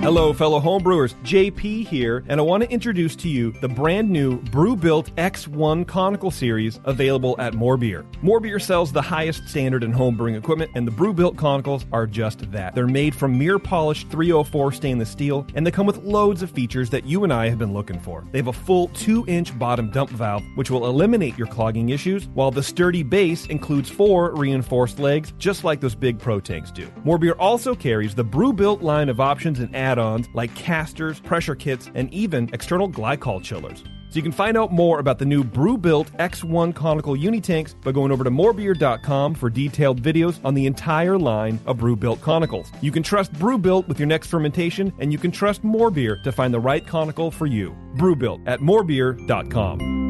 Hello, fellow homebrewers. JP here, and I want to introduce to you the brand new Brew-Built X1 Conical Series available at More Beer. More Beer sells the highest standard in homebrewing equipment, and the Brew-Built Conicals are just that. They're made from mirror-polished 304 stainless steel, and they come with loads of features that you and I have been looking for. They have a full 2-inch bottom dump valve, which will eliminate your clogging issues, while the sturdy base includes 4 reinforced legs, just like those big Pro tanks do. More Beer also carries the Brew-Built line of options and add-ons like casters, pressure kits, and even external glycol chillers. So you can find out more about the new Brew-Built X1 Conical Unitanks by going over to morebeer.com for detailed videos on the entire line of Brew-Built Conicals. You can trust Brew-Built with your next fermentation, and you can trust More Beer to find the right conical for you. Brew-Built at morebeer.com.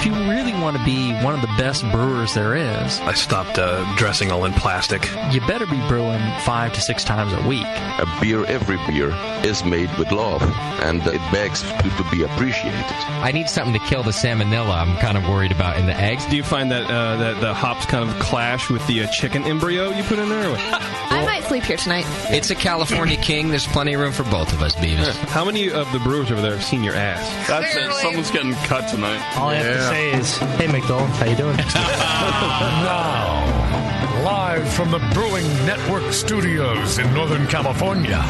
If you really want to be one of the best brewers there is, I stopped dressing all in plastic. You better be brewing 5 to 6 times a week. Every beer is made with love, and it begs to be appreciated. I need something to kill the salmonella I'm kind of worried about in the eggs. Do you find that that the hops kind of clash with the chicken embryo you put in there? I might sleep here tonight. It's a California King. There's plenty of room for both of us, Beavis. How many of the brewers over there have seen your ass? That's it. Someone's getting cut tonight. All I have to say is, hey, McDowell, how you doing? Now, live from the Brewing Network studios in Northern California,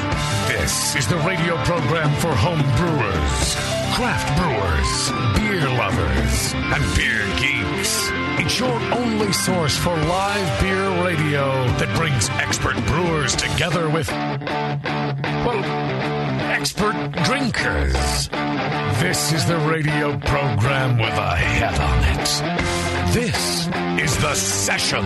this is the radio program for home brewers, craft brewers, beer lovers, and beer geeks. It's your only source for live beer radio that brings expert brewers together with, well, expert drinkers. This is the radio program with a head on it. This is The Session.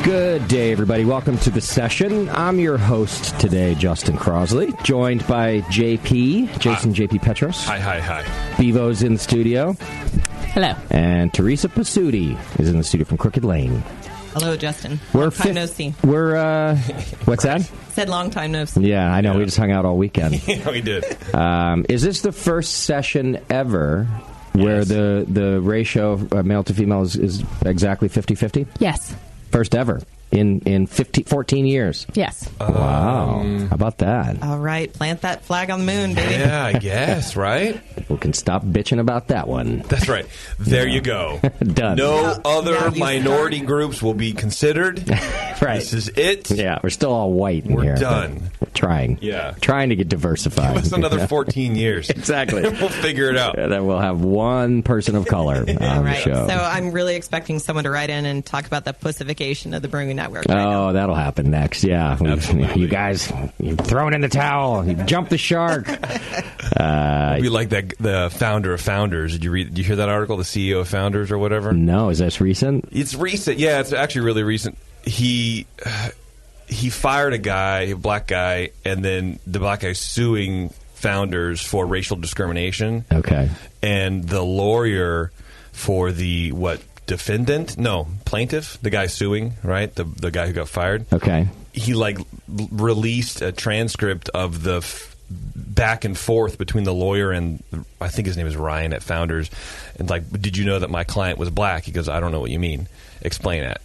Good day, everybody. Welcome to The Session. I'm your host today, Justin Crosley, joined by JP, Jason JP Petros. Hi. Bevo's in the studio. Hello. And Teresa Pasuti is in the studio from Crooked Lane. Hello, Justin. Long time no see. We're, what's that? Said long time no see. Yeah, I know. We just hung out all weekend. Yeah, we did. Is this the first session ever where the ratio of male to female is exactly 50-50? Yes. First ever in 14 years. Yes. Wow. How about that? All right. Plant that flag on the moon, baby. Yeah, I guess, right? People can stop bitching about that one. That's right. There you go. Done. No other minority groups will be considered. Right. This is it. Yeah, we're still all white in here. We're done. We're trying. Yeah. Trying to get diversified. Give us another 14 years. Exactly. We'll figure it out. And then we'll have one person of color on the show. So I'm really expecting someone to write in and talk about the pussification of the Brewing Network. Oh, that'll happen next. Yeah. You guys, you're throwing in the towel. You jumped the shark. It'd be like the founder of Founders. Did you hear that article, the CEO of Founders or whatever? No. Is this recent? It's recent. Yeah, it's actually really recent. He fired a black guy, and then the black guy suing Founders for racial discrimination. Okay. And the lawyer for the plaintiff, the guy suing, right? The guy who got fired. Okay. He released a transcript of the back and forth between the lawyer and I think his name is Ryan at Founders, and did you know that my client was black? He goes, I don't know what you mean. Explain it.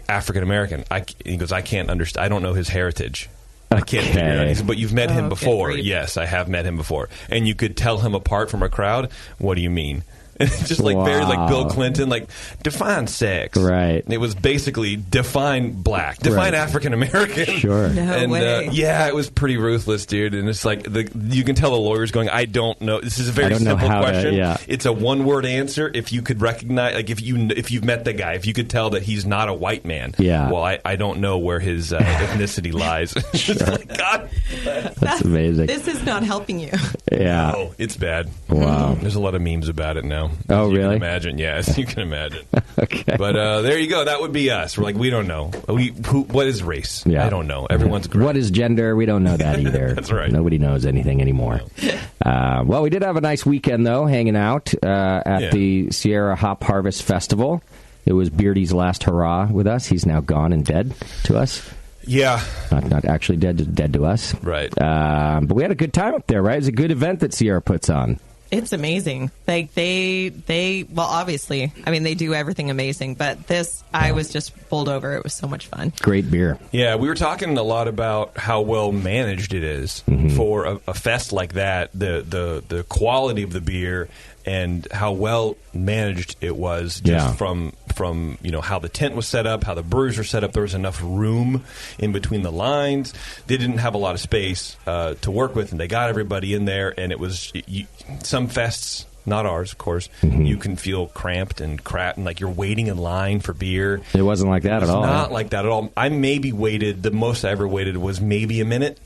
African American. He goes, I can't understand. I don't know his heritage. I can't figure it out. He said, but you've met him before. Yes, I have met him before. And you could tell him apart from a crowd. What do you mean? Just very like Bill Clinton, define sex. Right. And it was basically define black, define African American. Sure. No way. Yeah, it was pretty ruthless, dude. And it's you can tell the lawyer's going, I don't know. This is a very simple question. It's a one-word answer. If you could recognize, if you've met the guy, if you could tell that he's not a white man. Yeah. Well, I don't know where his ethnicity lies. Sure. God, that's amazing. This is not helping you. Yeah. Oh, it's bad. Wow. There's a lot of memes about it now. Oh, really? You can imagine. Yes, you can imagine. Okay. But there you go. That would be us. We're we don't know. What is race? Yeah. I don't know. Everyone's great. What is gender? We don't know that either. That's right. Nobody knows anything anymore. Well, we did have a nice weekend, though, hanging out at the Sierra Hop Harvest Festival. It was Beardy's last hurrah with us. He's now gone and dead to us. Yeah. Not actually dead to us. Right. But we had a good time up there, right? It's a good event that Sierra puts on. It's amazing. Like they well, obviously, I mean, they do everything amazing, but this, I was just bowled over. It was so much fun. Great beer. Yeah, we were talking a lot about how well managed it is for a fest like that. The quality of the beer and how well managed it was, just from how the tent was set up, how the brewers were set up. There was enough room in between the lines. They didn't have a lot of space to work with, and they got everybody in there. And it was some fests, not ours, of course, you can feel cramped and like you're waiting in line for beer. It wasn't like that at all. Not like that at all. I maybe waited, the most I ever waited was maybe a minute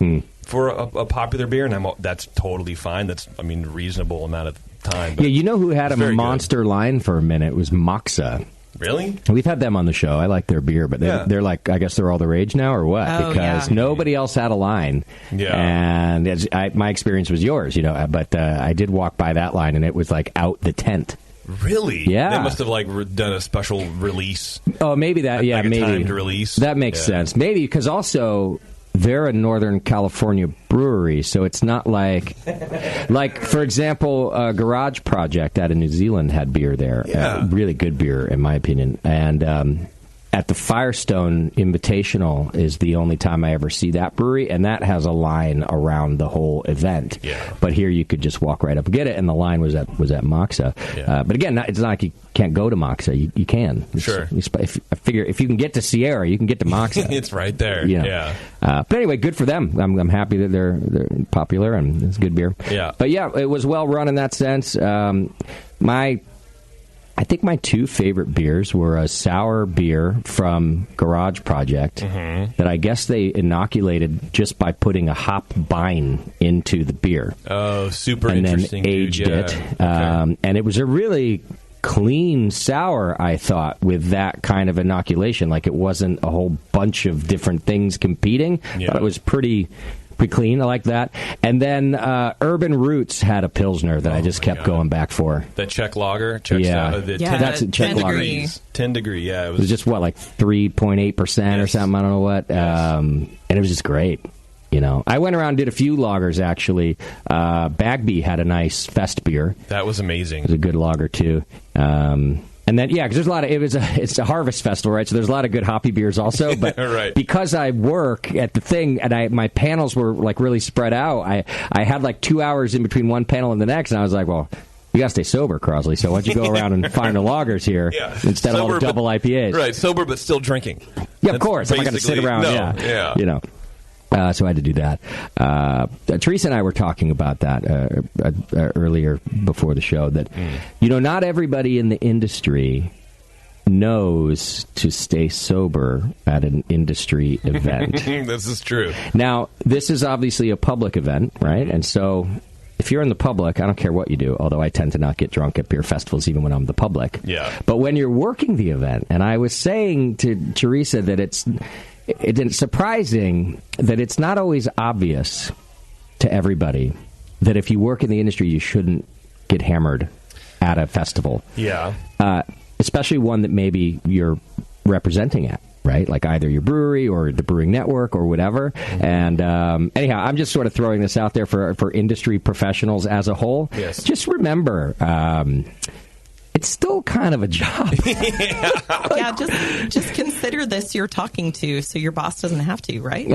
for a popular beer, and that's totally fine. That's, a reasonable amount of time. Yeah, you know who had a monster line for a minute? It was Moxa. Really? We've had them on the show. I like their beer, but they're like, I guess they're all the rage now, or what? Oh, because nobody else had a line. Yeah. And my experience was yours, but I did walk by that line, and it was like out the tent. Really? Yeah. They must have done a special release. Oh, maybe that. Yeah, maybe timed release. That makes sense. Maybe because also they're a Northern California brewery, so it's not like for example, Garage Project out of New Zealand had beer there. Yeah. Really good beer, in my opinion. And at the Firestone Invitational is the only time I ever see that brewery, and that has a line around the whole event. Yeah. But here you could just walk right up and get it, and the line was at Moxa. Yeah. But again, it's not like you can't go to Moxa. You can. Sure. I figure if you can get to Sierra, you can get to Moxa. It's right there. Yeah. But anyway, good for them. I'm happy that they're popular, and it's good beer. Yeah. But yeah, it was well run in that sense. I think my two favorite beers were a sour beer from Garage Project that I guess they inoculated just by putting a hop vine into the beer. Oh, super and interesting. And then aged it. Okay. And it was a really clean sour, I thought, with that kind of inoculation. Like, it wasn't a whole bunch of different things competing. Yeah. But it was pretty clean. I like that. And then Urban Roots had a Pilsner that I just kept going back for. The Czech lager? That's a Czech lager. 10 degree, yeah. It was just, like 3.8% or something, I don't know what. And it was just great. I went around and did a few lagers, actually. Bagby had a nice fest beer. That was amazing. It was a good lager, too. And then, because there's a lot of, it's a harvest festival, right? So there's a lot of good hoppy beers also. But right. Because I work at the thing and my panels were really spread out, I had 2 hours in between one panel and the next, and I was like, well, you got to stay sober, Crosley. So why don't you go around and find the lagers here instead of all the double IPAs? Right, sober but still drinking. Yeah, of course. I'm not going to sit around. So I had to do that. Teresa and I were talking about that earlier before the show, that not everybody in the industry knows to stay sober at an industry event. This is true. Now, this is obviously a public event, right? And so if you're in the public, I don't care what you do, although I tend to not get drunk at beer festivals even when I'm the public. Yeah. But when you're working the event, and I was saying to Teresa that it's surprising that it's not always obvious to everybody that if you work in the industry, you shouldn't get hammered at a festival. Yeah. Especially one that maybe you're representing at, right? Like either your brewery or the brewing network or whatever. And anyhow, I'm just sort of throwing this out there for industry professionals as a whole. Yes. Just remember, it's still kind of a job. Just consider this you're talking to, so your boss doesn't have to, right?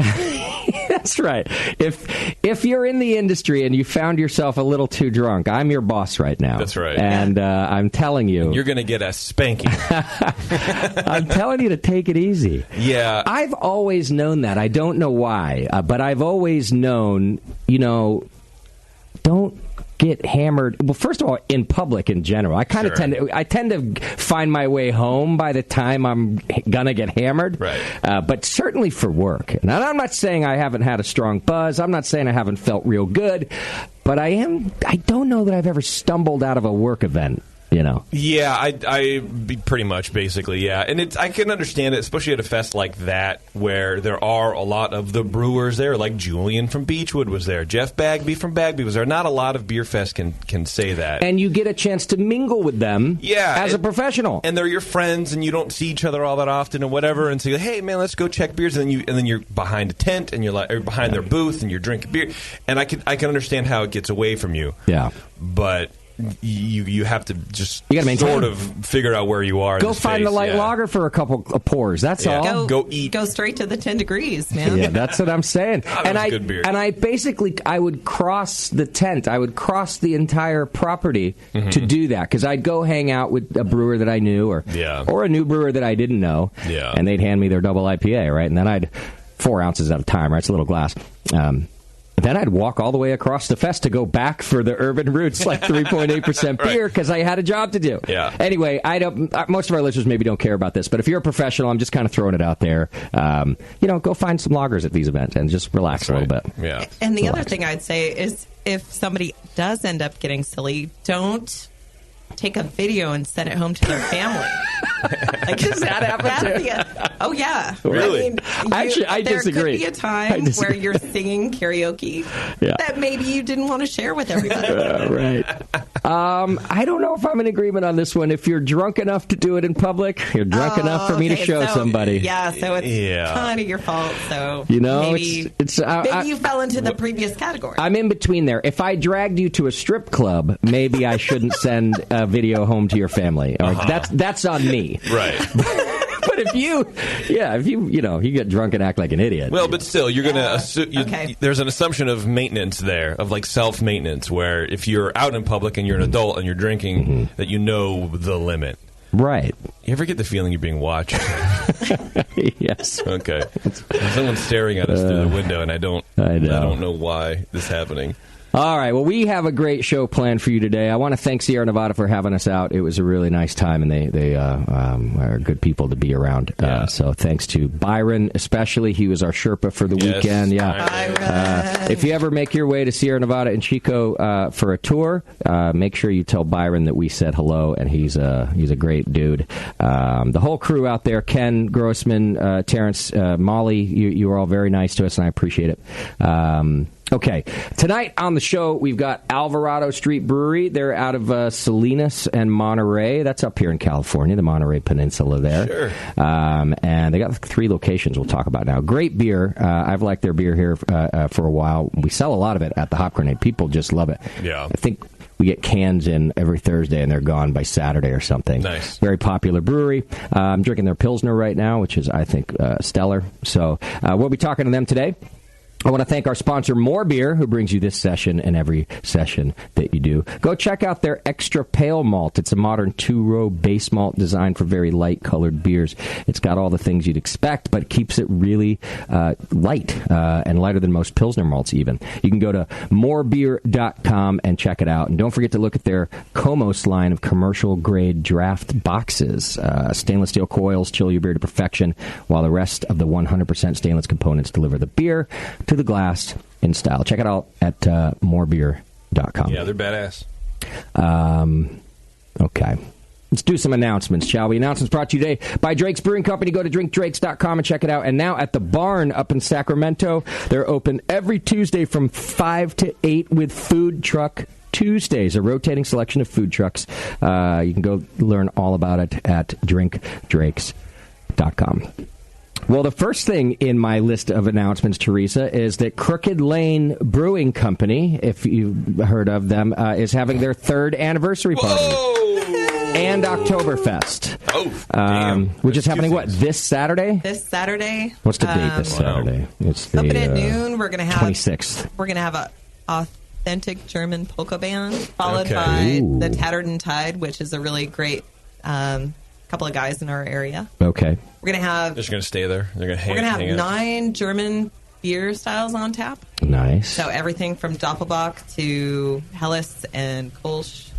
That's right. If you're in the industry and you found yourself a little too drunk, I'm your boss right now. That's right. And I'm telling you, you're going to get a spanking. I'm telling you to take it easy. Yeah. I've always known that. I don't know why, but I've always known, don't get hammered. Well, first of all, in public in general, I kind of tend to find my way home by the time I'm gonna get hammered. Right. But certainly for work. Now, I'm not saying I haven't had a strong buzz. I'm not saying I haven't felt real good. But I don't know that I've ever stumbled out of a work event You know? Yeah, I pretty much, basically, yeah. And I can understand it, especially at a fest like that, where there are a lot of the brewers there, like Julian from Beechwood was there, Jeff Bagby from Bagby was there. Not a lot of beer fests can say that. And you get a chance to mingle with them as a professional. And they're your friends, and you don't see each other all that often or whatever, and say, hey, man, let's go check beers, and then you're behind a tent, and you're behind their booth, and you're drinking beer. And I can understand how it gets away from you. Yeah. But you have to just sort of figure out where you are. Go find the light lager for a couple of pours. That's all. Go eat. Go straight to the 10 degrees, man. Yeah, that's what I'm saying. Good beer. And I would cross the tent. I would cross the entire property to do that, because I'd go hang out with a brewer that I knew or a new brewer that I didn't know. Yeah. And they'd hand me their double IPA, right? And then I'd 4 ounces at a time, right? It's a little glass. Then I'd walk all the way across the fest to go back for the Urban Roots, like 3.8% beer, because I had a job to do. Yeah. Anyway, most of our listeners maybe don't care about this, but if you're a professional, I'm just kind of throwing it out there. Go find some lagers at these events and just relax a little bit. Yeah. And the other thing I'd say is, if somebody does end up getting silly, don't take a video and send it home to their family. Does that happen too? Oh, yeah. Really? I disagree. There could be a time where you're singing karaoke that maybe you didn't want to share with everybody. Right. I don't know if I'm in agreement on this one. If you're drunk enough to do it in public, you're drunk enough for me to show somebody. Yeah, so it's kind of your fault. So maybe you fell into the previous category. I'm in between there. If I dragged you to a strip club, maybe I shouldn't send a video home to your family. That's on me. Right. But if you get drunk and act like an idiot. Well, but still, you're going to assume. There's an assumption of maintenance there, of like self-maintenance, where if you're out in public and you're an adult and you're drinking, that you know the limit. Right. You ever get the feeling you're being watched? Yes. Okay. Someone's staring at us through the window, and I don't know why this is happening. All right. Well, we have a great show planned for you today. I want to thank Sierra Nevada for having us out. It was a really nice time, and they are good people to be around. So thanks to Byron, especially. He was our Sherpa for the weekend. Yeah. If you ever make your way to Sierra Nevada and Chico for a tour, make sure you tell Byron that we said hello, and he's a great dude. The whole crew out there, Ken, Grossman, Terrence, Molly, you were all very nice to us, and I appreciate it. Okay, tonight on the show, we've got Alvarado Street Brewery. They're out of Salinas and Monterey. That's up here in California, the Monterey Peninsula there. Sure. And they got 3 locations we'll talk about now. Great beer. I've liked their beer here for a while. We sell a lot of it at the Hop Grenade. People just love it. Yeah. I think we get cans in every Thursday, and they're gone by Saturday or something. Nice. Very popular brewery. I'm drinking their Pilsner right now, which is, I think, stellar. So we'll be talking to them today. I want to thank our sponsor, More Beer, who brings you this session and every session that you do. Go check out their Extra Pale Malt. It's a modern 2-row base malt designed for very light-colored beers. It's got all the things you'd expect, but keeps it really light and lighter than most Pilsner malts even. You can go to morebeer.com and check it out. And don't forget to look at their Comos line of commercial-grade draft boxes. Stainless steel coils chill your beer to perfection, while the rest of the 100% stainless components deliver the beer to the glass in style. Check it out at morebeer.com. Yeah, they're badass. Okay. Let's do some announcements, shall we? Announcements brought to you today by Drake's Brewing Company. Go to drinkdrakes.com and check it out. And now at the Barn up in Sacramento, they're open every Tuesday from 5 to 8 with Food Truck Tuesdays, a rotating selection of food trucks. You can go learn all about it at drinkdrakes.com. Well, the first thing in my list of announcements, Teresa, is that Crooked Lane Brewing Company, if you've heard of them, is having their 3rd anniversary party. And Oktoberfest. Which is happening, this Saturday? This Saturday. What's the date this Saturday? It's the open at noon. We're going to have 26th. We're going to have a authentic German polka band, followed by the Tattered and Tied, which is a really great couple of guys in our area. Okay. We're going to have... They're just going to stay there? They're going to hang We're going to have out. 9 German beer styles on tap. Nice. So everything from Doppelbock to Helles and Kolsch.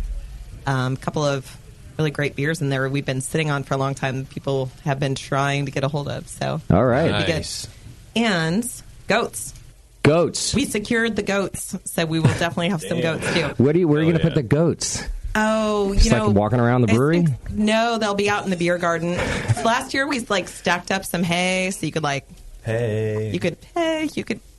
A couple of really great beers in there we've been sitting on for a long time. People have been trying to get a hold of. So all right. Nice. And goats. Goats. We secured the goats, so we will definitely have some goats too. Where are you going to put the goats? Oh, Just like walking around the brewery? No, they'll be out in the beer garden. So last year we stacked up some hay so you could you could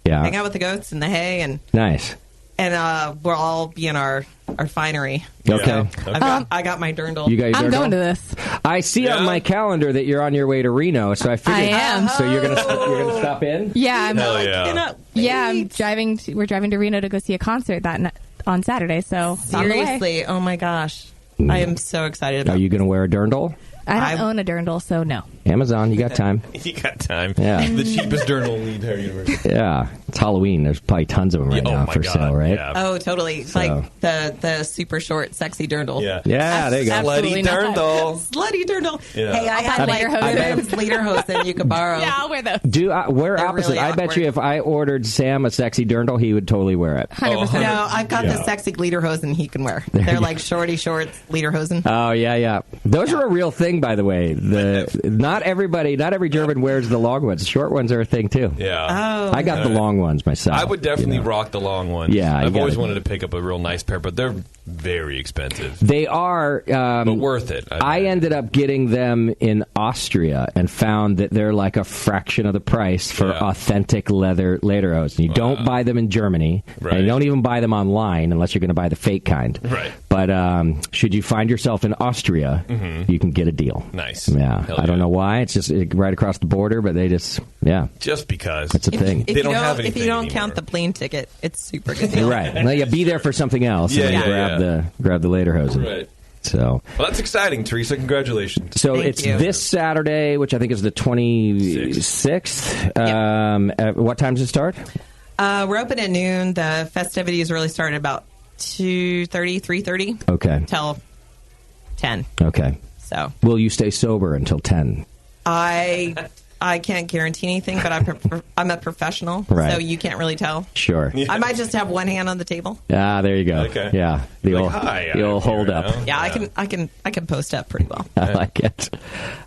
hang out with the goats in the hay and nice. And we'll all be in our finery. Okay. So I got my dirndl. You got your I'm dirndl? going to this. I see on my calendar that you're on your way to Reno, so I figured. I am. So you're gonna stop in? Yeah. I'm driving. We're driving to Reno to go see a concert on Saturday. So seriously, oh my gosh, I am so excited. Are you going to wear a dirndl? I don't own a dirndl, so no. Amazon, you got time. You got time. Yeah. The cheapest dirndl in the entire universe. Yeah. It's Halloween. There's probably tons of them right now for sale, right? Yeah. Oh, totally. So. Like the super short, sexy dirndl. Yeah, there you go. Slutty dirndl. Slutty dirndl. Yeah. Hey, I have lederhosen you could borrow. Yeah, I'll wear those. We're opposite. Really I bet you if I ordered Sam a sexy dirndl, he would totally wear it. 100%. No, I've got the sexy lederhosen he can wear. They're like shorty shorts, lederhosen. Oh, yeah. Those are a real thing, by the way. Not every German wears the long ones. Short ones are a thing, too. Yeah. Oh. I got the long ones myself. I would definitely rock the long ones. Yeah. I've always wanted to pick up a real nice pair, but they're very expensive. They are. But worth it. I ended up getting them in Austria and found that they're like a fraction of the price for authentic lederhosen. You don't buy them in Germany, and you don't even buy them online unless you're going to buy the fake kind. Right. But should you find yourself in Austria, you can get a deal. Nice. Yeah. I don't know why. It's just right across the border, but they just because. It's a thing. They don't have anything If you don't anymore. count the plane ticket, it's super good deal. Right. Well, you be there for something else and then grab the lederhosen. Right. So, well, that's exciting, Teresa. Congratulations. So it's this Saturday, which I think is the 26th. At what time does it start? We're open at noon. The festivities really start at about 2:30, 3:30. Okay. Till 10. Okay. So. Will you stay sober until 10? I can't guarantee anything, but I'm a professional, so you can't really tell. Sure. I might just have one hand on the table. Ah, there you go. Okay. Yeah. The old hold up. Yeah, I can post up pretty well. I like it.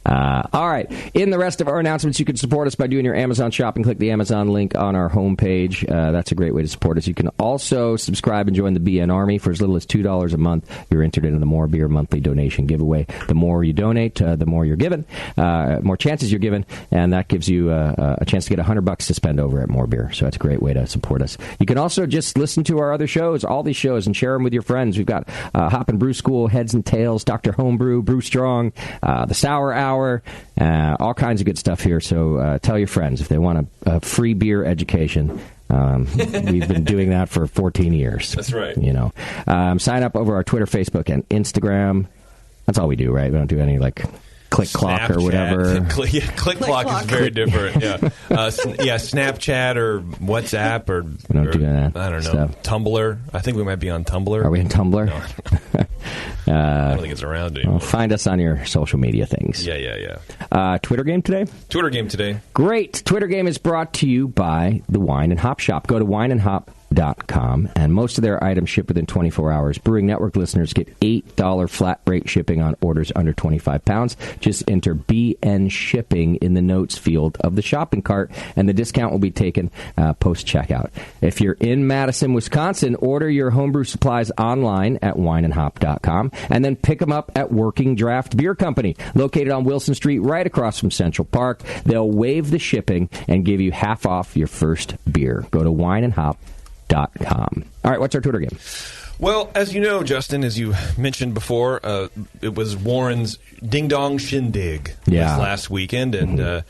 All right. In the rest of our announcements, you can support us by doing your Amazon shopping. Click the Amazon link on our homepage. That's a great way to support us. You can also subscribe and join the BN Army for as little as $2 a month. You're entered into the More Beer monthly donation giveaway. The more you donate, the more you're given, more chances you're given, and that gives you a chance to get $100 to spend over at More Beer. So that's a great way to support us. You can also just listen to our other shows, all these shows, and share them with your friends. We've got Hop and Brew School, Heads and Tails, Dr. Homebrew, Brew Strong, the Sour Hour, all kinds of good stuff here. So tell your friends if they want a free beer education. We've been doing that for 14 years. That's right. Sign up over our Twitter, Facebook, and Instagram. That's all we do, right? We don't do any Click Clock or whatever. Click Clock is very different. Yeah, Snapchat or WhatsApp or we don't do that. I don't know. Stuff. Tumblr. I think we might be on Tumblr. Are we on Tumblr? No. I don't think it's around anymore. Well, find us on your social media things. Yeah. Twitter game today? Twitter game today. Great. Twitter game is brought to you by the Wine and Hop Shop. Go to wineandhop.com, and most of their items ship within 24 hours. Brewing Network listeners get $8 flat rate shipping on orders under 25 pounds. Just enter BN shipping in the notes field of the shopping cart, and the discount will be taken post-checkout. If you're in Madison, Wisconsin, order your homebrew supplies online at wineandhop.com, and then pick them up at Working Draft Beer Company, located on Wilson Street, right across from Central Park. They'll waive the shipping and give you half off your first beer. Go to wineandhop.com. All right, what's our Twitter game? Well, as you know, Justin, as you mentioned before, it was Warren's Ding Dong Shindig this last weekend, and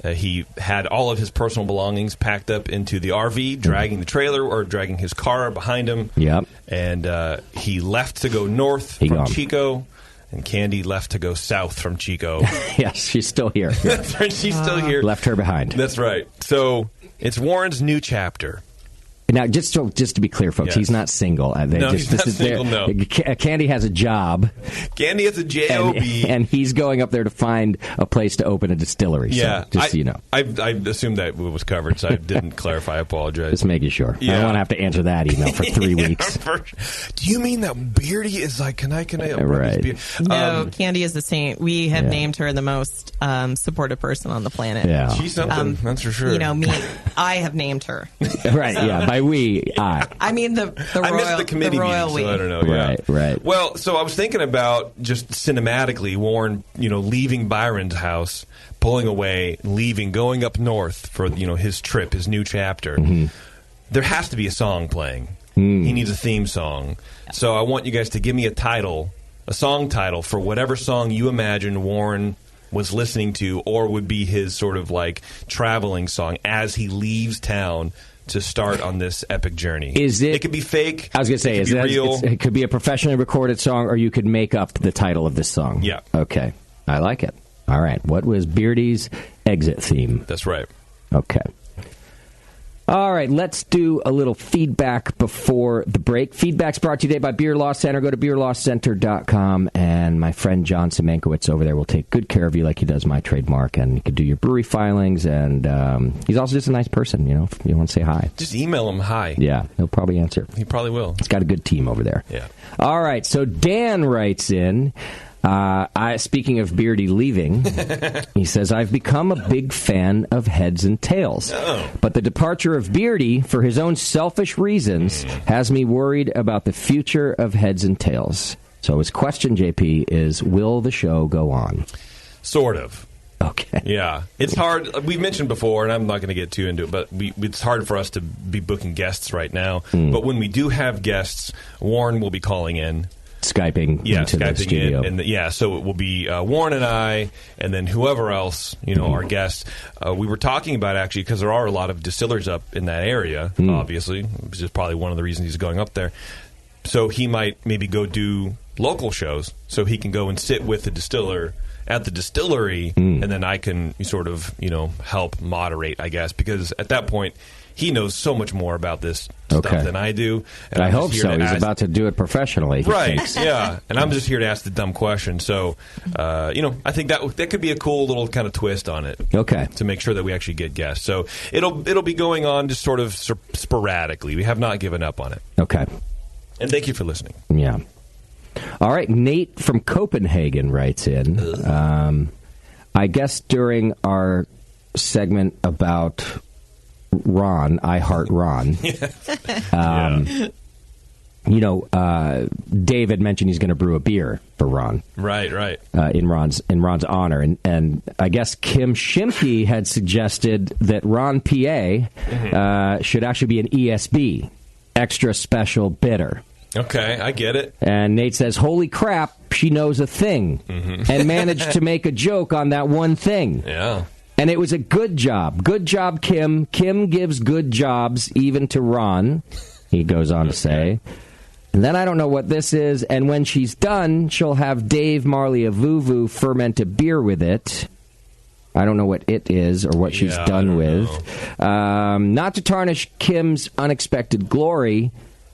he had all of his personal belongings packed up into the RV, dragging the trailer or dragging his car behind him. Yep. And he left to go north from Chico, and Candy left to go south from Chico. Yes, she's still here. That's right, she's still here. Left her behind. That's right. So it's Warren's new chapter. Now, just to be clear, folks, he's not single. He's not single, no. Candy has a job. Candy has a job. And he's going up there to find a place to open a distillery. Yeah. So, just so you know. I assumed that was covered, so I didn't clarify. I apologize. Just making sure. Yeah. I don't want to have to answer that email for 3 weeks. Do you mean that Beardy is like, can I right. beer? No, Candy is the same. We have named her the most supportive person on the planet. Yeah. She's something, that's for sure. Me, I have named her. Right, yeah. By we, I. I mean the royal, I missed the committee royal meeting, so I don't know. Yeah. Right. Well, so I was thinking about just cinematically Warren, leaving Byron's house, pulling away, leaving, going up north for his trip, his new chapter. Mm-hmm. There has to be a song playing. He needs a theme song. So I want you guys to give me a song title for whatever song you imagine Warren was listening to, or would be his sort of like traveling song as he leaves town to start on this epic journey. It could be fake. I was going to say, real. It could be a professionally recorded song, or you could make up the title of this song. Yeah. Okay. I like it. All right. What was Beardy's exit theme? That's right. Okay. All right, let's do a little feedback before the break. Feedback's brought to you today by Beer Law Center. Go to beerlawcenter.com, and my friend John Semenkowitz over there will take good care of you like he does my trademark, and you can do your brewery filings, and he's also just a nice person, if you want to say hi. Just email him hi. Yeah, he'll probably answer. He probably will. He's got a good team over there. Yeah. All right, so Dan writes in... speaking of Beardy leaving, he says, I've become a big fan of Heads and Tails. Oh. But the departure of Beardy, for his own selfish reasons, has me worried about the future of Heads and Tails. So his question, JP, is, will the show go on? Sort of. Okay. Yeah. It's hard. We've mentioned before, and I'm not going to get too into it, but it's hard for us to be booking guests right now. But when we do have guests, Warren will be calling in. Skyping into the studio. So it will be Warren and I, and then whoever else, our guests. We were talking about, actually, because there are a lot of distillers up in that area, obviously, which is probably one of the reasons he's going up there. So he might maybe go do local shows, so he can go and sit with the distiller at the distillery, and then I can sort of, help moderate, I guess, because at that point, he knows so much more about this stuff than I do. And I hope so. He's about to do it professionally. Right, yeah. And I'm just here to ask the dumb question. So, I think that could be a cool little kind of twist on it. Okay. To make sure that we actually get guests. So it'll be going on just sort of sporadically. We have not given up on it. Okay. And thank you for listening. Yeah. All right. Nate from Copenhagen writes in. I guess during our segment about... Ron, I Heart Ron. David mentioned he's going to brew a beer for Ron. Right. In Ron's honor, and I guess Kim Shimke had suggested that Ron PA should actually be an ESB, extra special bitter. Okay, I get it. And Nate says, "Holy crap, she knows a thing, and managed to make a joke on that one thing." Yeah. And it was a good job. Good job, Kim. Kim gives good jobs even to Ron, he goes on to say. And then I don't know what this is. And when she's done, she'll have Dave Marley of Vuvu ferment a beer with it. I don't know what it is or what she's done with. Not to tarnish Kim's unexpected glory,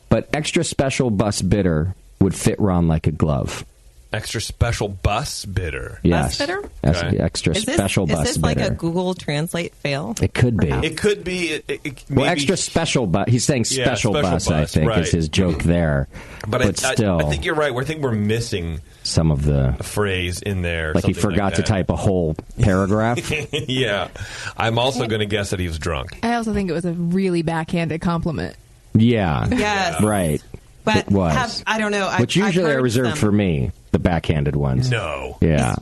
but extra special bus bitter would fit Ron like a glove. Extra special bus bitter. Yes. Bus bitter? Okay. Extra special bus bitter. Is this like a Google Translate fail? It could be. It could be. Well, extra special bus. He's saying special bus, I think, is his joke there. But still. I think you're right. I think we're missing some of the phrase in there. Like he forgot to type a whole paragraph. Yeah. I'm also going to guess that he was drunk. I also think it was a really backhanded compliment. Yeah. Yes. Right. But it was. I don't know. Which usually are reserved for me, the backhanded ones. No. Yeah.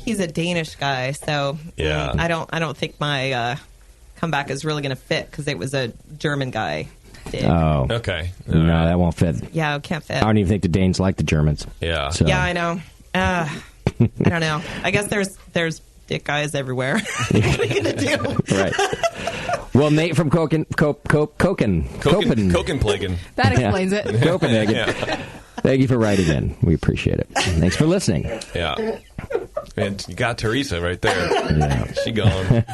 He's a Danish guy, so yeah. I don't think my comeback is really going to fit because it was a German guy. Oh. Okay. No, that won't fit. Yeah, it can't fit. I don't even think the Danes like the Germans. Yeah. So. Yeah, I know. I don't know. I guess there's dick guys everywhere. What are you going to do? Right. Well, Nate from Copenhagen. That explains it. Copenhagen. Yeah. Thank you for writing in. We appreciate it. Thanks for listening. Yeah. And you got Teresa right there. Yeah. She gone.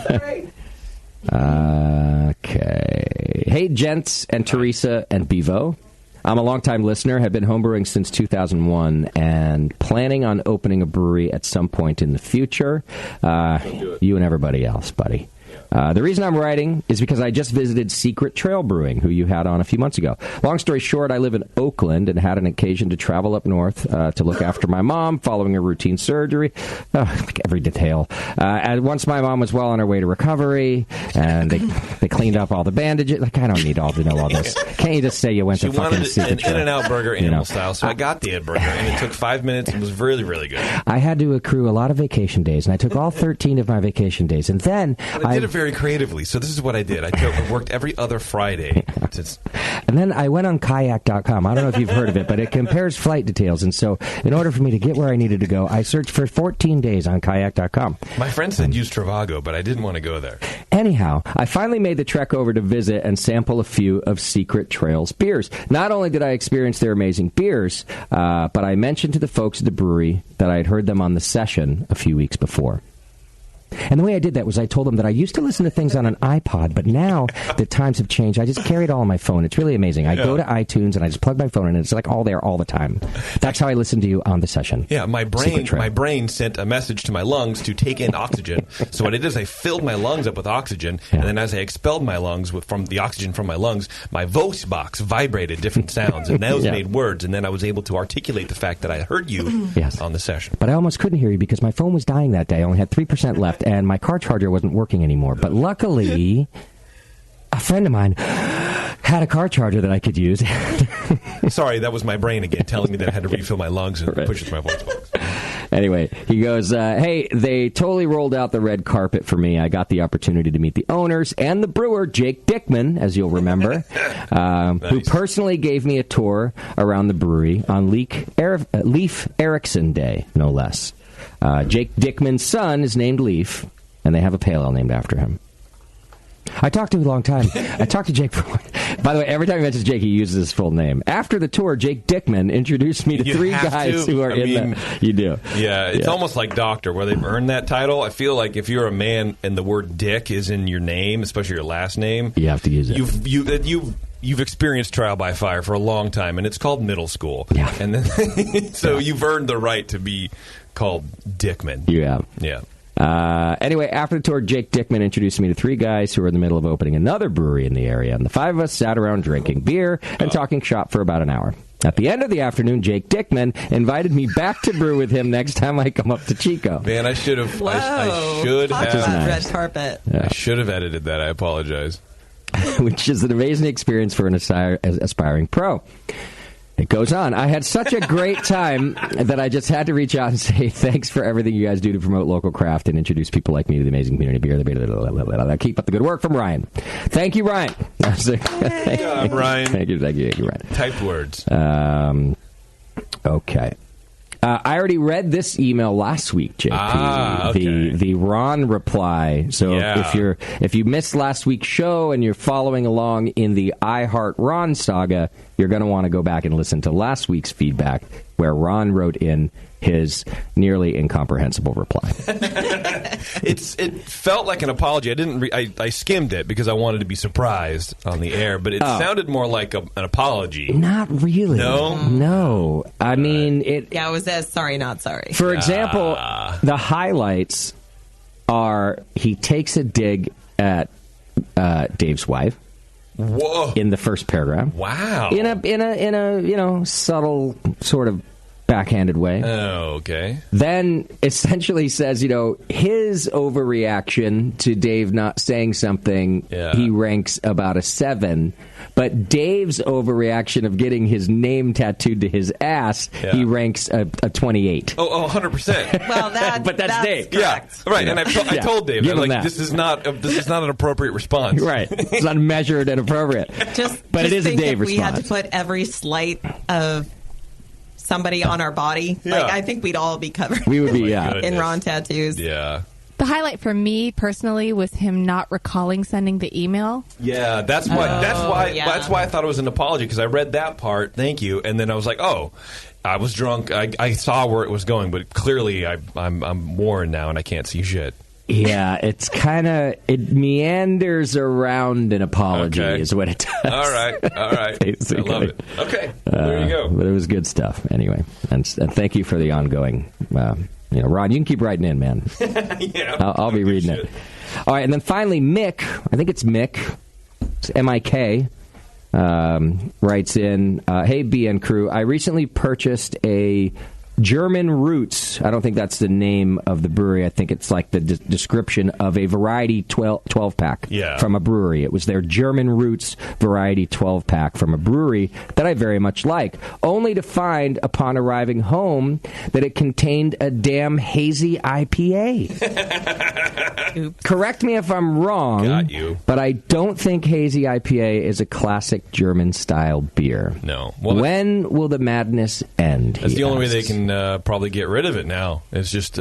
Okay. Hey, gents and Teresa and Bevo. I'm a longtime listener, have been homebrewing since 2001, and planning on opening a brewery at some point in the future. You and everybody else, buddy. The reason I'm writing is because I just visited Secret Trail Brewing, who you had on a few months ago. Long story short, I live in Oakland and had an occasion to travel up north to look after my mom following a routine surgery. Every detail. And once my mom was well on her way to recovery, and they cleaned up all the bandages. Like, I don't need all to know all this. Can't you just say you went to fucking Secret Trail? An In-N-Out burger, animal style. So I got the burger, and it took 5 minutes. It was really, really good. I had to accrue a lot of vacation days, and I took all 13 of my vacation days, and then I did it very creatively. So this is what I did. I worked every other Friday. And then I went on kayak.com. I don't know if you've heard of it, but it compares flight details. And so in order for me to get where I needed to go, I searched for 14 days on kayak.com. My friend said use Travago, but I didn't want to go there. Anyhow, I finally made the trek over to visit and sample a few of Secret Trail's beers. Not only did I experience their amazing beers, but I mentioned to the folks at the brewery that I had heard them on the session a few weeks before. And the way I did that was I told them that I used to listen to things on an iPod, but now the times have changed. I just carry it all on my phone. It's really amazing. I go to iTunes and I just plug my phone in, and it's like all there all the time. That's how I listen to you on the session. Yeah, my brain sent a message to my lungs to take in oxygen. So what I did is I filled my lungs up with oxygen, and then as I expelled my lungs from the oxygen from my lungs, my voice box vibrated different sounds, and those made words, and then I was able to articulate the fact that I heard you on the session. But I almost couldn't hear you because my phone was dying that day. I only had 3% left. And my car charger wasn't working anymore. But luckily, a friend of mine had a car charger that I could use. Sorry, that was my brain again telling me that I had to refill my lungs and push it to my voice box. Anyway, he goes, hey, they totally rolled out the red carpet for me. I got the opportunity to meet the owners and the brewer, Jake Dickman, as you'll remember, who personally gave me a tour around the brewery on Leif Erikson Day, no less. Jake Dickman's son is named Leif, and they have a pale ale named after him. I talked to him a long time. I talked to Jake for By the way, every time he mentions Jake, he uses his full name. After the tour, Jake Dickman introduced me to three guys who are in the... You do. Yeah, it's almost like Doctor, where they've earned that title. I feel like if you're a man and the word Dick is in your name, especially your last name... You have to use it. You've experienced trial by fire for a long time, and it's called middle school. Yeah. And then, so you've earned the right to be called Dickman. You have. Yeah. Anyway, after the tour, Jake Dickman introduced me to three guys who were in the middle of opening another brewery in the area, and the five of us sat around drinking beer and talking shop for about an hour. At the end of the afternoon, Jake Dickman invited me back to brew with him next time I come up to Chico. Man, I should have. Whoa. I should have. Red carpet. Yeah. I should have edited that. I apologize. Which is an amazing experience for an aspiring pro. It goes on. I had such a great time that I just had to reach out and say thanks for everything you guys do to promote local craft and introduce people like me to the amazing community beer. Keep up the good work from Ryan. Thank you, Ryan. Good job, Ryan. Thank you, Ryan. Typed words. Okay. I already read this email last week, JP. Okay. The Ron reply. So if you missed last week's show and you're following along in the I Heart Ron saga, you're going to want to go back and listen to last week's feedback where Ron wrote in his nearly incomprehensible reply. It felt like an apology. I skimmed it because I wanted to be surprised on the air, but it sounded more like an apology. Not really. No. I mean, it... Yeah, it was as sorry, not sorry. For example, the highlights are he takes a dig at Dave's wife. Whoa! In the first paragraph. Wow. In a subtle sort of backhanded way. Oh, okay. Then essentially says, his overreaction to Dave not saying something, he ranks about a 7. But Dave's overreaction of getting his name tattooed to his ass, he ranks a 28. Oh, 100%. Well, but that's Dave. Correct. Yeah, right. And I told Dave, this is not an appropriate response. Right. It's unmeasured and appropriate. But it is a Dave response. We had to put every slight of somebody on our body. I think we'd all be covered. We would be, in Ron tattoos. Yeah. The highlight for me personally was him not recalling sending the email. Yeah, that's why I thought it was an apology, because I read that part. Thank you, and then I was like, oh, I was drunk. I saw where it was going, but clearly I'm warned now, and I can't see shit. Yeah, it's it meanders around an apology is what it does. All right. I love it. Okay, there you go. But it was good stuff anyway, and thank you for the ongoing. Ron, you can keep writing in, man. Yeah, I'll be reading it. All right, and then finally, Mick, I think it's Mick, it's M-I-K, writes in, hey, BN crew, I recently purchased a German Roots. I don't think that's the name of the brewery. I think it's like the description of a variety 12-pack from a brewery. It was their German Roots variety 12-pack from a brewery that I very much like, only to find upon arriving home that it contained a damn hazy IPA. Correct me if I'm wrong, Got you. but I don't think hazy IPA is a classic German-style beer. No. Well, when will the madness end? That's the only way they can probably get rid of it now. Is just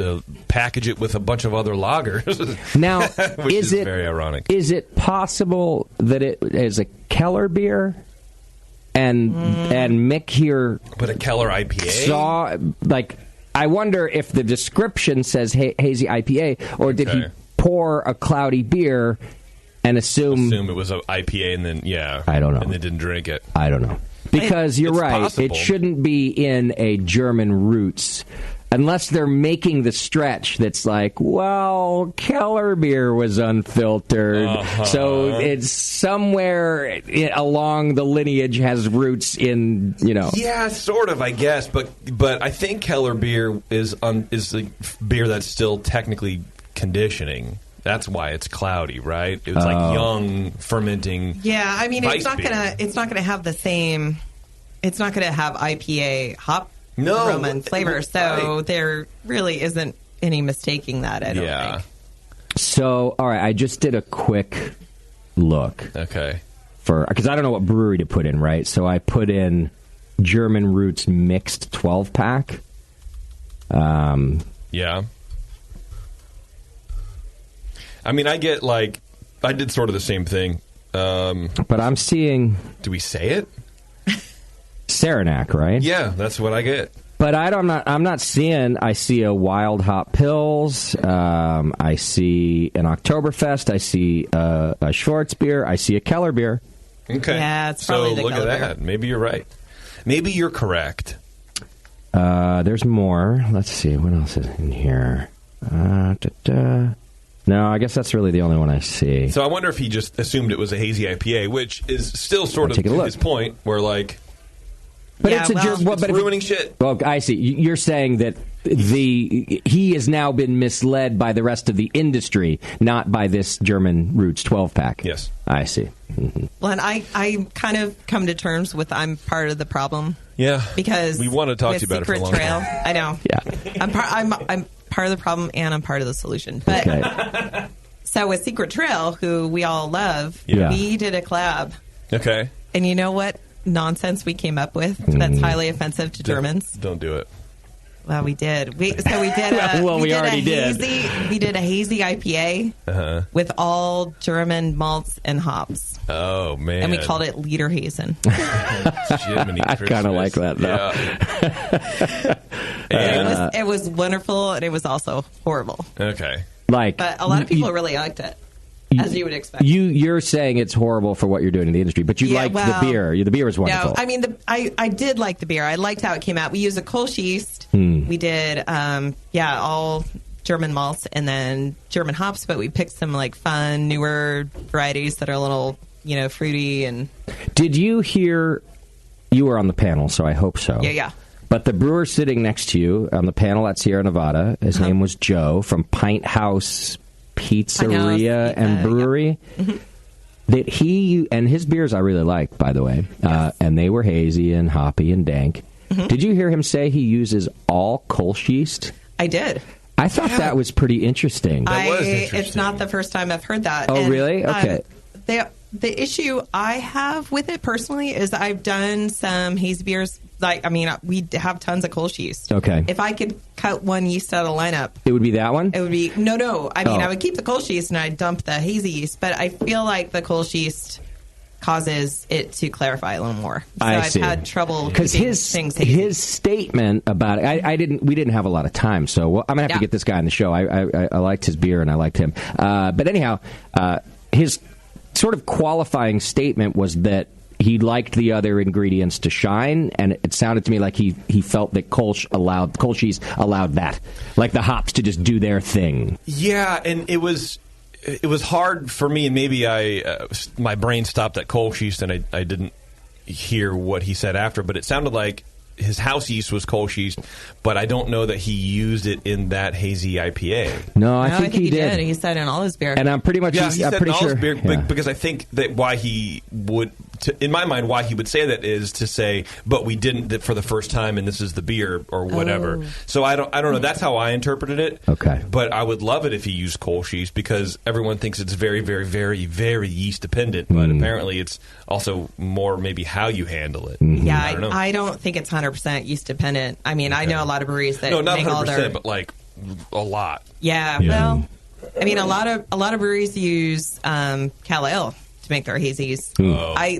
package it with a bunch of other lagers. Now, which is very ironic. Is it possible that it is a Keller beer? And Mick here... But a Keller IPA? Saw, I wonder if the description says hazy IPA, or did he pour a cloudy beer and assume it was an IPA and then, I don't know. And then didn't drink it. I don't know. Because you're right. Possible. It shouldn't be in a German Roots. Unless they're making the stretch that's like, well, Keller beer was unfiltered, so it's somewhere along the lineage has roots in, Yeah, sort of, I guess. But I think Keller beer is the beer that's still technically conditioning. That's why it's cloudy, right? It's like young fermenting. Yeah, I mean, it's not beer. gonna have the same. It's not gonna have IPA hop aroma and flavor. So there really isn't any mistaking that. I don't think. So, all right, I just did a quick look. Okay. Because I don't know what brewery to put in, right? So I put in German Roots mixed 12-pack. Yeah. I mean, I did sort of the same thing. But I'm seeing... Do we say it? Saranac, right? Yeah, that's what I get. But I'm not seeing... I see a Wild Hop Pils. I see an Oktoberfest. I see a Schwarzbier. I see a Keller beer. Okay. Yeah, it's probably the look Keller at that. beer. Maybe you're right. Maybe you're correct. There's more. Let's see. What else is in here? No, I guess that's really the only one I see. So I wonder if he just assumed it was a hazy IPA, which is still sort of to his point, where but yeah, it's ruining shit. Well, I see. You're saying that he has now been misled by the rest of the industry, not by this German Roots 12-pack. Yes, I see. Mm-hmm. Well, and I kind of come to terms with I'm part of the problem. Yeah, because we want to talk to you about it for a long time. I know. Yeah, I'm part of the problem and I'm part of the solution. But so with Secret Trail, who we all love, we did a collab. Okay. And you know what nonsense we came up with that's highly offensive to Germans? Don't do it. Well, we did. We did. We already did. We did a hazy IPA with all German malts and hops. Oh man! And we called it Lederhazen. I kind of like that though. Yeah. It was wonderful, and it was also horrible. Okay. But a lot of people really liked it, as you would expect. You're saying it's horrible for what you're doing in the industry, but you liked the beer. The beer was wonderful. No, I mean, I did like the beer. I liked how it came out. We used a Kolsch yeast. We did, all German malts and then German hops, but we picked some fun, newer varieties that are a little, fruity. And did you hear? You were on the panel, so I hope so. Yeah. But the brewer sitting next to you on the panel at Sierra Nevada, his name was Joe from Pint House Pizzeria and Brewery. Yeah. Mm-hmm. That he and his beers I really like, by the way, and they were hazy and hoppy and dank. Mm-hmm. Did you hear him say he uses all Kolsch yeast? I did. I thought that was pretty interesting. That was interesting. It's not the first time I've heard that. Oh, really? Okay. The issue I have with it personally is I've done some hazy beers. We have tons of Kolsch yeast. Okay. If I could cut one yeast out of the lineup, it would be that one? It would be no. I would keep the Kolsch yeast and I'd dump the hazy yeast, but I feel like the Kolsch yeast causes it to clarify a little more. So I've had trouble because his statement about it. We didn't have a lot of time, so I'm gonna have to get this guy on the show. I liked his beer and I liked him, but anyhow, his sort of qualifying statement was that he liked the other ingredients to shine, and it sounded to me like he felt that Kolsch yeast allowed that, like the hops to just do their thing. Yeah, and it was it was hard for me, and maybe my brain stopped at Kolschist, and I didn't hear what he said after, but it sounded like his house yeast was Kolschist, but I don't know that he used it in that hazy IPA. No, I think he did. He said in all his beer. And I'm pretty much he said pretty in all sure his beer, because I think that why he would, in my mind, why he would say that is to say, but we didn't for the first time, and this is the beer or whatever. So I don't know. That's how I interpreted it. Okay, but I would love it if he used Kolschist because everyone thinks it's very, very, very, very yeast dependent, but apparently it's also more maybe how you handle it. Yeah, I don't think it's 100% yeast dependent. I mean, I know a lot of breweries that not make 100%, all their, but like a lot. Yeah, well, I mean, a lot of breweries use Cal Ale to make their hazies.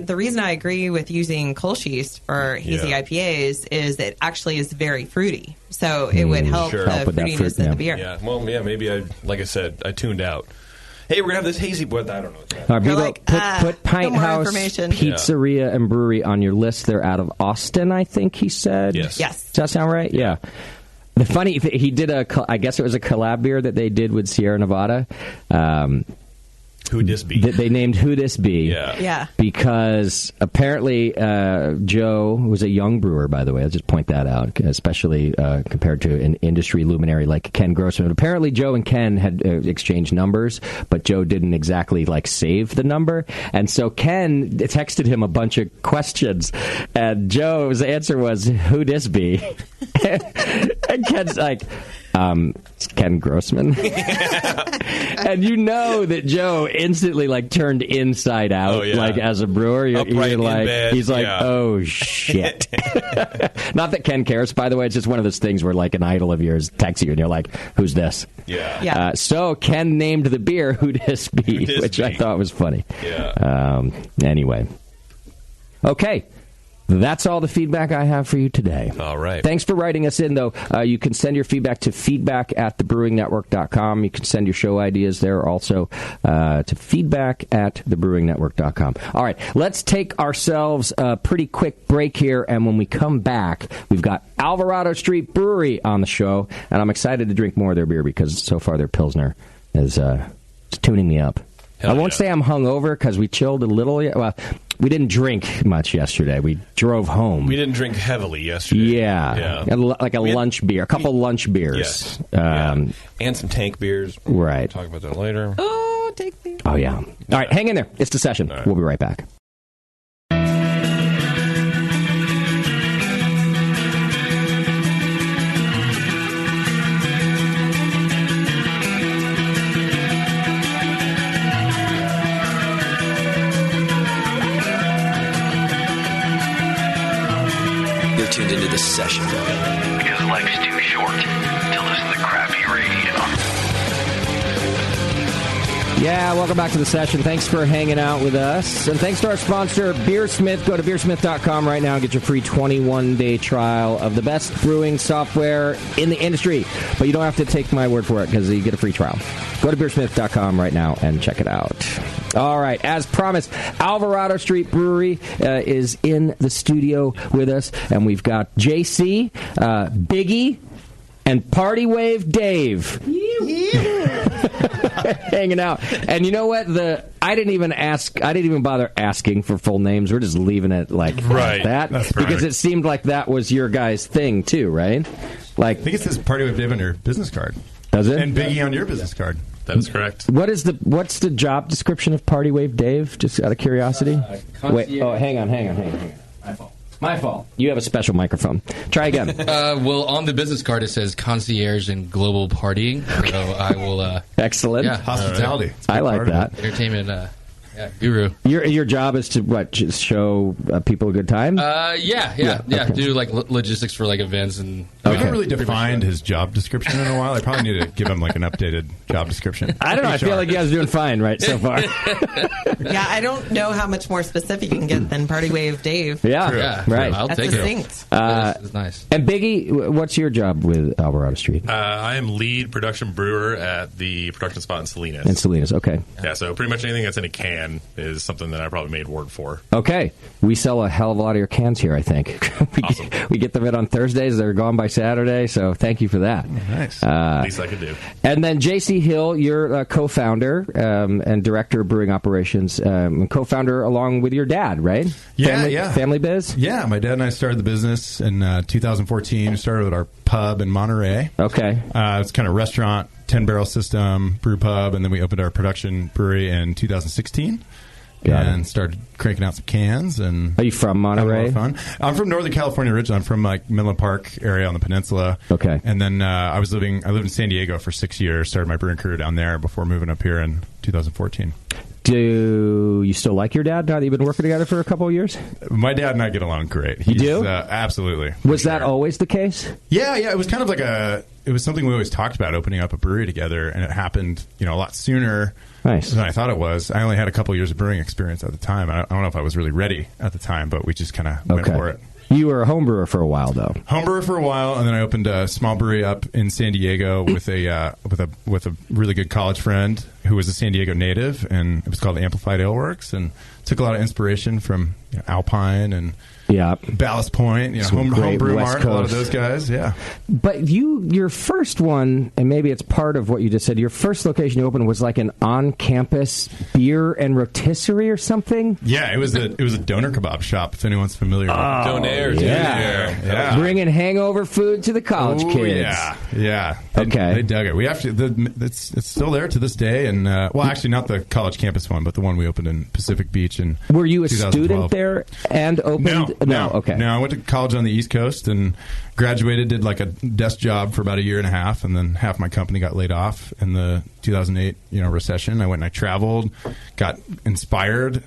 The reason I agree with using Kolschist for hazy IPAs is it actually is very fruity, so it would help the fruitiness of the beer. Yeah, well, maybe like I said, I tuned out. Hey, we're going to have this hazy, but I don't know. All right, put Pint House Pizzeria and Brewery on your list. They're out of Austin, I think he said. Yes. Does that sound right? Yeah. The funny, he did I guess it was a collab beer that they did with Sierra Nevada. Who Dis Be? They named Who Dis Be. Yeah. Because apparently Joe was a young brewer, by the way. I'll just point that out, especially compared to an industry luminary like Ken Grossman. Apparently Joe and Ken had exchanged numbers, but Joe didn't exactly save the number. And so Ken texted him a bunch of questions, and Joe's answer was, Who Dis Be? And Ken's like, it's Ken Grossman. And you know that Joe instantly turned inside out, as a brewer. You're like, he's like, oh shit. Not that Ken cares, by the way. It's just one of those things where an idol of yours texts you and you're like, who's this? Yeah. So Ken named the beer Who Dis Be, which I thought was funny. Yeah. Anyway. Okay. That's all the feedback I have for you today. All right. Thanks for writing us in, though. You can send your feedback to feedback@thebrewingnetwork.com. You can send your show ideas there also to feedback@thebrewingnetwork.com. All right, let's take ourselves a pretty quick break here, and when we come back, we've got Alvarado Street Brewery on the show, and I'm excited to drink more of their beer because so far their Pilsner is tuning me up. I won't say I'm hungover because we chilled a little. Well, we didn't drink much yesterday. We drove home. We didn't drink heavily yesterday. Yeah. Like a lunch beer, a couple lunch beers. Yes. And some tank beers. Right. We'll talk about that later. Oh, tank beer. Oh, yeah. All right, hang in there. It's The Session. Right. We'll be right back. Tuned into The Session because life's too short to listen to crappy radio. Yeah, welcome back to The Session. Thanks for hanging out with us. And thanks to our sponsor, Beersmith. Go to beersmith.com right now and get your free 21-day trial of the best brewing software in the industry. But you don't have to take my word for it because you get a free trial. Go to beersmith.com right now and check it out. All right, as promised, Alvarado Street Brewery is in the studio with us. And we've got JC, Biggie, and Party Wave Dave. Hanging out. And you know what? I didn't even bother asking for full names. We're just leaving it like that. That's because it seemed like that was your guys' thing too, right? I think it says Party with Dave on your business card. Does it? And Biggie on your business card. That is correct. What's the job description of Party Wave Dave? Just out of curiosity. Wait. Oh, hang on. My fault. You have a special microphone. Try again. Well, on the business card it says concierge and global partying. So I will. Excellent. Yeah, hospitality. I like that. Entertainment. Guru. Your job is to what? Just show people a good time. Yeah. Okay. Do logistics for events and. We haven't really defined his job description in a while. I probably need to give him an updated job description. I don't know. I feel like you guys are doing fine so far. Yeah, I don't know how much more specific you can get than Party Wave Dave. Yeah, right. I'll take it. That's nice. And Biggie, what's your job with Alvarado Street? I am lead production brewer at the production spot in Salinas. Okay. Yeah, so pretty much anything that's in a can can is something that I probably made word for. Okay. We sell a hell of a lot of your cans here, I think. we get them in on Thursdays. They're gone by Saturday, so thank you for that. Nice. Least I could do. And then J.C. Hill, you're a co-founder and director of brewing operations, co-founder along with your dad, right? Yeah. Family biz? Yeah, my dad and I started the business in 2014. We started with our pub in Monterey. Okay. It's kind of restaurant, 10-barrel system, brew pub, and then we opened our production brewery in 2016. And started cranking out some cans. And are you from Monterey? A lot of fun. I'm from Northern California originally. I'm from Menlo Park area on the peninsula. Okay. And then I lived in San Diego for 6 years. Started my brewing career down there before moving up here in 2014. Do you still like your dad now that you've been working together for a couple of years? My dad and I get along great. You do? Absolutely. Was that always the case? Yeah. It was kind of like it was something we always talked about, opening up a brewery together, and it happened, a lot sooner than I thought it was. I only had a couple years of brewing experience at the time. I don't know if I was really ready at the time, but we just kind of went for it. You were a home brewer for a while, though. Home brewer for a while, and then I opened a small brewery up in San Diego with a really good college friend who was a San Diego native, and it was called Amplified Ale Works, and took a lot of inspiration from Alpine and Ballast Point, home brew mart, a lot of those guys. Yeah. But your first one, and maybe it's part of what you just said, your first location you opened was like an on-campus beer and rotisserie or something? Yeah, it was a doner kebab shop, if anyone's familiar. Donair. Yeah. Bringing hangover food to the college kids. Yeah. They dug it. We it's still there to this day, and actually not the college campus one, but the one we opened in Pacific Beach in Were you a student there and opened? No. Okay. No, I went to college on the East Coast and graduated, did like a desk job for about a year and a half, and then half my company got laid off in the 2008 recession. I went and I traveled, got inspired,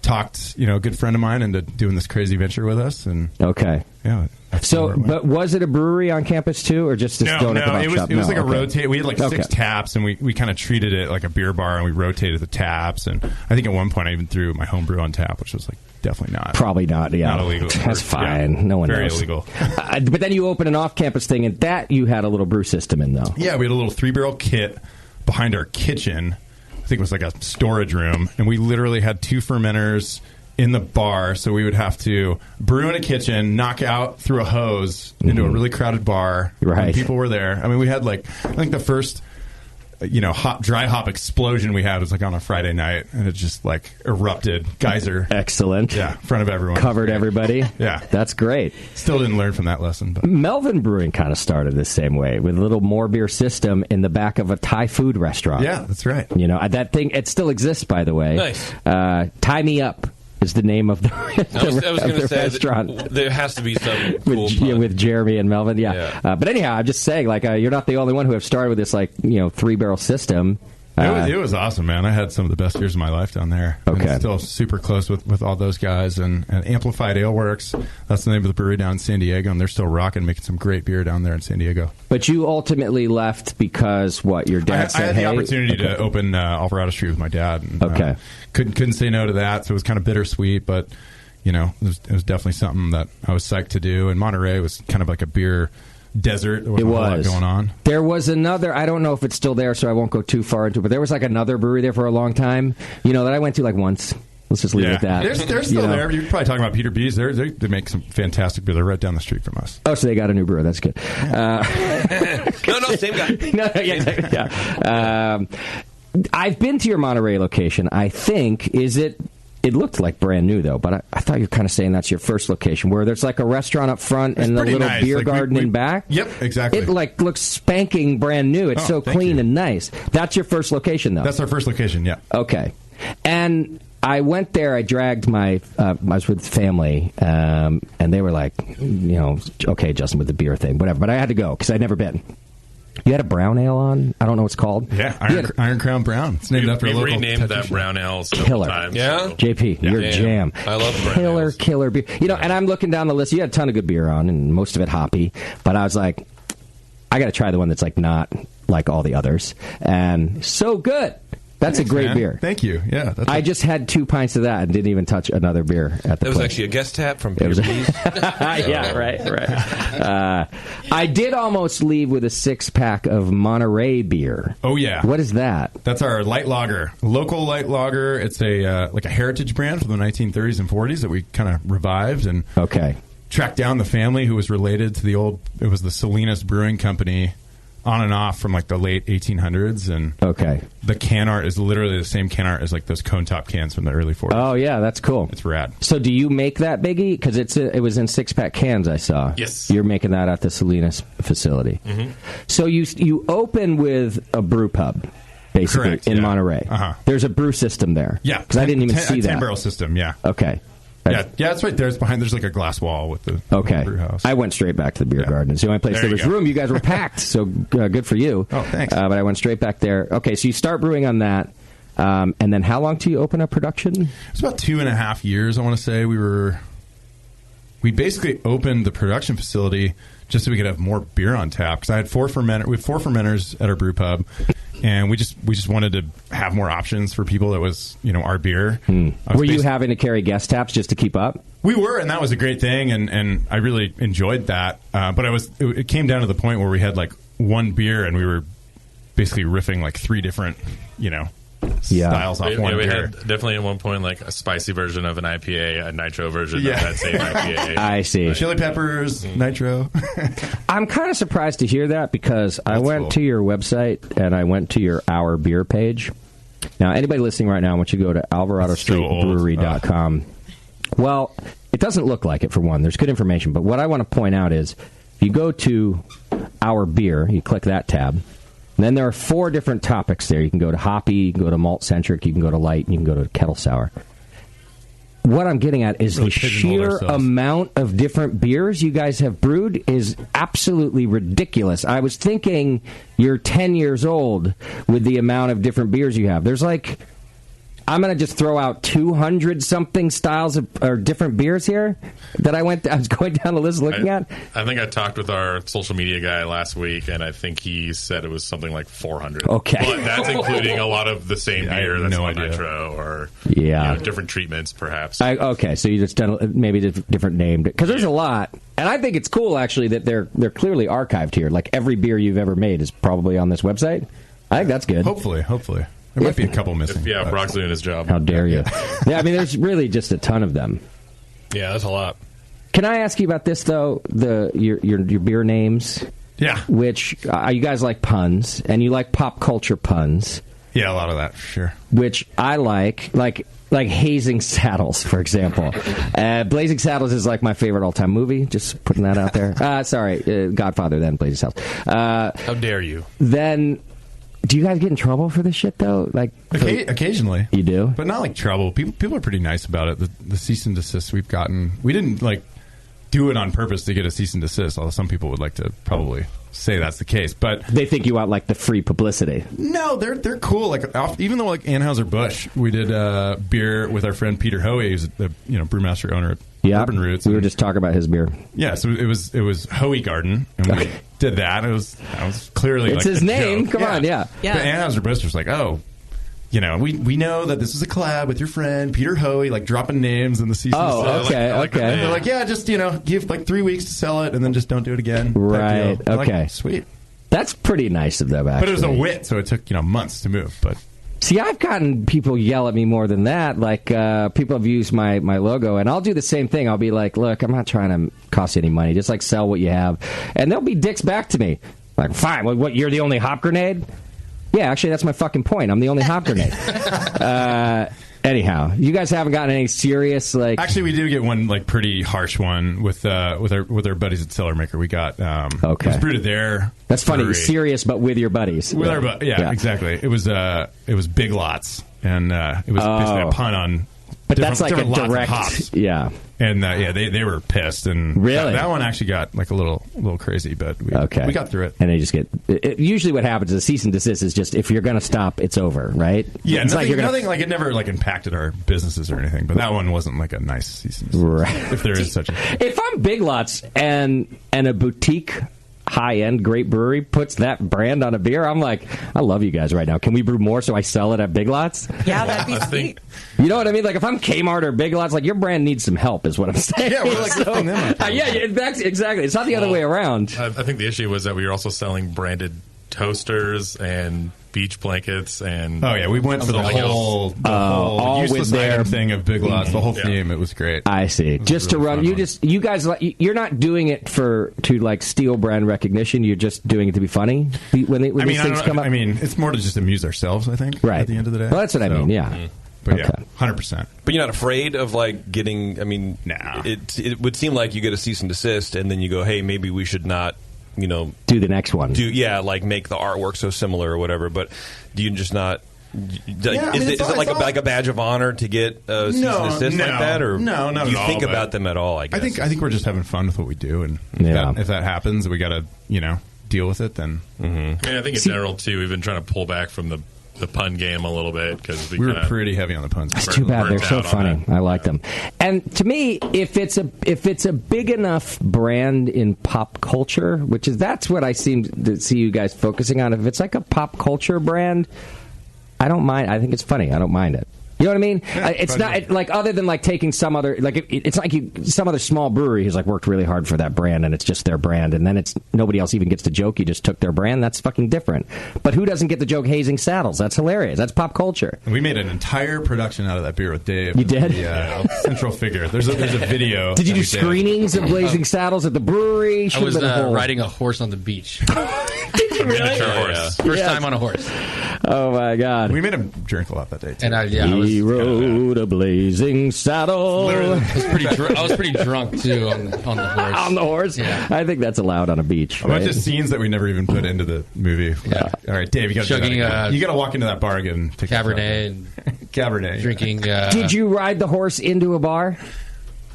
talked a good friend of mine into doing this crazy venture with us. And yeah. So, but was it a brewery on campus too, or just a donut kebab shop? It was like a rotate. We had like 6 taps, and we kind of treated it like a beer bar, and we rotated the taps. And I think at one point I even threw my home brew on tap, which was like definitely not. Probably not. Yeah, not illegal. That's fine. Yeah, no one very knows. Illegal. But then you opened an off-campus thing, and that you had a little brew system in, though. Yeah, we had a little 3-barrel kit behind our kitchen. I think it was like a storage room, and we literally had 2 fermenters in the bar, so we would have to brew in a kitchen, knock out through a hose into a really crowded bar. Right. And people were there. I mean, we had I think the first dry hop explosion we had was like on a Friday night, and it just like erupted. Geyser. Excellent. Yeah, in front of everyone. Covered everybody. Yeah. That's great. Still didn't learn from that lesson. But Melvin Brewing kind of started the same way, with a little more beer system in the back of a Thai food restaurant. Yeah, that's right. That thing, it still exists, by the way. Nice. Tie Me Up is the name of the, I was going to say restaurant. There has to be some cool with Jeremy and Melvin. Yeah. But anyhow, I'm just saying, you're not the only one who have started with this 3-barrel system. It was awesome, man. I had some of the best years of my life down there. Okay. I'm still super close with all those guys. And Amplified Ale Works, that's the name of the brewery down in San Diego, and they're still rocking, making some great beer down there in San Diego. But you ultimately left because, your dad said, I had the opportunity to open Alvarado Street with my dad. And, couldn't say no to that, so it was kind of bittersweet, but, it was definitely something that I was psyched to do. And Monterey was kind of like a beer desert. There wasn't a lot going on. There was another, I don't know if it's still there, so I won't go too far into it, but there was another brewery there for a long time, that I went to once. Let's just leave it at that. They're still there. You're probably talking about Peter B's. They make some fantastic beer. They're right down the street from us. Oh, so they got a new brewer. That's good. No, same guy. Yeah. I've been to your Monterey location, I think. It looked like brand new, though, but I thought you were kind of saying that's your first location, where there's a restaurant up front and a little nice. beer garden in back. Yep, exactly. It looks spanking brand new. It's so clean and nice. That's your first location, though? That's our first location, yeah. Okay. And I went there, I dragged I was with family, and they were like, okay, Justin, with the beer thing, whatever. But I had to go, because I'd never been. You had a brown ale on? I don't know what it's called. Yeah, Iron Crown Brown. It's named after a local renamed that brown ale several times. Yeah? So. JP, you're jam. I love brown Killer beer. And I'm looking down the list. You had a ton of good beer on, and most of it hoppy. But I was like, I got to try the one that's not like all the others. And so good. That's Thanks, a great man. beer. Thank you. Yeah, I just had 2 pints of that and didn't even touch another beer at the That was place. actually a guest tap from It Peter was- B's. Yeah, right. I did almost leave with a 6-pack of Monterey beer. Oh yeah, what is that? That's our light lager, local light lager. It's a like a heritage brand from the 1930s and 40s that we kind of revived and tracked down the family who was related to the old. It was the Salinas Brewing Company. On and off from like the late 1800s, and the can art is literally the same can art as like those cone top cans from the early 40s. Oh yeah, that's cool. It's rad. So do you make that, Biggie? Because it was in 6-pack cans. I saw. Yes, you're making that at the Salinas facility. Mm-hmm. So you open with a brew pub, basically. Correct, in yeah. Monterey. There's a brew system there. Yeah, because I didn't even see that 10-barrel system. Yeah. Okay. Yeah, it's right there. It's behind. There's like a glass wall with the brew house. I went straight back to the beer garden. It's the only place there was room. You guys were packed, so good for you. Oh, thanks. But I went straight back there. Okay, so you start brewing on that, and then how long till you open up production? It's about 2.5 years. I want to say we basically opened the production facility just so we could have more beer on tap because I had 4 fermenters. We have 4 fermenters at our brew pub. And we just wanted to have more options for people that was, our beer. Were you having to carry guest taps just to keep up? We were, and that was a great thing, and I really enjoyed that. But it came down to the point where we had like one beer, and we were basically riffing like 3 different, styles off one we beer. had definitely at one point like a spicy version of an IPA, a nitro version of that same IPA. I see. Chili peppers, nitro. I'm kind of surprised to hear that because I went to your website and I went to your Our Beer page. Now, anybody listening right now, I want you to go to alvaradostreetbrewery.com. Well, it doesn't look like it, for one. There's good information. But what I want to point out is if you go to Our Beer, you click that tab, and then there are 4 different topics there. You can go to hoppy, you can go to malt-centric, you can go to light, and you can go to kettle sour. What I'm getting at is the sheer amount of different beers you guys have brewed is absolutely ridiculous. I was thinking you're 10 years old with the amount of different beers you have. There's like, I'm going to just throw out 200-something styles or different beers here that I was going down the list looking at. I think I talked with our social media guy last week, and I think he said it was something like 400. Okay. But that's including a lot of the same beer that's on nitro or different treatments, perhaps. Okay, so you just done maybe different named because there's a lot, and I think it's cool actually that they're clearly archived here. Like every beer you've ever made is probably on this website. I think that's good. Hopefully. There might be a couple missing. Brock's doing his job. How dare you? Yeah, I mean, there's really just a ton of them. Yeah, that's a lot. Can I ask you about this though? Your beer names. Yeah. Which you guys like puns, and you like pop culture puns. Yeah, a lot of that for sure. Which I like Hazing Saddles, for example. Blazing Saddles is like my favorite all-time movie. Just putting that out there. Sorry, Godfather, then Blazing Saddles. How dare you? Then. Do you guys get in trouble for this shit though? Like occasionally, you do, but not like trouble. People are pretty nice about it. The cease and desist we've gotten, we didn't like do it on purpose to get a cease and desist. Although some people would like to probably say that's the case, but they think you want like the free publicity. No, they're cool. Like even though like Anheuser-Busch, we did beer with our friend Peter Hoey, who's the brewmaster owner at Urban Roots. We were just talking about his beer. Yeah, so it was Hoey Garden, and we did that. It was clearly it's like his name. Joke. Come on, yeah. But Anheuser-Busch was like, we know that this is a collab with your friend Peter Hoey, like dropping names in the season. Oh, okay, okay. And they're like, yeah, just give like 3 weeks to sell it, and then just don't do it again. Right. Okay. Like, sweet. That's pretty nice of them, actually. But it was a wit, so it took months to move. But see, I've gotten people yell at me more than that. Like people have used my logo, and I'll do the same thing. I'll be like, look, I'm not trying to cost you any money. Just like sell what you have, and they'll be dicks back to me. Like, fine. What? You're the only hop grenade? Yeah, actually, that's my fucking point. I'm the only hop grenade. Anyhow, you guys haven't gotten any serious like. Actually, we did get one like pretty harsh one with our buddies at Cellar Maker. We got It was brewed there. That's funny. Serious, but with your buddies. With our yeah, exactly. It was Big Lots, and it was basically a pun on. But that's like a direct hops. Yeah. And they were pissed, and really that one actually got like a little crazy, but we got through it. And they just usually what happens is a cease and desist is just if you're going to stop, it's over, right? Yeah, it's nothing like it never like impacted our businesses or anything, but that one wasn't like a nice cease and desist, right? If there is such a if I'm Big Lots and a boutique high-end great brewery puts that brand on a beer, I'm like, I love you guys right now. Can we brew more so I sell it at Big Lots? Yeah, that'd be sweet. You know what I mean? Like, if I'm Kmart or Big Lots, like, your brand needs some help, is what I'm saying. Yeah, we're like lifting them up. Yeah, exactly. It's not the other way around. I think the issue was that we were also selling branded toasters and beach blankets and we went for the whole useless item thing of Big Lots, the whole theme. It was great. I see. Just really to run, you guys, you're not doing it to like steal brand recognition. You're just doing it to be funny when these things come up. I mean, it's more to just amuse ourselves. I think. Right. At the end of the day. Well, that's what I mean. Yeah. But yeah, 100%. But you're not afraid of like getting? I mean, nah. It would seem like you get a cease and desist, and then you go, hey, maybe we should not. Do the next one. Like make the artwork so similar or whatever. But do you just not? Is it like a badge of honor to get a cease and desist like that, or no, not do you at all, think about them at all? I guess. I think we're just having fun with what we do, and if that happens, we got to deal with it. Then I mean, I think in general too, we've been trying to pull back from the pun game a little bit because we were pretty heavy on the puns. That's too bad. They're so funny. I like them. And to me, if it's a big enough brand in pop culture, that's what I seem to see you guys focusing on. If it's like a pop culture brand, I don't mind. I think it's funny. I don't mind it. You know what I mean? Yeah, it's not like other than like taking some other it's like some other small brewery who's like worked really hard for that brand and it's just their brand and then it's nobody else even gets the joke. You just took their brand. That's fucking different. But who doesn't get the joke? Hazing Saddles. That's hilarious. That's pop culture. And we made an entire production out of that beer with Dave. You did? Yeah, central figure. There's a video. Did you do screenings of Blazing Saddles at the brewery? I was riding a horse on the beach. Did you really? First time on a horse. Oh my God! We made him drink a lot that day too. And he rode a blazing saddle. I was pretty drunk too on the horse. On the horse? Yeah. I think that's allowed on a beach. A bunch of scenes that we never even put into the movie. Yeah. All right, Dave, you got to walk into that bar again. Cabernet and Cabernet. Drinking. Did you ride the horse into a bar?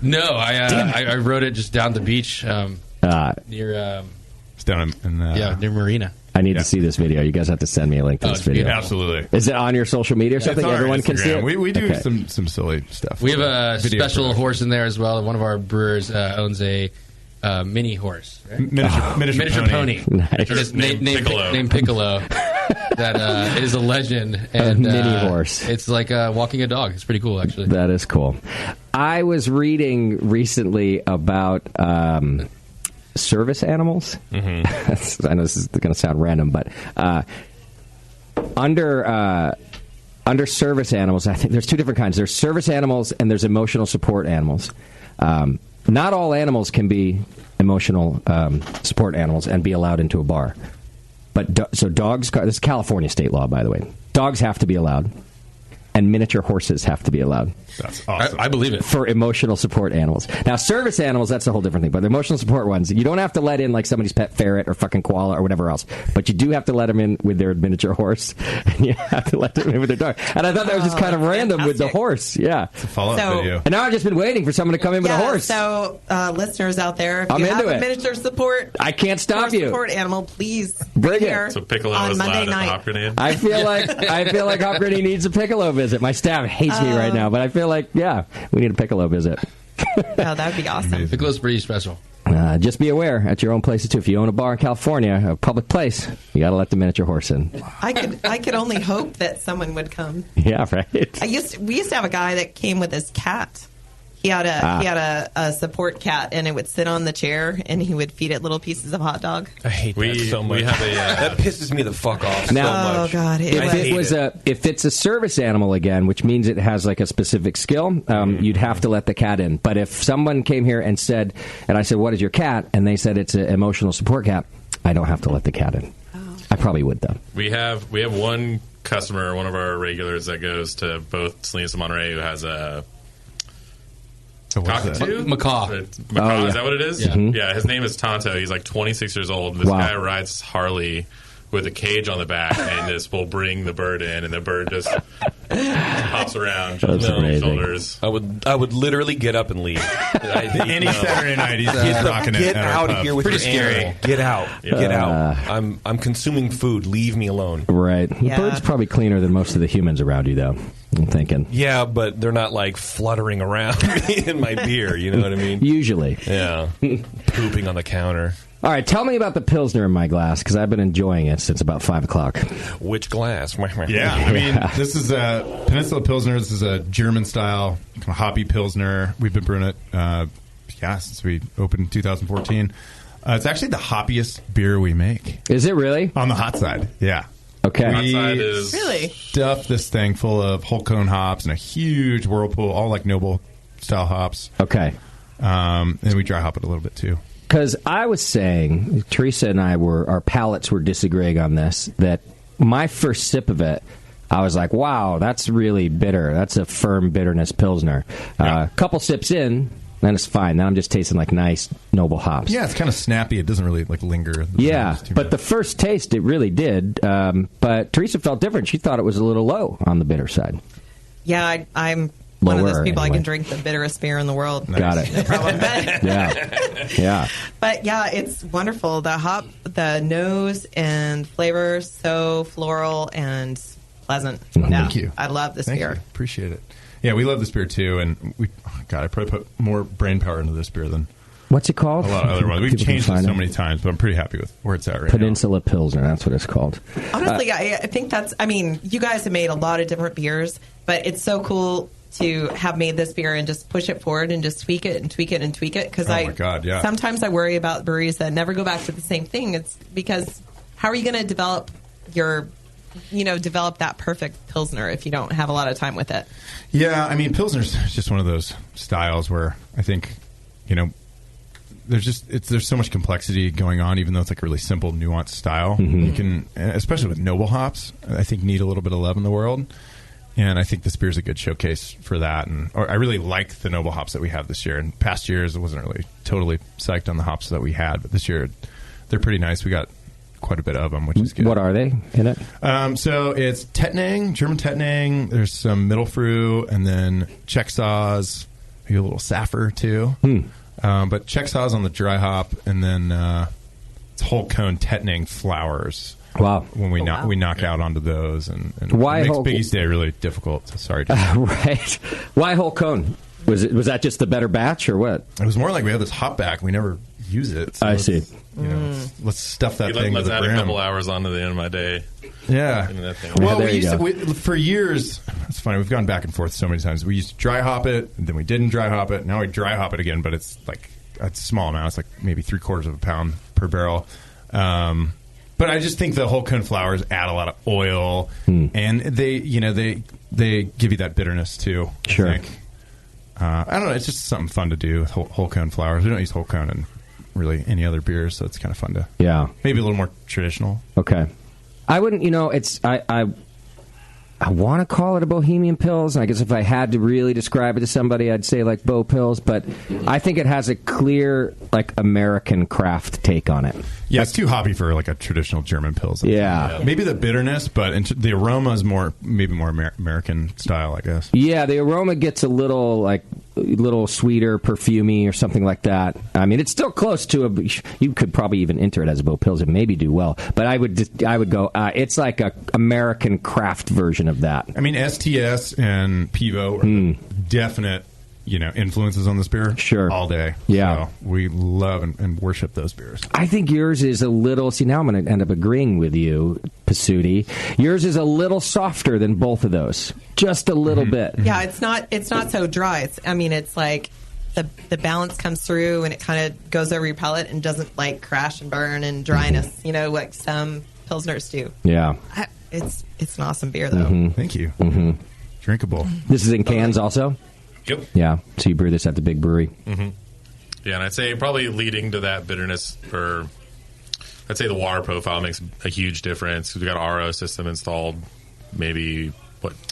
No, I rode it just down the beach near. It's down in near Marina. I need to see this video. You guys have to send me a link to this video. Absolutely. Is it on your social media or something? Everyone can see it? We do some silly stuff. We have a special horse in there as well. One of our brewers owns a mini horse. Right? Miniature pony. Nice. Named Piccolo. That is a legend. And, a mini horse. It's like walking a dog. It's pretty cool, actually. That is cool. I was reading recently about... service animals. Mm-hmm. I know this is going to sound random, but under service animals, I think there's two different kinds. There's service animals and there's emotional support animals. Not all animals can be emotional support animals and be allowed into a bar. But so dogs. This is California state law, by the way. Dogs have to be allowed, and miniature horses have to be allowed. That's awesome. I believe it. For emotional support animals. Now, service animals, that's a whole different thing. But the emotional support ones, you don't have to let in like somebody's pet ferret or fucking koala or whatever else. But you do have to let them in with their miniature horse. And you have to let them in with their dog. And I thought that was just kind of random with the horse. Yeah. It's a follow-up video. And now I've just been waiting for someone to come in with a horse. So, listeners out there, if I'm you have into a miniature support... I can't stop you. Support animal, please bring here. So Piccolo is Monday allowed night. at the Hop Grenade? I feel like Hop Grenade needs a Piccolo visit. My staff hates me right now, but I feel like, we need a Piccolo visit. That would be awesome. Piccolo's pretty special. Just be aware at your own places too. If you own a bar in California, a public place, you got to let the miniature horse in. I could only hope that someone would come. Yeah, right. We used to have a guy that came with his cat. He had a support cat, and it would sit on the chair, and he would feed it little pieces of hot dog. I hate that so much. That pisses me the fuck off now, so much. Oh God! If it's a service animal again, which means it has like a specific skill, you'd have to let the cat in. But if someone came here and I said, "What is your cat?" and they said it's an emotional support cat, I don't have to let the cat in. Oh. I probably would though. We have one customer, one of our regulars that goes to both Salinas and Monterey, who has a cockatoo? Macaw. Macaw, is that what it is? Yeah. Mm-hmm. Yeah, his name is Tonto. He's like 26 years old. This guy rides Harley with a cage on the back and just will bring the bird in, and the bird just hops around, jumps on his shoulders. I would literally get up and leave. Any Saturday night, he's rocking it. Get out of here with Pretty your scary. animal. Get out. Get out. I'm consuming food. Leave me alone. Right. The bird's probably cleaner than most of the humans around you, though. I'm thinking. Yeah, but they're not like fluttering around in my beer. You know what I mean? Usually. Yeah. Pooping on the counter. All right, tell me about the Pilsner in my glass, because I've been enjoying it since about 5 o'clock. Which glass? Yeah, I mean, this is a Peninsula Pilsner. This is a German-style kind of hoppy Pilsner. We've been brewing it, since we opened in 2014. It's actually the hoppiest beer we make. Is it really? On the hot side, yeah. Okay. We Hot side is Really? stuff this thing full of whole cone hops and a huge whirlpool, all like Noble-style hops. Okay. And we dry hop it a little bit, too. Because I was saying, Teresa and our palates were disagreeing on this, that my first sip of it, I was like, wow, that's really bitter. That's a firm bitterness Pilsner. A couple sips in, then it's fine. Then I'm just tasting like nice, noble hops. Yeah, it's kind of snappy. It doesn't really like linger. Yeah, but the first taste, it really did. But Teresa felt different. She thought it was a little low on the bitter side. Yeah, I'm one of those people. Anyway. I can drink the bitterest beer in the world. Got it. No problem. Yeah. But yeah, it's wonderful. The hop, the nose and flavor, so floral and pleasant. Thank you. I love this Thank beer. you. Appreciate it. Yeah, we love this beer too, and I probably put more brain power into this beer than What's it called? a lot of other ones. We've People can changed it find so many times, but I'm pretty happy with where it's at right Peninsula Pilsner, that's what it's called. Honestly, I think you guys have made a lot of different beers, but it's so cool to have made this beer and just push it forward and just tweak it and tweak it and tweak it. Because my God, yeah. sometimes I worry about breweries that never go back to the same thing. It's because how are you going to develop that perfect Pilsner if you don't have a lot of time with it? Yeah, I mean, Pilsner's just one of those styles where I think, there's so much complexity going on, even though it's like a really simple, nuanced style. Mm-hmm. You can, especially with noble hops, I think need a little bit of love in the world. And I think this beer is a good showcase for that. And I really like the noble hops that we have this year. In past years, I wasn't really totally psyched on the hops that we had, but this year they're pretty nice. We got quite a bit of them, which is good. What are they in it? So it's Tettnang, German Tettnang. There's some Mittelfrüh, and then Czech Saaz, maybe a little Saffir too. But Czech Saaz on the dry hop, and then it's whole cone Tettnang flowers. Wow! When we knock out onto those, and why it makes Biggie's Day really difficult. So sorry. Right? Why whole cone? Was that just the better batch or what? It was more like we have this hop back. We never use it. So I see. Let's stuff that thing to Let's the add brim. a couple hours onto the end of my day. Yeah. That thing. Well, for years, it's funny. We've gone back and forth so many times. We used to dry hop it, and then we didn't dry hop it. Now we dry hop it again, but it's like a small amount. It's like maybe 3/4 of a pound per barrel. But I just think the whole cone flowers add a lot of oil, and they give you that bitterness too. Sure. I think. I don't know. It's just something fun to do with whole cone flowers. We don't use whole cone in really any other beers, so it's kind of fun to. Yeah. Maybe a little more traditional. Okay. I wouldn't. It's I want to call it a Bohemian Pils. I guess if I had to really describe it to somebody, I'd say like Bo Pils. But I think it has a clear, like, American craft take on it. Yeah, it's too hoppy for like a traditional German Pils. Yeah. Maybe the bitterness, but the aroma is maybe more American style, I guess. Yeah, the aroma gets a little sweeter, perfumey, or something like that. I mean, it's still close to you could probably even enter it as a Bo Pils and maybe do well. But I would go. It's like a American craft version of that. I mean, STS and Pivo are definite, influences on this beer. Sure, all day. Yeah, so we love and worship those beers. I think yours is a little. See, now I'm going to end up agreeing with you, Pasuti. Yours is a little softer than both of those, just a little bit. Yeah, it's not so dry. It's like the balance comes through and it kind of goes over your palate and doesn't like crash and burn and dryness. Like some Pilsners do. Yeah, it's an awesome beer though. Mm-hmm. Thank you. Mm-hmm. Drinkable. This is in cans also. Yep. Yeah. So you brew this at the big brewery. Mm-hmm. Yeah, and I'd say probably leading to that bitterness, I'd say the water profile makes a huge difference. We got an RO system installed maybe,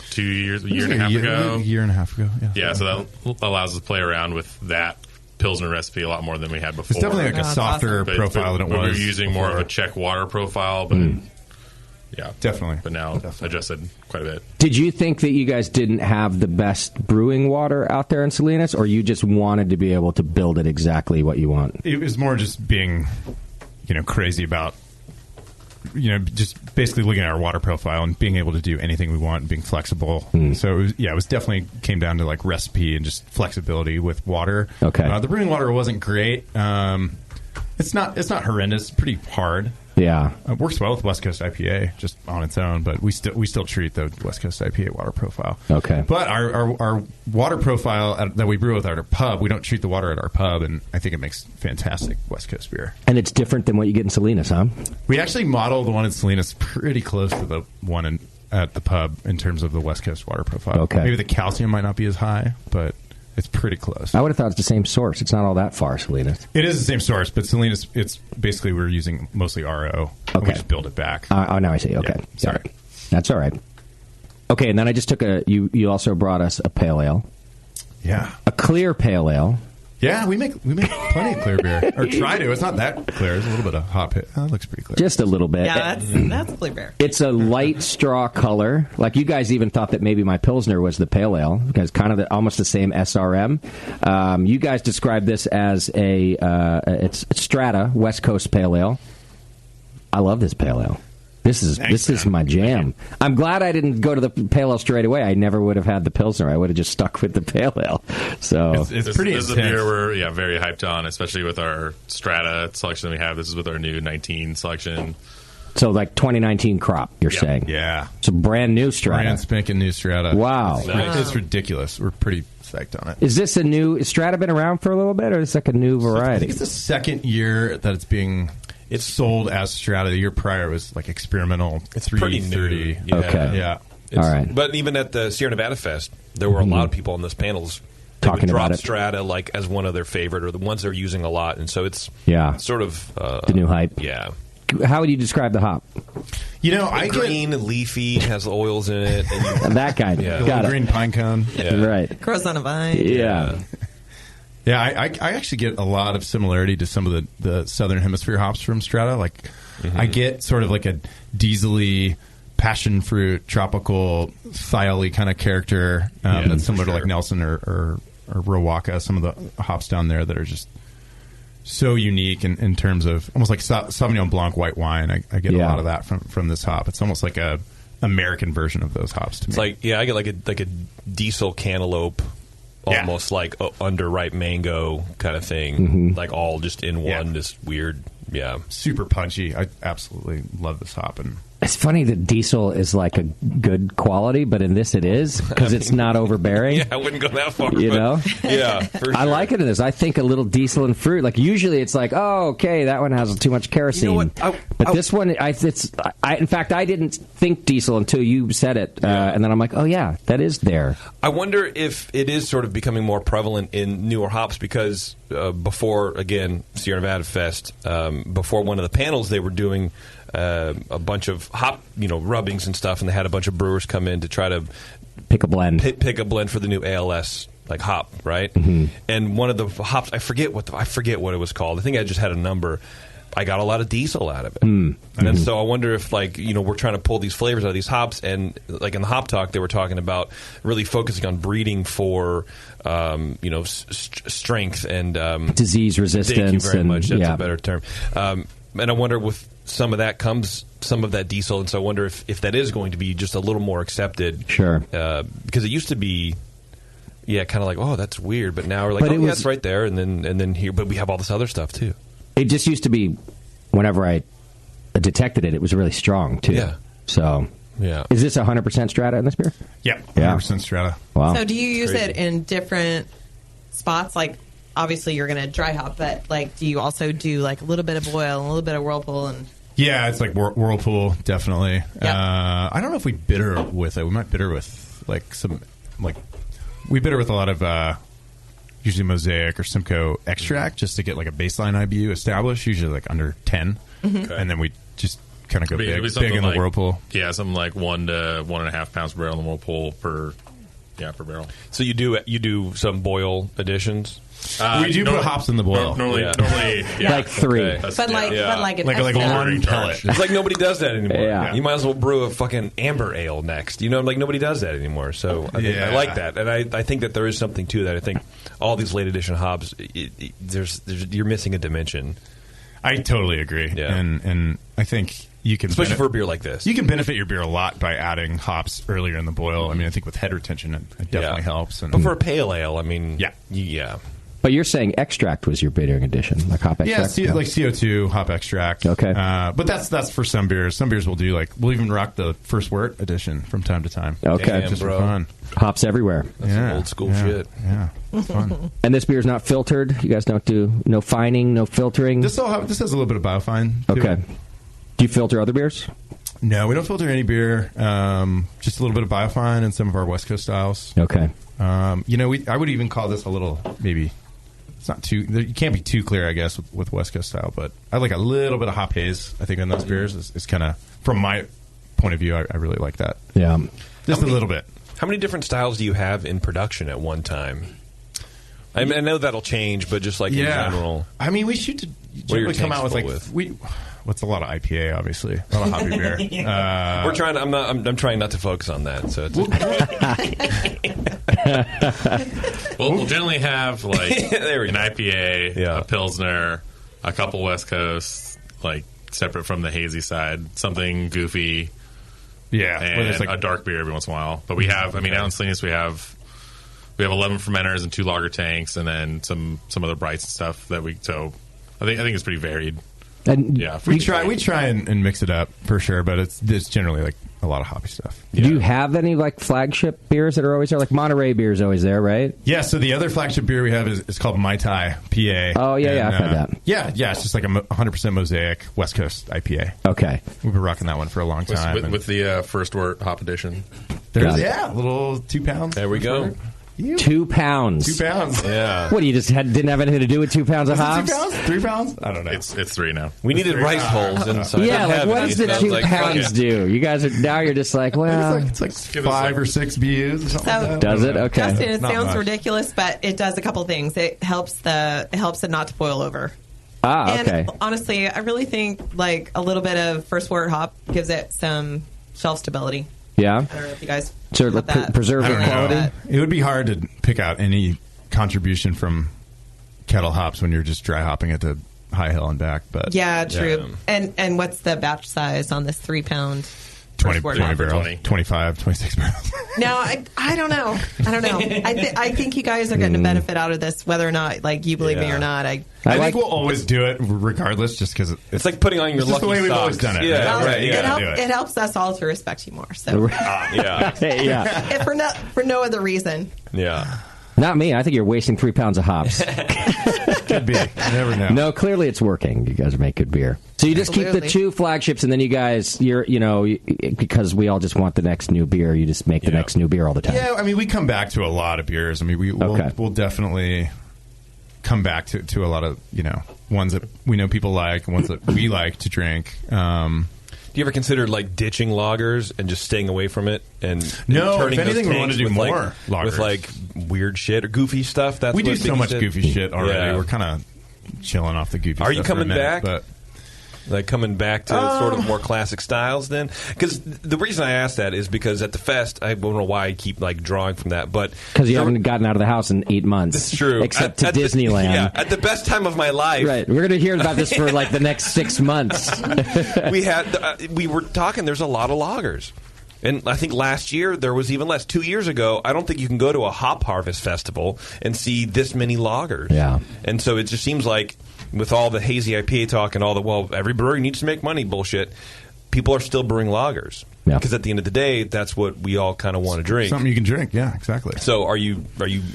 2 years, a year and a half ago? A year and a half ago, yeah. Yeah, so that allows us to play around with that Pilsner recipe a lot more than we had before. It's definitely like a softer profile than it was. We were using more of a Czech water profile, but yeah. Definitely. But now adjusted quite a bit. Did you think that you guys didn't have the best brewing water out there in Salinas, or you just wanted to be able to build it exactly what you want? It was more just being, crazy about, just basically looking at our water profile and being able to do anything we want and being flexible. So it was definitely came down to like recipe and just flexibility with water. Okay. The brewing water wasn't great. It's not horrendous. It's pretty hard. Yeah, it works well with West Coast IPA just on its own, but we still treat the West Coast IPA water profile. Okay, but our water profile that we brew with our pub, we don't treat the water at our pub, and I think it makes fantastic West Coast beer. And it's different than what you get in Salinas, huh? We actually model the one in Salinas pretty close to the one at the pub in terms of the West Coast water profile. Okay, maybe the calcium might not be as high, but it's pretty close. I would have thought it's the same source. It's not all that far, Salinas. It is the same source, but Salinas, it's basically we're using mostly RO. Okay. We just build it back. Oh, now I see. Okay. Yeah, sorry. Got it. That's all right. Okay, and then I just took you also brought us a pale ale. Yeah. A clear pale ale. Yeah, we make plenty of clear beer. Or try to. It's not that clear. There's a little bit of hop hit. Oh, it looks pretty clear. Just a little bit. Yeah, that's clear beer. It's a light straw color. Like you guys even thought that maybe my Pilsner was the pale ale because kind of almost the same SRM. You guys described this as it's Strata West Coast Pale Ale. I love this pale ale. This is my jam. I'm glad I didn't go to the pale ale straight away. I never would have had the Pilsner. I would have just stuck with the pale ale. So it's pretty intense. This is a beer we're very hyped on, especially with our Strata selection we have. This is with our new 19 selection. So like 2019 crop, you're saying? Yeah. It's a brand new Strata. Brand spanking new Strata. Wow. It's ridiculous. We're pretty psyched on it. Is this has Strata been around for a little bit, or is this like a new variety? I think it's the second year that it's being... It's sold as Strata. The year prior was like experimental. It's pretty new. Yeah. Okay. Yeah. All right. But even at the Sierra Nevada Fest, there were a lot of people on those panels talking about it. Strata like as one of their favorite or the ones they're using a lot, and so it's sort of the new hype. Yeah. How would you describe the hop? Green, leafy, has oils in it. And that kind. Yeah. Got it. Green pine cone. Yeah. Right. Grows on a vine. Yeah. Yeah, I actually get a lot of similarity to some of the Southern Hemisphere hops from Strata. Like, I get sort of like a diesel-y, passion fruit, tropical, thiol-y kind of character that's similar to like Nelson or Rowaka, some of the hops down there that are just so unique in terms of almost like Sauvignon Blanc white wine. I get a lot of that from this hop. It's almost like a American version of those hops to me. It's like, I get like a diesel cantaloupe. Almost like underripe mango kind of thing, like all just in one. This weird, super punchy. I absolutely love this hop, and it's funny that diesel is like a good quality, but in this it is because it's not overbearing. I wouldn't go that far. You know? Yeah, for sure. I like it in this. I think a little diesel and fruit. Like usually it's like, oh, okay, that one has too much kerosene. You know what? But this one, in fact, I didn't think diesel until you said it, and then I'm like, oh yeah, that is there. I wonder if it is sort of becoming more prevalent in newer hops because before, again, Sierra Nevada Fest, before one of the panels they were doing a bunch of hop, rubbings and stuff, and they had a bunch of brewers come in to try to pick a blend, pick a blend for the new ALS like hop, right? And one of the hops, I forget what it was called. I think I just had a number. I got a lot of diesel out of it, and so I wonder if we're trying to pull these flavors out of these hops, and like in the hop talk, they were talking about really focusing on breeding for strength and disease resistance. Thank you very much. That's a better term. And I wonder with some of that comes some of that diesel, and so I wonder if that is going to be just a little more accepted. Sure, because it used to be. Yeah, kind of like, oh, that's weird, but now we're like, it's right there, and then here, but we have all this other stuff too. It just used to be, whenever I detected it, it was really strong, too. Yeah. So, is this 100% Strata in this beer? Yeah, 100% Strata. Wow. So do you use it in different spots? Like, obviously you're going to dry hop, but, like, do you also do, like, a little bit of boil and a little bit of whirlpool? And yeah, it's like whirlpool, definitely. Yep. I don't know if we bitter with it. We might bitter with, like, we bitter with a lot of... usually Mosaic or Simcoe extract just to get like a baseline IBU established, usually like under 10. Okay. And then we just kind of go big in like, the whirlpool. Yeah, something like 1 to 1.5 pounds per barrel in the whirlpool per barrel. So you do some boil additions? We do put hops in the boil. Normally, like 3. Okay. But like an like one pellet. It's like nobody does that anymore. Yeah. You might as well brew a fucking amber ale next. Like nobody does that anymore. So I like that, and I think that there is something to that. I think all these late edition hops, you're missing a dimension. I totally agree. Yeah. And I think you can especially for a beer like this, you can benefit your beer a lot by adding hops earlier in the boil. I mean, I think with head retention, it definitely helps. But for a pale ale, I mean, But you're saying extract was your bittering addition, like hop extract? Yeah, like CO2 hop extract. Okay. But that's for some beers. Some beers we'll do, we'll even rock the First Wort edition from time to time. Okay. Just for fun. Hops everywhere. That's some old school shit. Yeah. It's fun. And this beer's not filtered? You guys don't do no fining, no filtering? This has a little bit of biofine. Okay. Do you filter other beers? No, we don't filter any beer. Just a little bit of biofine in some of our West Coast styles. Okay. I would even call this a little, maybe, it's not too, you can't be too clear, I guess, with West Coast style, but I like a little bit of hop haze, I think, in those beers. Is kind of, from my point of view, I really like that. Yeah. Just a little bit. How many different styles do you have in production at one time? I know that'll change, but just like in general. I mean, we shoot to generally come out with what's a lot of IPA, obviously, a lot of hoppy beer. We're trying. I'm trying not to focus on that. So we'll generally have like an IPA, a Pilsner, a couple West Coast, like separate from the hazy side, something goofy, and a dark beer every once in a while. But we have, out in Salinas, we have 11 fermenters and 2 lager tanks, and then some other brights and stuff that we. So I think it's pretty varied. And we try and mix it up for sure, but it's generally like a lot of hoppy stuff. Do you have any like flagship beers that are always there? Like Monterey beer is always there, right? Yeah. So the other flagship beer we have is called Mai Tai PA. Oh yeah, I've had that. Yeah. It's just like a 100% Mosaic West Coast IPA. Okay. We've been rocking that one for a long time. With the First Wort hop edition. There's a little 2 pounds. There we go. 2 pounds. 2 pounds. Yeah. What, you just didn't have anything to do with 2 pounds of hops? 2 pounds? 3 pounds? I don't know. It's 3 now. We needed rice holes inside. Yeah, like what does the 2 pounds do? You guys you're just like, well, it's like 5 or 6 BUs or something. So, does it? Okay. Justin, it sounds ridiculous, but it does a couple things. It helps it not to boil over. Okay. And honestly, I really think like a little bit of First Wort hop gives it some shelf stability. Yeah. I don't know if you guys sort of preserve the quality. It would be hard to pick out any contribution from kettle hops when you're just dry hopping it to High Hill and back. But yeah, true. And what's the batch size on this 3 pound? 20 barrels, 25, 26 barrels. No, I don't know. I think you guys are getting a benefit out of this, whether or not like you believe me or not. I think we'll always do it regardless, just because it's like putting on your lucky the way we've always done it. Yeah, right? Right. It helps us all to respect you more. So if for no other reason. Yeah. Not me. I think you're wasting 3 pounds of hops. Could be. You never know. No, clearly it's working. You guys make good beer. So you just keep the 2 flagships, and then you guys, because we all just want the next new beer, you just make the next new beer all the time. Yeah, I mean, we come back to a lot of beers. I mean, we'll definitely come back to a lot of, ones that we know people like, ones that we like to drink. Do you ever consider like ditching lagers and just staying away from it and turning if anything, we want to do more lagers with like weird shit or goofy stuff? We do so much goofy shit already. Yeah. We're kind of chilling off the goofy stuff. Are you coming back? But like coming back to sort of more classic styles then? Because the reason I ask that is because at the fest, I don't know why I keep like drawing from that, but because you haven't gotten out of the house in 8 months. That's true. Except to Disneyland. At the best time of my life. Right. We're going to hear about this for like the next 6 months. We were talking, there's a lot of lagers. And I think last year there was even less. 2 years ago, I don't think you can go to a hop harvest festival and see this many lagers. Yeah. And so it just seems like with all the hazy IPA talk and all the, every brewery needs to make money bullshit, people are still brewing lagers. Yeah. Because at the end of the day, that's what we all kind of want to drink. Something you can drink, yeah, exactly. So are you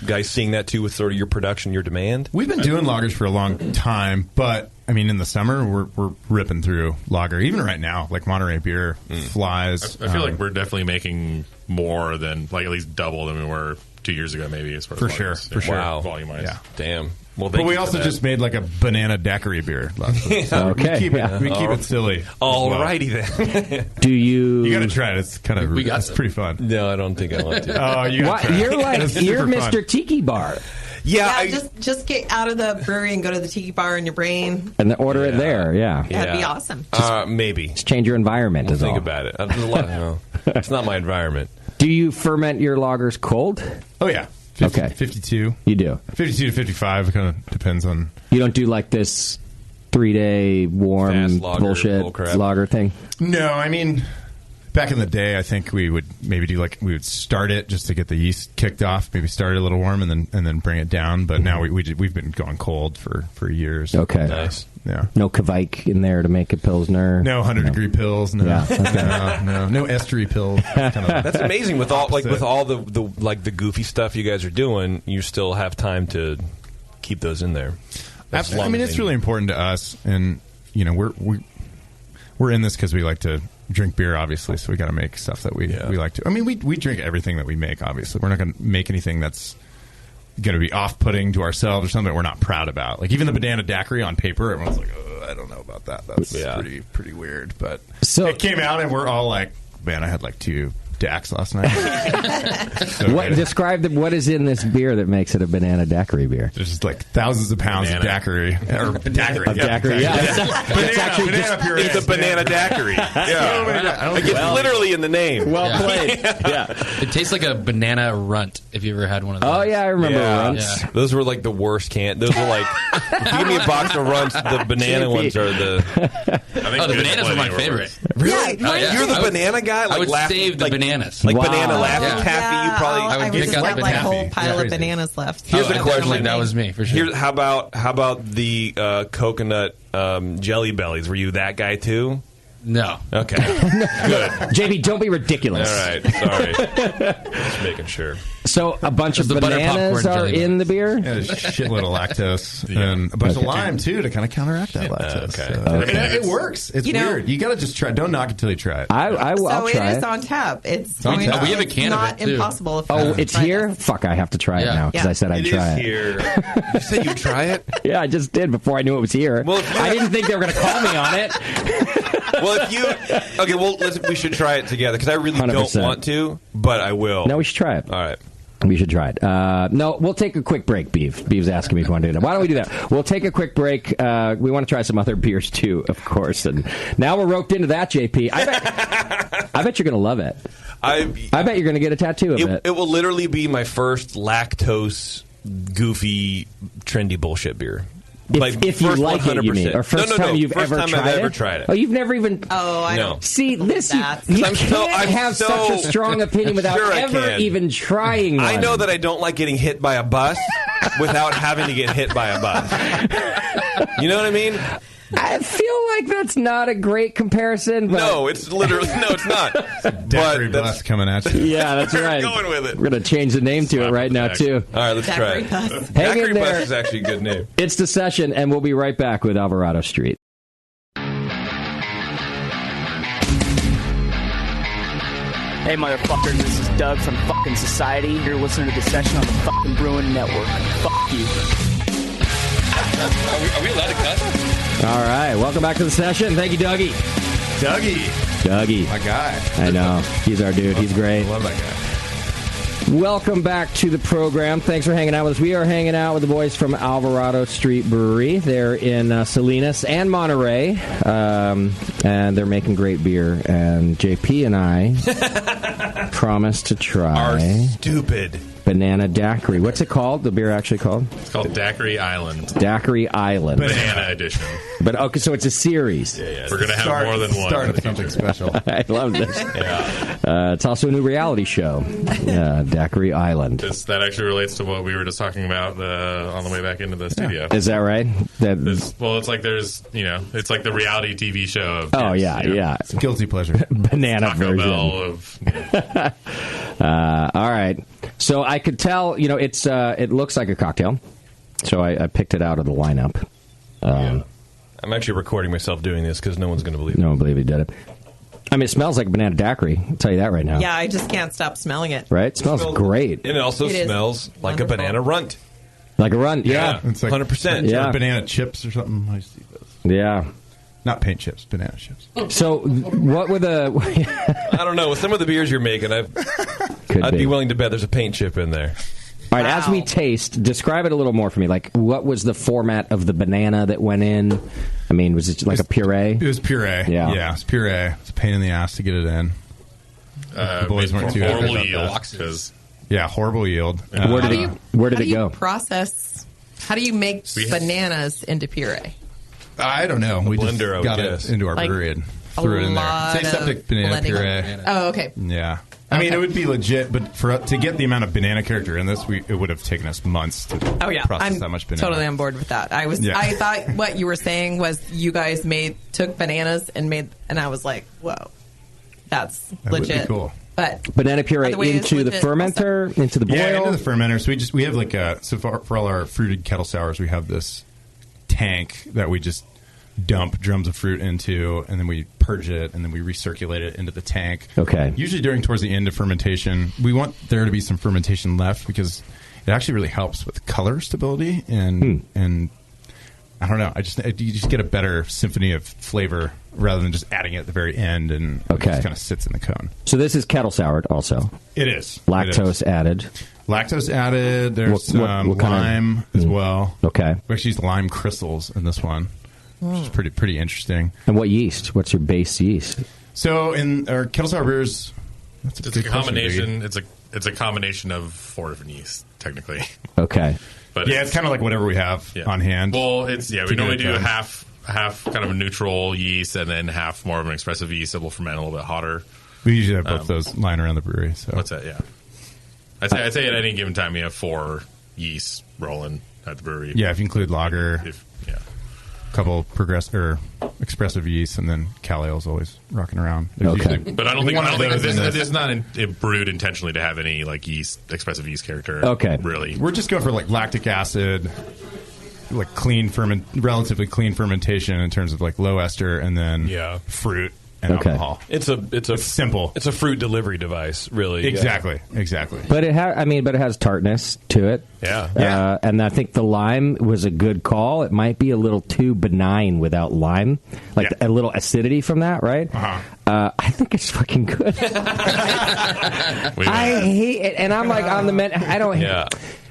guys seeing that too with sort of your production, your demand? We've been doing lagers for a long time, but I mean, in the summer, we're ripping through lager. Even right now, like Monterey beer flies. I feel like we're definitely making more than, like at least double than we were 2 years ago, maybe. As far as for sure. Wow. Volume-wise. Yeah. Damn. Well, but we also just made like a banana daiquiri beer last week. So okay. We keep it silly. Alrighty then. Do you? You got to try it. It's kind of it's pretty fun. No, I don't think I want to. Oh, you got to try it. You're Mr. Tiki Bar. Yeah, just get out of the brewery and go to the tiki bar in your brain. And order it there, That'd be awesome. Maybe. Just change your environment. Think about it. There's a lot, it's not my environment. Do you ferment your lagers cold? Oh, yeah. 52. You do? 52 to 55. It kind of depends on... You don't do like this 3-day warm lager, bullshit lager thing? No, I mean... Back in the day, I think we would maybe we would start it just to get the yeast kicked off. Maybe start it a little warm and then bring it down. But now we've been going cold for years. Okay, nice. Yeah, no Kvike in there to make a pilsner. No 100-degree pills. No, no estery pills. That's amazing. With all the goofy stuff you guys are doing, you still have time to keep those in there. I mean, it's really important to us, and we're in this because we like to drink beer, obviously, so we got to make stuff that we like to. I mean, we drink everything that we make, obviously. We're not going to make anything that's going to be off-putting to ourselves or something that we're not proud about. Like, even the banana daiquiri on paper, everyone's like, oh, I don't know about that. That's pretty weird. But it came out, and we're all like, man, I had like 2 Dax last night. Describe what is in this beer that makes it a banana daiquiri beer? There's just like thousands of pounds of daiquiri. Daiquiri. It's a banana daiquiri. Yeah. It's literally in the name. Well played. It tastes like a banana runt, if you ever had one of those. Oh, yeah, I remember runts. Yeah. Those were like the worst Those were like, if you give me a box of runts, the banana ones are the... the bananas are my favorite. Really? Yeah, You're the banana guy? I would save the bananas. Like banana Laffy Taffy, you probably... I would pick up like the my Taffy. whole pile of bananas left. Here's a question. That was me, for sure. How about the coconut Jelly Bellies? Were you that guy too? No. Okay. Good. JB, don't be ridiculous. All right. Sorry. Just making sure. So a bunch of bananas are in the beer? Yeah, there's a shitload of lactose and a bunch of lime, too, to kind of counteract that lactose. Okay. It works. It's weird. You got to just try. Don't knock it until you try it. I'll try it. So it is on tap. It's on tap. We have a can of it, not too. impossible. It's here? Fuck, I have to try it now because I said I'd try it. It is here. You said you'd try it? Yeah, I just did before I knew it was here. Well, I didn't think they were going to call me on it. Well, if you... Okay, well, we should try it together because I really 100%. Don't want to, but I will. No, we should try it. All right. We should try it. No, we'll take a quick break, Beef. Beef's asking me if we want to do that. Why don't we do that? We'll take a quick break. We want to try some other beers, too, of course. And now we're roped into that, JP. I bet you're going to love it. I bet you're going to get a tattoo of it. It will literally be my first lactose, goofy, trendy bullshit beer. If you like it, you mean? Or first time you've ever tried it? First time I've ever tried it. Oh, you've never even... Oh, I don't... See, this... You can't have such a strong opinion without ever even trying one. I know that I don't like getting hit by a bus without having to get hit by a bus. You know what I mean? I feel like that's not a great comparison. But no, it's literally... No, it's not. Daiquiri bus coming at you. Yeah, that's right. We're going with it. We're going to change the name to it right now, too. All right, let's try it. Daiquiri bus is actually a good name. It's The Session, and we'll be right back with Alvarado Street. Hey, motherfuckers, this is Doug from fucking Society. You're listening to The Session on the fucking Brewing Network. Fuck you. Are we allowed to cut? All right, welcome back to The Session. Thank you, Dougie. Dougie. My guy. I know. He's our dude. He's great. I love that guy. Welcome back to the program. Thanks for hanging out with us. We are hanging out with the boys from Alvarado Street Brewery. They're in Salinas and Monterey, and they're making great beer. And JP and I promised to try our stupid banana daiquiri. What's it called? The beer actually called? It's called Daiquiri Island. Daiquiri Island. Banana edition. But okay, so it's a series. Yeah. We're going to have more than one. Start with something special. I love this. Yeah. It's also a new reality show, Daiquiri Island. That actually relates to what we were just talking about on the way back into the studio. Is that right? Well, it's like it's like the reality TV show. Of yeah. It's a guilty pleasure. Banana Taco version. Bell all right. So I could tell, it looks like a cocktail. So I picked it out of the lineup. I'm actually recording myself doing this because no one's going to believe it. No one believe he did it. I mean, it smells like a banana daiquiri. I'll tell you that right now. Yeah, I just can't stop smelling it. Right? It smells great. And it also smells like a banana runt. Like a runt, yeah. It's like 100%. Yeah. Banana chips or something. I see those. Yeah. Not paint chips, banana chips. So, what were the... I don't know. With some of the beers you're making, I'd be willing to bet there's a paint chip in there. All right, as we taste, describe it a little more for me. Like, what was the format of the banana that went in? I mean, was it like a puree? It was puree. Yeah, it's puree. It's a pain in the ass to get it in. The boys weren't too happy about that. Yeah, horrible yield. Where did it go? How do you make bananas into puree? I don't know. We blender, just got it into our brewery and threw it in there. Say septic banana puree. Oh, okay. Yeah. I mean, it would be legit, but to get the amount of banana character in this, it would have taken us months to process that much banana. Totally on board with that. I thought what you were saying was you guys took bananas and I was like, whoa, that legit. Would be cool. But banana puree into the fermenter, into the boil? Yeah, into the fermenter. So we have like for all our fruited kettle sours, we have this tank that we just dump drums of fruit into, and then we purge it, and then we recirculate it into the tank. Okay. Usually towards the end of fermentation, we want there to be some fermentation left because it actually really helps with color stability and I don't know. You just get a better symphony of flavor rather than just adding it at the very end, and it just kind of sits in the cone. So this is kettle soured also. It is. Lactose added. Lactose added. There's what lime as well. Okay. We actually use lime crystals in this one, which is pretty interesting. And what yeast? What's your base yeast? So in our kettle sour beers, it's a combination. It's a combination of 4 different yeasts, technically. Okay. But it's kind of like whatever we have on hand. Well, we normally do half kind of a neutral yeast and then half more of an expressive yeast that will ferment a little bit hotter. We usually have both those lying around the brewery. So what's that? Yeah, I'd say at any given time we have 4 yeasts rolling at the brewery. Yeah, if you include lager, a couple expressive yeasts, and then Cal Ale's always rocking around. But I don't think this is not brewed intentionally to have any like expressive yeast character. Okay, really, we're just going for like lactic acid, like relatively clean fermentation in terms of like low ester, and then fruit and alcohol. It's simple. It's a fruit delivery device, really. Exactly. But it has tartness to it. Yeah. And I think the lime was a good call. It might be a little too benign without lime, like a little acidity from that, right? I think it's fucking good. I hate it, and I'm like on the I don't. Yeah.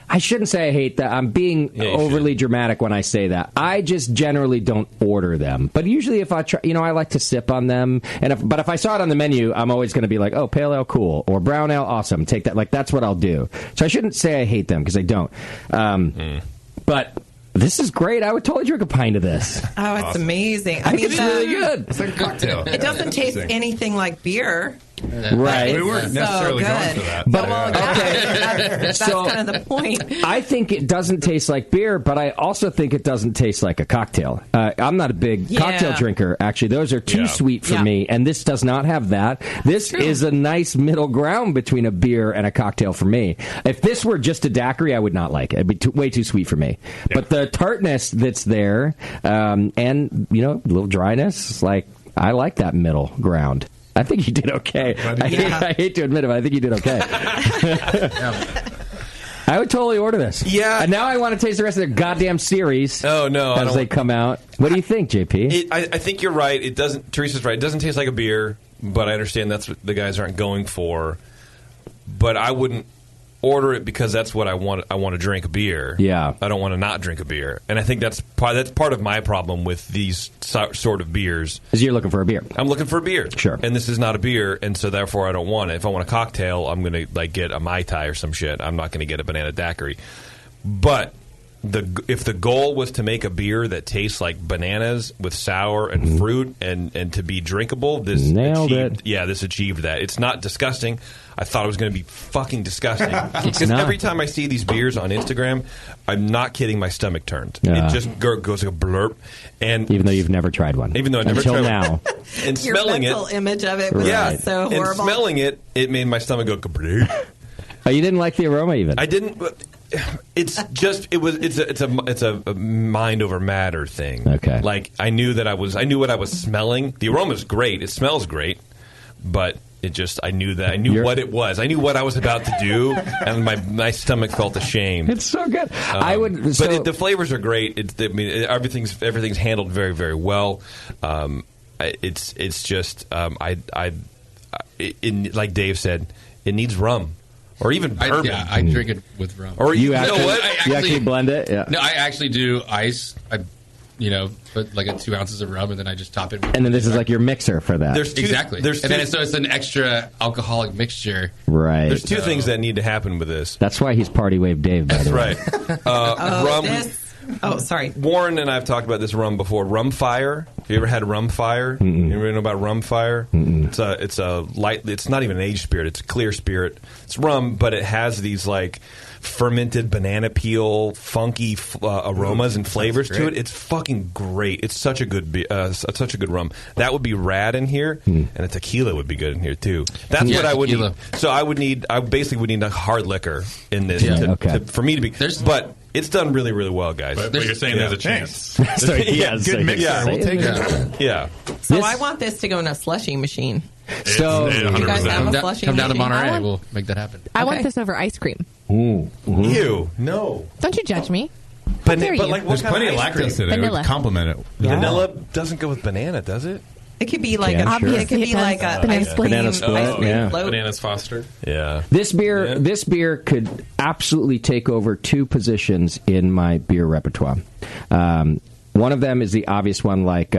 I shouldn't say I hate that. I'm being overly dramatic when I say that. I just generally don't order them. But usually if I try, I like to sip on them. But if I saw it on the menu, I'm always going to be like, oh, pale ale, cool. Or brown ale, awesome. Take that. Like, that's what I'll do. So I shouldn't say I hate them because I don't. But this is great. I would totally drink a pint of this. Oh, it's amazing. I think it's really good. It's like a cocktail. It doesn't taste anything like beer. Right. We weren't necessarily going for that. But that's kind of the point. I think it doesn't taste like beer, but I also think it doesn't taste like a cocktail. I'm not a big cocktail drinker, actually. Those are too sweet for me, and this does not have that. This is a nice middle ground between a beer and a cocktail for me. If this were just a daiquiri, I would not like it. It'd be way too sweet for me. Yeah. But the tartness that's there, and, a little dryness, I like that middle ground. I think you did okay. I hate to admit it, but I think you did okay. I would totally order this. Yeah. And now I want to taste the rest of their goddamn series. Oh, no. As they come out. What do you think, JP? I think you're right. Teresa's right. It doesn't taste like a beer, but I understand that's what the guys aren't going for. But I wouldn't order it because that's what I want. I want to drink a beer. Yeah. I don't want to not drink a beer. And I think that's part of my problem with these sort of beers. Is you're looking for a beer. I'm looking for a beer. Sure. And this is not a beer, and so therefore I don't want it. If I want a cocktail, I'm going to get a Mai Tai or some shit. I'm not going to get a banana daiquiri. But if the goal was to make a beer that tastes like bananas with sour and fruit and to be drinkable, this achieved that. It's not disgusting. I thought it was going to be fucking disgusting. Because every time I see these beers on Instagram, I'm not kidding, my stomach turns. It just goes like a blurp. And even though you've never tried one. Even though I've never tried now. one. And your smelling mental image of it was so horrible. And smelling it made my stomach go kablooey. Oh, you didn't like the aroma even? I didn't. It's just it's a mind over matter thing. Okay. Like I knew what I was smelling. The aroma's great. It smells great, but I knew what it was. I knew what I was about to do, and my stomach felt ashamed. It's so good. But the flavors are great. Everything's handled very, very well. It's just like Dave said, it needs rum. Or even bourbon. I drink it with rum. Or you actually blend it? Yeah. No, I actually do ice. I put like 2 ounces of rum, and then I just top it. And then this is like your mixer for that. Exactly. Then it's an extra alcoholic mixture. Right. There's two things that need to happen with this. That's why he's Party Wave Dave, by the way. That's right. Oh, sorry. Warren and I have talked about this rum before. Rum Fire. Have you ever had Rum Fire? You ever know about Rum Fire? It's a light. It's not even an aged spirit. It's a clear spirit. It's rum, but it has these like fermented banana peel, funky aromas and flavors to it. It's fucking great. It's such a good rum. That would be rad in here, and a tequila would be good in here too. That's what I would need. So I basically would need a hard liquor in this for me to be. But it's done really, really well, guys. But you're saying there's a chance. Good mixer. We'll take it. Yeah. So I want this to go in a slushy machine. So you guys have a slushy come down to machine? Monterey. We'll make that happen. I want this over ice cream. Ew. No. Don't you judge me. But like, there's plenty of lactose in it. It would complement it. Vanilla doesn't go with banana, does it? It could be like it could be like a ice cream, banana split. float. Bananas Foster. Yeah. This beer could absolutely take over two positions in my beer repertoire. One of them is the obvious one, like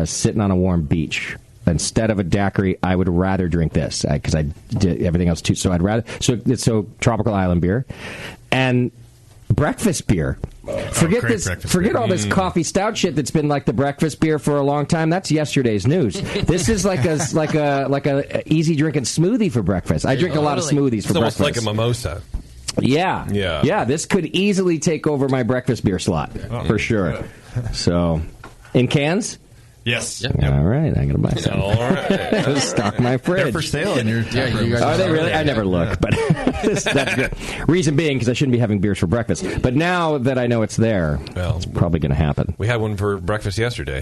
sitting on a warm beach. Instead of a daiquiri, I would rather drink this because I did everything else too. So I'd rather it's tropical island beer and breakfast beer. Forget all this coffee stout shit that's been like the breakfast beer for a long time. That's yesterday's news. This is like a easy drinking smoothie for breakfast. I drink a lot of smoothies for breakfast. It's almost like a mimosa. Yeah. This could easily take over my breakfast beer slot for sure. So, in cans. Yes. Yep. All right, I'm gonna buy some. All right, stock my fridge. They're for sale in your tap room. Are they really? I never look, but that's good. Reason being, because I shouldn't be having beers for breakfast. But now that I know it's there, it's probably going to happen. We had one for breakfast yesterday.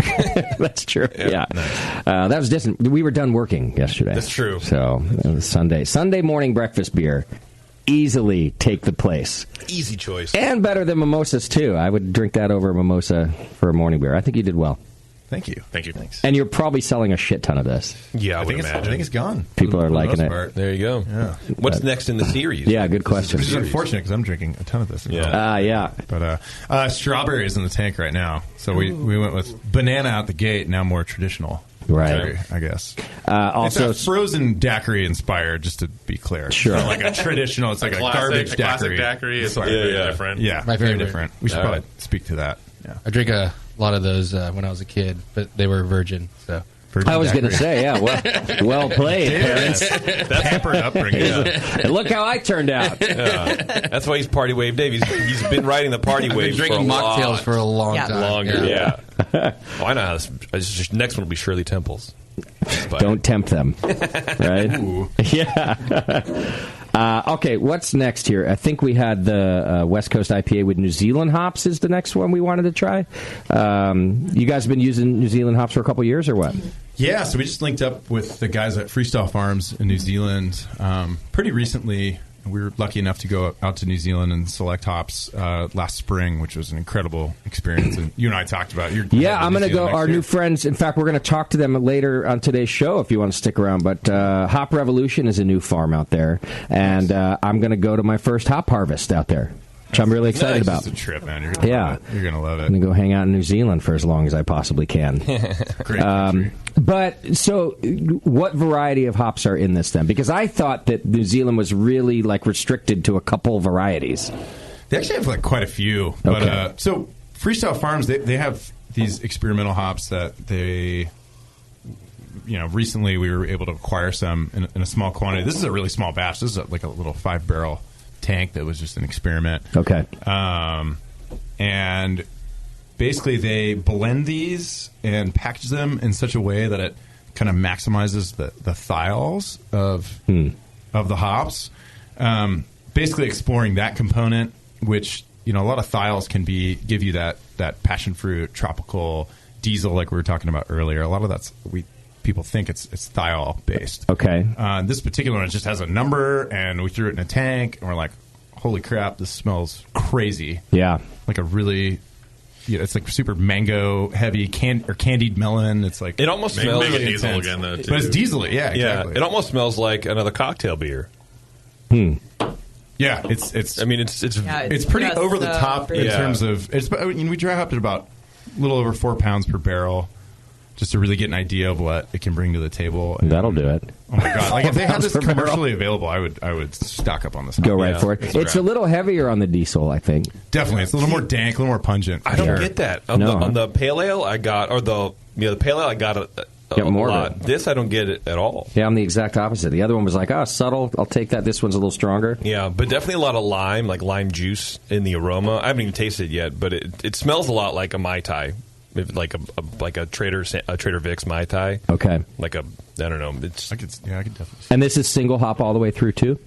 That's true. Yeah, nice. That was distant. We were done working yesterday. That's true. So it was Sunday morning breakfast beer. Easily take the place. Easy choice. And better than mimosas, too. I would drink that over a mimosa for a morning beer. I think you did well. Thank you. Thanks. And you're probably selling a shit ton of this. Yeah, I think it's gone. People are liking it. There you go. Yeah. What's next in the series? Yeah, good question. This is unfortunate because I'm drinking a ton of this. Yeah. But strawberries in the tank right now. So we went with banana out the gate, now more traditional. Right. I guess. Also, it's a frozen daiquiri inspired, just to be clear. Sure. Not like a traditional, it's like a garbage daiquiri. Classic daiquiri is very different. Yeah, my very favorite. different. We should probably speak to that. Yeah. I drink a lot of those when I was a kid, but they were virgin. So I was going to say, well played, parents. That's pampered upbringing. And look how I turned out. That's why he's Party Wave Dave. He's been riding the Party Wave for drinking mocktails for a long time. Longer, yeah. Why not? Next one will be Shirley Temples. Don't tempt them, right? Yeah. Okay, what's next here? I think we had the West Coast IPA with New Zealand hops is the next one we wanted to try. You guys have been using New Zealand hops for a couple years or what? Yeah, so we just linked up with the guys at Freestyle Farms in New Zealand pretty recently. We were lucky enough to go out to New Zealand and select hops last spring, which was an incredible experience. And you and I talked about it. I'm going to go. Our new friends, in fact, we're going to talk to them later on today's show if you want to stick around. But Hop Revolution is a new farm out there, and I'm going to go to my first hop harvest out there, which I'm really excited about. It's a trip, man. You're going to love it. I'm going to go hang out in New Zealand for as long as I possibly can. Great country. But so, what variety of hops are in this then? Because I thought that New Zealand was really like restricted to a couple varieties. They actually have like quite a few. But so Freestyle Farms, they have these experimental hops that they, recently we were able to acquire some in a small quantity. This is a really small batch. This is like a little 5-barrel tank that was just an experiment. Okay. And basically, they blend these and package them in such a way that it kind of maximizes the thiols of the hops. Basically, exploring that component, which a lot of thiols can give you that passion fruit, tropical, diesel, like we were talking about earlier. A lot of that's people think it's thiol based. Okay. This particular one just has a number, and we threw it in a tank, and we're like, "Holy crap! This smells crazy." Yeah. Like a really. Yeah, it's like super mango heavy candied melon. It's like it almost smells like diesel again, though. Too. But it's diesel, yeah, exactly. It almost smells like another cocktail beer. Yeah, it's. I mean, it's pretty over the top in terms of it's. We dry hopped at about a little over 4 pounds per barrel. just to really get an idea of what it can bring to the table. And, that'll do it. Oh my god! Like if they had this commercially available, I would stock up on this. Go right for it. It's a little heavier on the diesel, I think. Definitely, it's a little more dank, a little more pungent. I don't get that on the pale ale. I got the pale ale. I got a more lot. of it. This I don't get it at all. Yeah, I'm the exact opposite. The other one was like, subtle. I'll take that. This one's a little stronger. Yeah, but definitely a lot of lime, like lime juice in the aroma. I haven't even tasted it yet, but it smells a lot like a Mai Tai. Like a Trader Vic's Mai Tai. Okay. Like I don't know. I could definitely. And this is single hop all the way through too.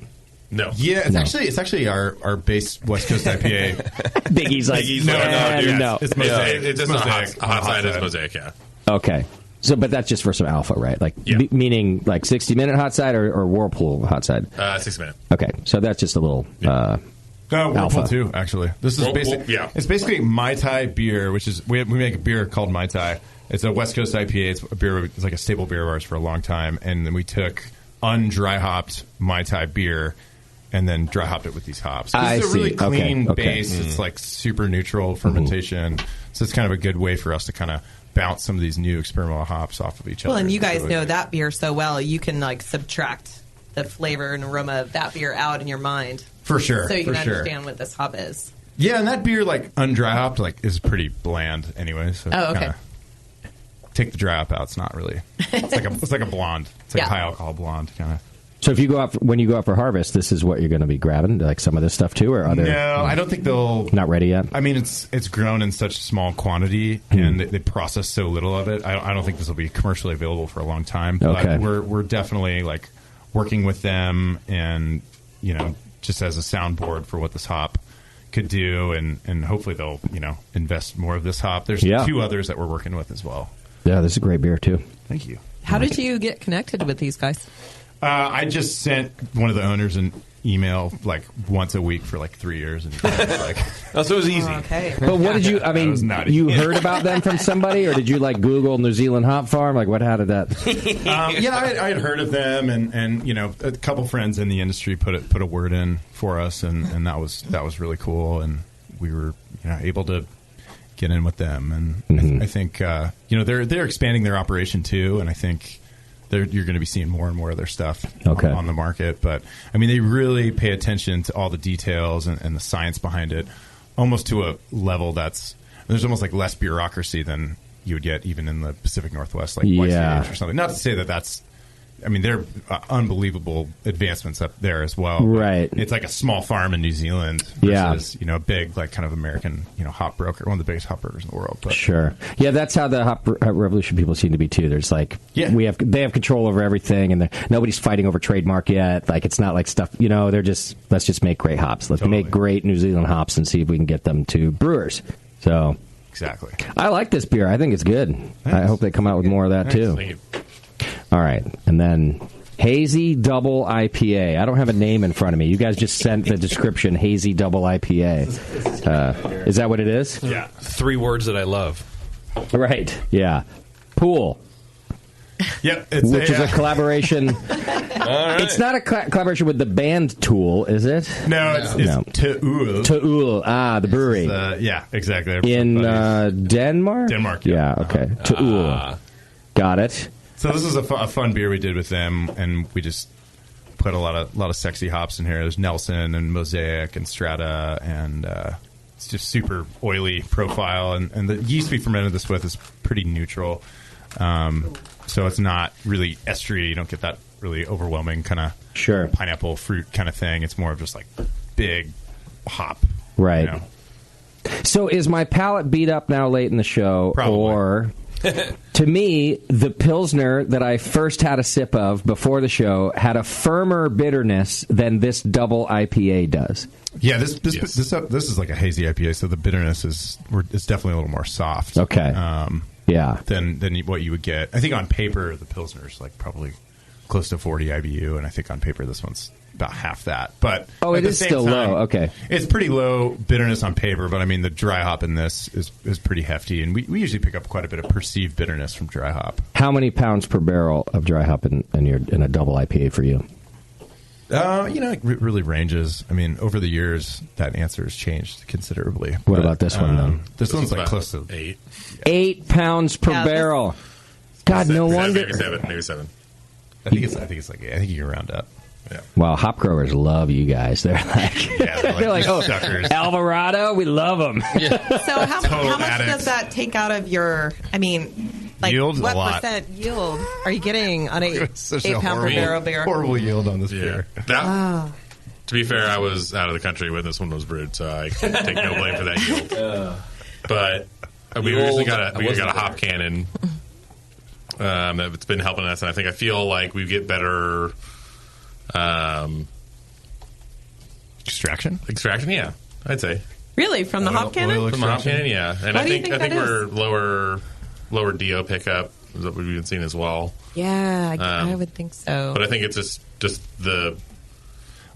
No. Yeah, it's actually our base West Coast IPA. Biggie's like, no. It's Mosaic. It's just a hot side is Mosaic. Yeah. Okay. So, but that's just for some alpha, right? Like, meaning like 60-minute hot side or Whirlpool hot side? 60 minute. Okay, so that's just a little. Whirlpool alpha too, actually. This is It's basically Mai Tai beer, which is we make a beer called Mai Tai. It's a West Coast IPA. It's a beer. It's like a staple beer of ours for a long time, and then we took undry hopped Mai Tai beer and then dry hopped it with these hops. It's a really clean base. It's like super neutral fermentation, so it's kind of a good way for us to kind of bounce some of these new experimental hops off of each other. Well, and you guys know that beer so well, you can like subtract the flavor and aroma of that beer out in your mind. For sure. So you can understand what this hop is. Yeah, and that beer, like, undry hopped, like, is pretty bland anyway. So okay. Take the dry hop out. It's not really. It's like a blonde. It's like a high alcohol blonde kind of. So when you go out for harvest, this is what you're going to be grabbing, like some of this stuff too, or other? No, I don't think they'll. Not ready yet. I mean, it's grown in such small quantity, and they process so little of it. I don't think this will be commercially available for a long time. But we're definitely like working with them, and just as a soundboard for what this hop could do, and hopefully they'll invest more of this hop. There's 2 others that we're working with as well. Yeah, this is a great beer too. Thank you. How did you get connected with these guys? I just sent one of the owners an email like once a week for like 3 years, and like, so it was easy. Okay. But what did you? I mean, you heard about them from somebody, or did you like Google New Zealand Hop Farm? Like, how did that? I had heard of them, and a couple friends in the industry put a word in for us, and that was really cool, and we were able to get in with them, and I think they're expanding their operation too, and I think. You're going to be seeing more and more of their stuff on the market. But, I mean, they really pay attention to all the details and the science behind it, almost to a level there's almost like less bureaucracy than you would get even in the Pacific Northwest, like YCH or something. Not to say that's... I mean, they're unbelievable advancements up there as well. Right. It's like a small farm in New Zealand versus, a big, like, kind of American, hop broker, one of the biggest hop brokers in the world. But. Sure. Yeah, that's how the hop revolution people seem to be, too. There's like, they have control over everything, and nobody's fighting over trademark yet. Like, it's not like stuff, they're just, let's just make great hops. Let's make great New Zealand hops and see if we can get them to brewers. So. Exactly. I like this beer. I think it's good. Thanks. I hope they come out with more of that, too. Thank you. All right, and then Hazy Double IPA. I don't have a name in front of me. You guys just sent the description, Hazy Double IPA. Is that what it is? Yeah. 3 words that I love. Right, yeah. Pool. Yep. Which is a collaboration. Right. It's not a collaboration with the band Tool, is it? No, it's Ta'ul. Ta'ul, the brewery. Yeah, exactly. In Denmark? Denmark, yeah. Okay. Ta'ul. Got it. So this is a fun beer we did with them, and we just put a lot of sexy hops in here. There's Nelson and Mosaic and Strata, and it's just super oily profile. And the yeast we fermented this with is pretty neutral, so it's not really estery. You don't get that really overwhelming kind of pineapple fruit kind of thing. It's more of just like big hop, right? So is my palate beat up now late in the show, Probably. Or? To me, the Pilsner that I first had a sip of before the show had a firmer bitterness than this double IPA does. Yeah, this is like a hazy IPA, so the bitterness is definitely a little more soft. Okay. Than what you would get. I think on paper the Pilsner is like probably close to 40 IBU, and I think on paper this one's about half that. But it is still low. Okay, it's pretty low bitterness on paper, but I mean the dry hop in this is pretty hefty, and we usually pick up quite a bit of perceived bitterness from dry hop. How many pounds per barrel of dry hop in a double IPA for you? It really ranges. I mean, over the years, that answer has changed considerably. What about this one, then? This one's like close to 8. 8 pounds per barrel. God, no wonder. Maybe 7. I think it's like 8. I think you can round up. Yeah. Well, hop growers love you guys. They're like, they're like oh, suckers. Alvarado, we love them. So how much does that take out of your? I mean, like yield what a lot. % yield are you getting on 8 pound per barrel beer? Horrible yield on this beer. To be fair, I was out of the country when this one was brewed, so I can take no blame for that yield. But we recently got a hop cannon that's been helping us, and I feel like we get better extraction. Yeah, I'd say. Really, from the hop cannon? From the hop cannon, yeah. And Why I do you think that we're lower DO pickup is what we've been seeing as well. Yeah, I would think so. But I think it's just the.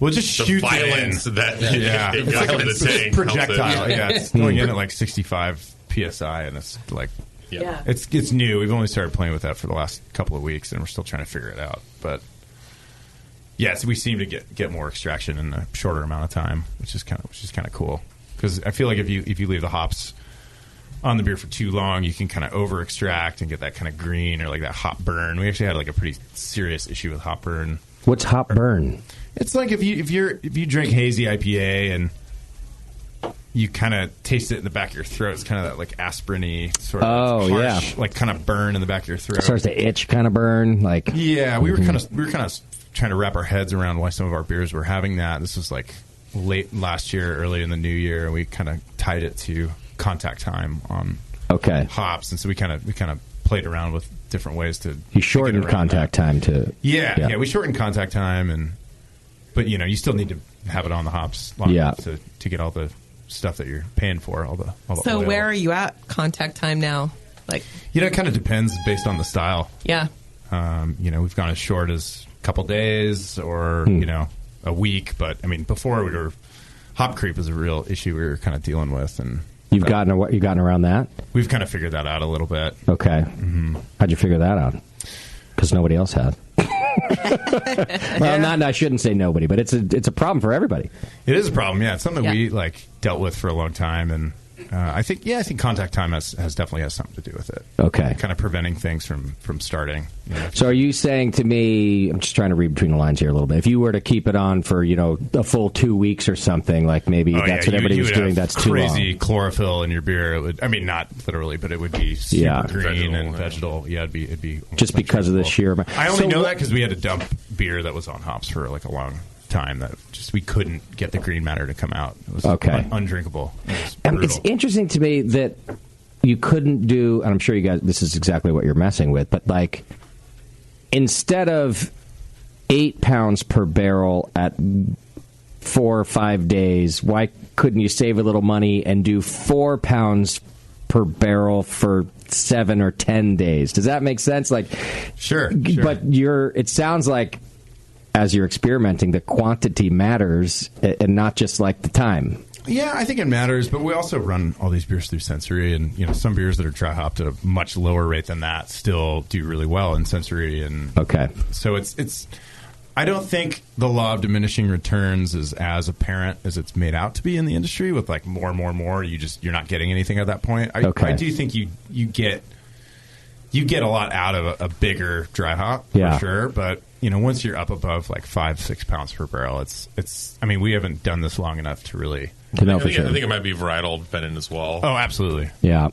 Well, just the shoot violence that it got like in the tank. Projectile. Yeah, it's going in at like 65 psi, and it's like it's new. We've only started playing with that for the last couple of weeks, and we're still trying to figure it out. But yes, we seem to get more extraction in a shorter amount of time, which is kind of cool. Because I feel like if you leave the hops on the beer for too long, you can kind of over extract and get that kind of green or like that hop burn. We actually had like a pretty serious issue with hop burn. What's hop burn? It's like if you drink hazy IPA and you kind of taste it in the back of your throat, it's kind of that like aspirin-y sort of harsh, like kind of burn in the back of your throat. It starts to itch, kind of burn. Like we were kind of trying to wrap our heads around why some of our beers were having that. This was like late last year, early in the new year, and we kind of tied it to contact time on hops, and so we kind of played around with different ways to. You shortened contact time to. Yeah, we shortened contact time, but you still need to have it on the hops long enough to get all the stuff that you're paying for, all the So oil. where are you at contact time now? Like it kind of depends based on the style. Yeah. We've gone as short as a couple days or a week, but I mean before hop creep was a real issue we were kind of dealing with, and you've gotten around that. We've kind of figured that out a little bit. Okay. Mm-hmm. How'd you figure that out? Because nobody else had. Well, I shouldn't say nobody, but it's a problem for everybody. It is a problem. Yeah, it's something we dealt with for a long time, and I think contact time has definitely something to do with it. Okay, kind of preventing things from starting. So, are you saying to me? I'm just trying to read between the lines here a little bit. If you were to keep it on for a full 2 weeks or something, like maybe that's what everybody was doing. That's too long. Crazy chlorophyll in your beer. It would, I mean, not literally, but it would be super green and vegetal. Yeah, it'd be just because of the sheer amount. I only know that because we had to dump beer that was on hops for like a long time that just we couldn't get the green matter to come out. It was undrinkable. It's interesting to me that you couldn't do, and I'm sure you guys, this is exactly what you're messing with, but like instead of 8 pounds per barrel at 4 or 5 days, why couldn't you save a little money and do 4 pounds per barrel for 7 or 10 days? Does that make sense? Like, sure. But it sounds like as you're experimenting, the quantity matters and not just like the time. Yeah, I think it matters, but we also run all these beers through sensory, and some beers that are dry hopped at a much lower rate than that still do really well in sensory. And so it's. I don't think the law of diminishing returns is as apparent as it's made out to be in the industry. With like more and more and more, you're not getting anything at that point. I do think you get a lot out of a bigger dry hop for sure, but. Once you're up above like 5-6 pounds per barrel, it's. I mean, we haven't done this long enough to really know for sure. I think it might be varietal dependent as well. Oh, absolutely. Yeah,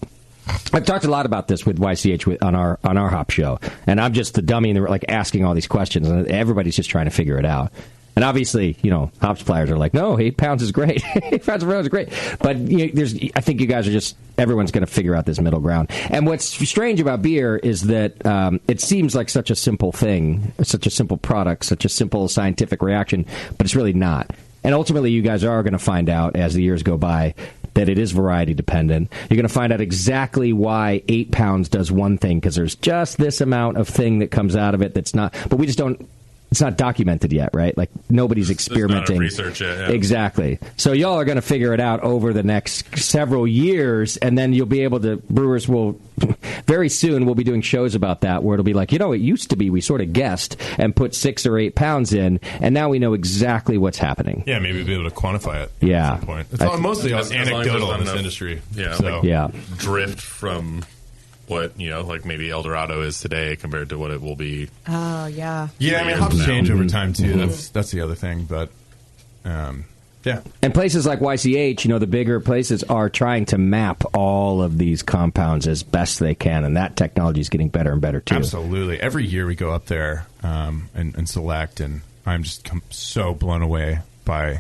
I've talked a lot about this with YCH on our hop show, and I'm just the dummy and like asking all these questions, and everybody's just trying to figure it out. And obviously, hop suppliers are like, no, 8 pounds is great. 8 pounds per barrel is great. But I think you guys are everyone's going to figure out this middle ground. And what's strange about beer is that it seems like such a simple thing, such a simple product, such a simple scientific reaction, but it's really not. And ultimately, you guys are going to find out as the years go by that it is variety dependent. You're going to find out exactly why 8 pounds does one thing, because there's just this amount of thing that comes out of it that's not. But we just don't. It's not documented yet, right? Like, nobody's experimenting. There's not research yet. Yeah. Exactly. So y'all are going to figure it out over the next several years, and then you'll be able to, brewers will, very soon, we'll be doing shows about that, where it'll be like, it used to be we sort of guessed and put 6 or 8 pounds in, and now we know exactly what's happening. Yeah, maybe we'll be able to quantify it at some point. It's mostly anecdotal in this industry. Yeah. So. Yeah. Drift from what, like maybe Eldorado is today compared to what it will be. Oh, yeah. Yeah, I mean, hops change over time, too. That's the other thing, but... yeah. And places like YCH, the bigger places are trying to map all of these compounds as best they can, and that technology is getting better and better, too. Absolutely. Every year we go up there and select, and I'm just so blown away by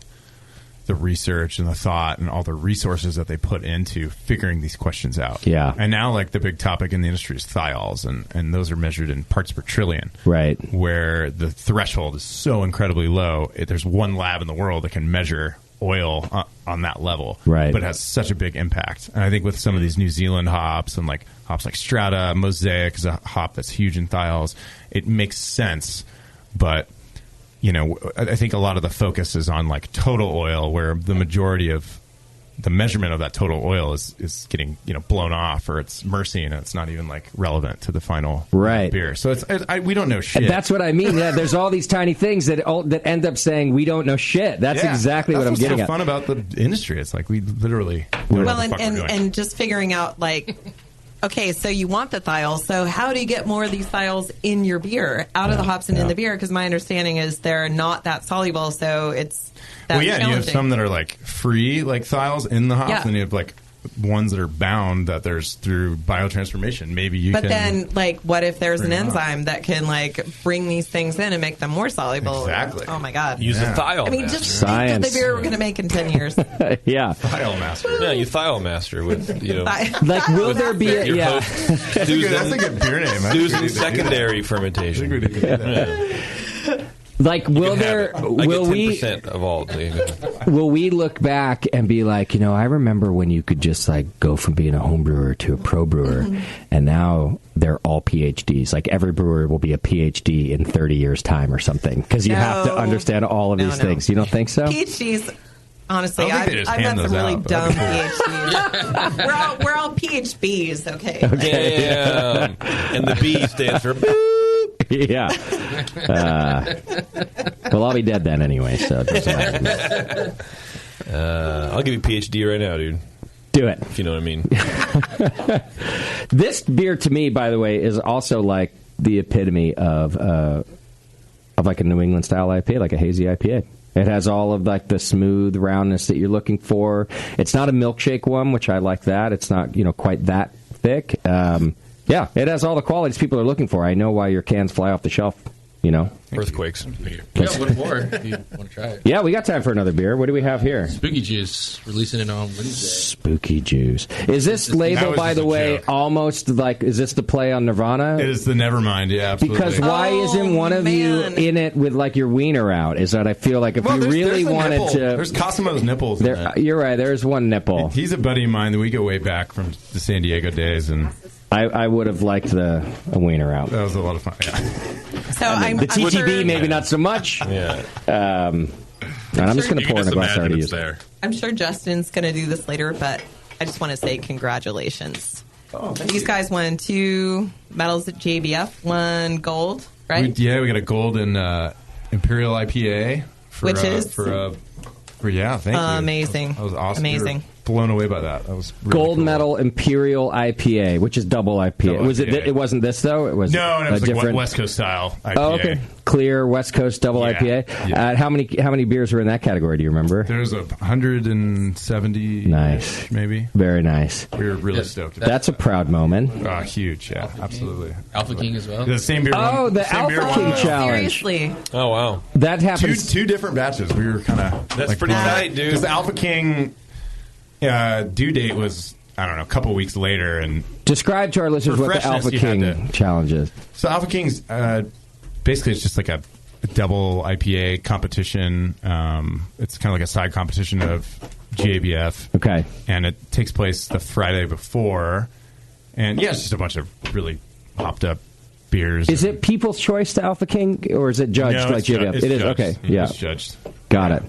the research and the thought and all the resources that they put into figuring these questions out. Yeah. And now, like, the big topic in the industry is thiols, and those are measured in parts per trillion. Right. Where the threshold is so incredibly low. There's one lab in the world that can measure oil on that level. Right. But it has such a big impact. And I think with some of these New Zealand hops and, like, hops like Strata, Mosaic is a hop that's huge in thiols, it makes sense. But... I think a lot of the focus is on like total oil, where the majority of the measurement of that total oil is getting blown off, or it's mercy, and it's not even like relevant to the final beer. So we don't know shit. And that's what I mean. Yeah, there's all these tiny things that end up saying we don't know shit. That's exactly what I'm getting what's at. Fun about the industry. It's like we literally and just figuring out like. Okay, so you want the thiol. So how do you get more of these thiols in your beer, out of the hops and in the beer? Because my understanding is they're not that soluble, so it's that challenging. You have some that are like free, like thiols in the hops, and you have like ones that are bound that there's through biotransformation. Maybe you But can... then, like, what if there's an enzyme that can, like, bring these things in and make them more soluble? Exactly. Oh, my God. Use the thiol. I mean, master. just think of the beer we're going to make in 10 years. Yeah. Thiol master. Yeah, you thiol master with, like, will there be a... Yeah. That's a good beer name. Susan secondary fermentation. I think we need to do that. Like, will we 10% of all? Will we look back and be like, I remember when you could just like go from being a home brewer to a pro brewer, and now they're all PhDs. Like every brewer will be a PhD in 30 years' time or something, because you have to understand all of these things. You don't think so? PhDs. Honestly, I've met some really dumb PhDs. We're all PhBs, okay? Yeah. And the B stands for yeah. Well, I'll be dead then anyway, so it doesn't matter. I'll give you a PhD right now, dude. Do it. If you know what I mean. This beer, to me, by the way, is also like the epitome of like a New England style IPA, like a hazy IPA. It has all of like the smooth roundness that you're looking for. It's not a milkshake one, which I like that. It's not quite that thick. Yeah, it has all the qualities people are looking for. I know why your cans fly off the shelf. Earthquakes. Yeah, one more if you want to try it. Yeah, we got time for another beer. What do we have here? Spooky Juice, releasing it on Wednesday. Spooky Juice. Is this label, by the way, almost like, is this the play on Nirvana? It is the Nevermind, yeah, absolutely. Because why isn't one of you in it with like your wiener out? Is that I feel like if you really wanted to... There's Cosimo's nipples in it. You're right, there's one nipple. He's a buddy of mine that we go way back from the San Diego days, and... I would have liked a wiener out. That was a lot of fun, yeah. So I'm the TTB, sure, maybe not so much. Yeah. And I'm just going to pour in a glass I already used. I'm sure Justin's going to do this later, but I just want to say congratulations. These guys won 2 medals at JBF, 1 gold, right? We got a gold in Imperial IPA. Which is? Thank you. Amazing. That was awesome. Amazing. We were blown away by that. That was really gold cool. medal Imperial IPA, which is double IPA. Double was IPA. It wasn't this though. It was no. It was different like West Coast style IPA. Oh, okay. Clear West Coast double IPA. Yeah. How many beers were in that category? Do you remember? There's 170. Nice, maybe. Very nice. We were really stoked. That's a proud moment. Huge. Yeah, absolutely. Alpha King as well. The same beer. The Alpha King challenge. Seriously. Oh wow. That happens. Two different batches. We were kind of. That's pretty tight, dude. Because the Alpha King due date was, I don't know, a couple weeks later, and describe to our listeners what the Alpha King challenge is. So Alpha King's basically it's just like a double IPA competition. It's kind of like a side competition of GABF. Okay, and it takes place the Friday before, and it's just a bunch of really hopped up beers. Is it People's Choice to Alpha King, or is it judged like GABF? It is judged. Okay. Yeah, it's judged. Got it.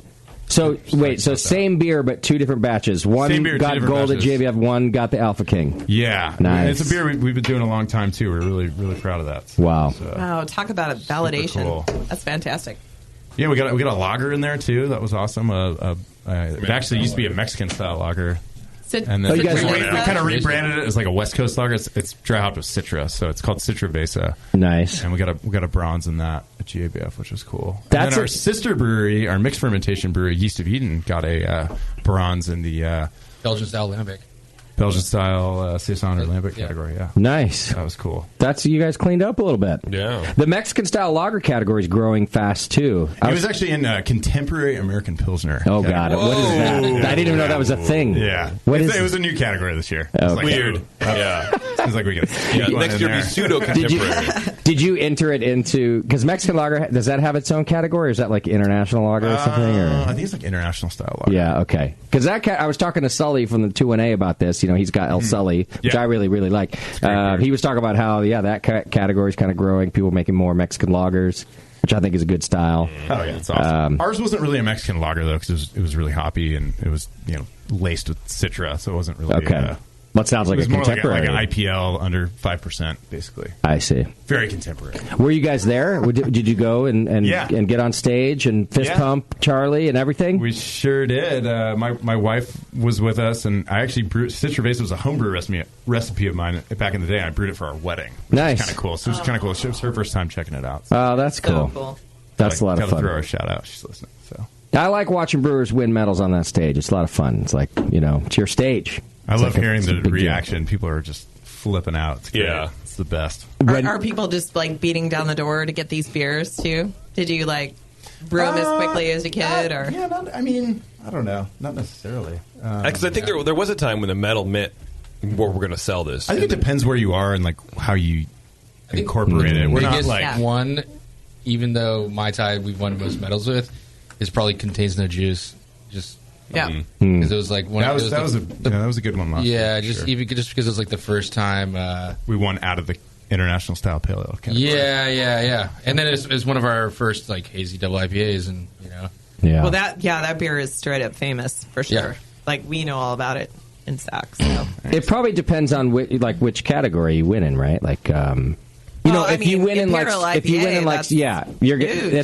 So, wait, same beer, but 2 different batches. One got gold at JBF, one got the Alpha King. Yeah. Nice. It's a beer we've been doing a long time, too. We're really, really proud of that. Wow. Wow, talk about a validation. Cool. That's fantastic. Yeah, we got a lager in there, too. That was awesome. It actually used to be a Mexican-style lager. And then we kind of rebranded it as like a West Coast lager. It's dry hopped with Citra, so it's called Citra Besa. Nice. And we got a bronze in that at GABF, which was cool. And then our sister brewery, our mixed fermentation brewery, Yeast of Eden, got a bronze in the Belgian style lambic. Belgian style Saison or lambic category. Yeah, nice. That was cool. That's you guys cleaned up a little bit. Yeah. The Mexican style lager category is growing fast too. It was actually in contemporary American Pilsner. Oh god, what is that? I didn't even know that was a thing. Yeah, it was a new category this year. Okay. Weird. Yeah, seems like we get next year be pseudo contemporary. Did you enter it into because Mexican lager does that have its own category or is that like international lager or something? Or? I think it's like international style lager. Yeah, okay. Because I was talking to Sully from the 2NA about this. You know, he's got El Sully, which I really like. He was talking about how that category is kind of growing. People making more Mexican lagers, which I think is a good style. Oh yeah, it's awesome. Ours wasn't really a Mexican lager though because it was really hoppy and it was laced with Citra, so it wasn't really okay. What sounds like it was a more contemporary? like an IPL under 5%, basically. I see. Very contemporary. Were you guys there? Did you go and get on stage and fist pump Charlie and everything? We sure did. My wife was with us, and I actually brewed. Citra Besa was a homebrew recipe of mine back in the day. I brewed it for our wedding. Nice. Kind of cool. So it was kind of cool. It was her first time checking it out. Oh, that's cool. That's a lot of fun. Throw her a shout out. She's listening. So I like watching brewers win medals on that stage. It's a lot of fun. It's like it's your stage. I love hearing the reaction. People are just flipping out. It's great. Yeah. It's the best. Are people just like beating down the door to get these beers too? Did you like brew them as quickly as you could? Or I don't know. Not necessarily. Because I think there was a time when the metal meant where we're going to sell this. I think it depends where you are and like how you incorporate it. We're not like one, even though Mai Tai we've won most medals with, is probably contains no juice. Just because it was like one. That was a good one last year. Just because it was like the first time we won out of the international style pale ale category. Yeah. And then it was one of our first like hazy double IPAs, and Well, that beer is straight up famous for sure. Yeah. Like we know all about it in Saks. So. It probably depends on which category you win in, right? Like. If you win in that's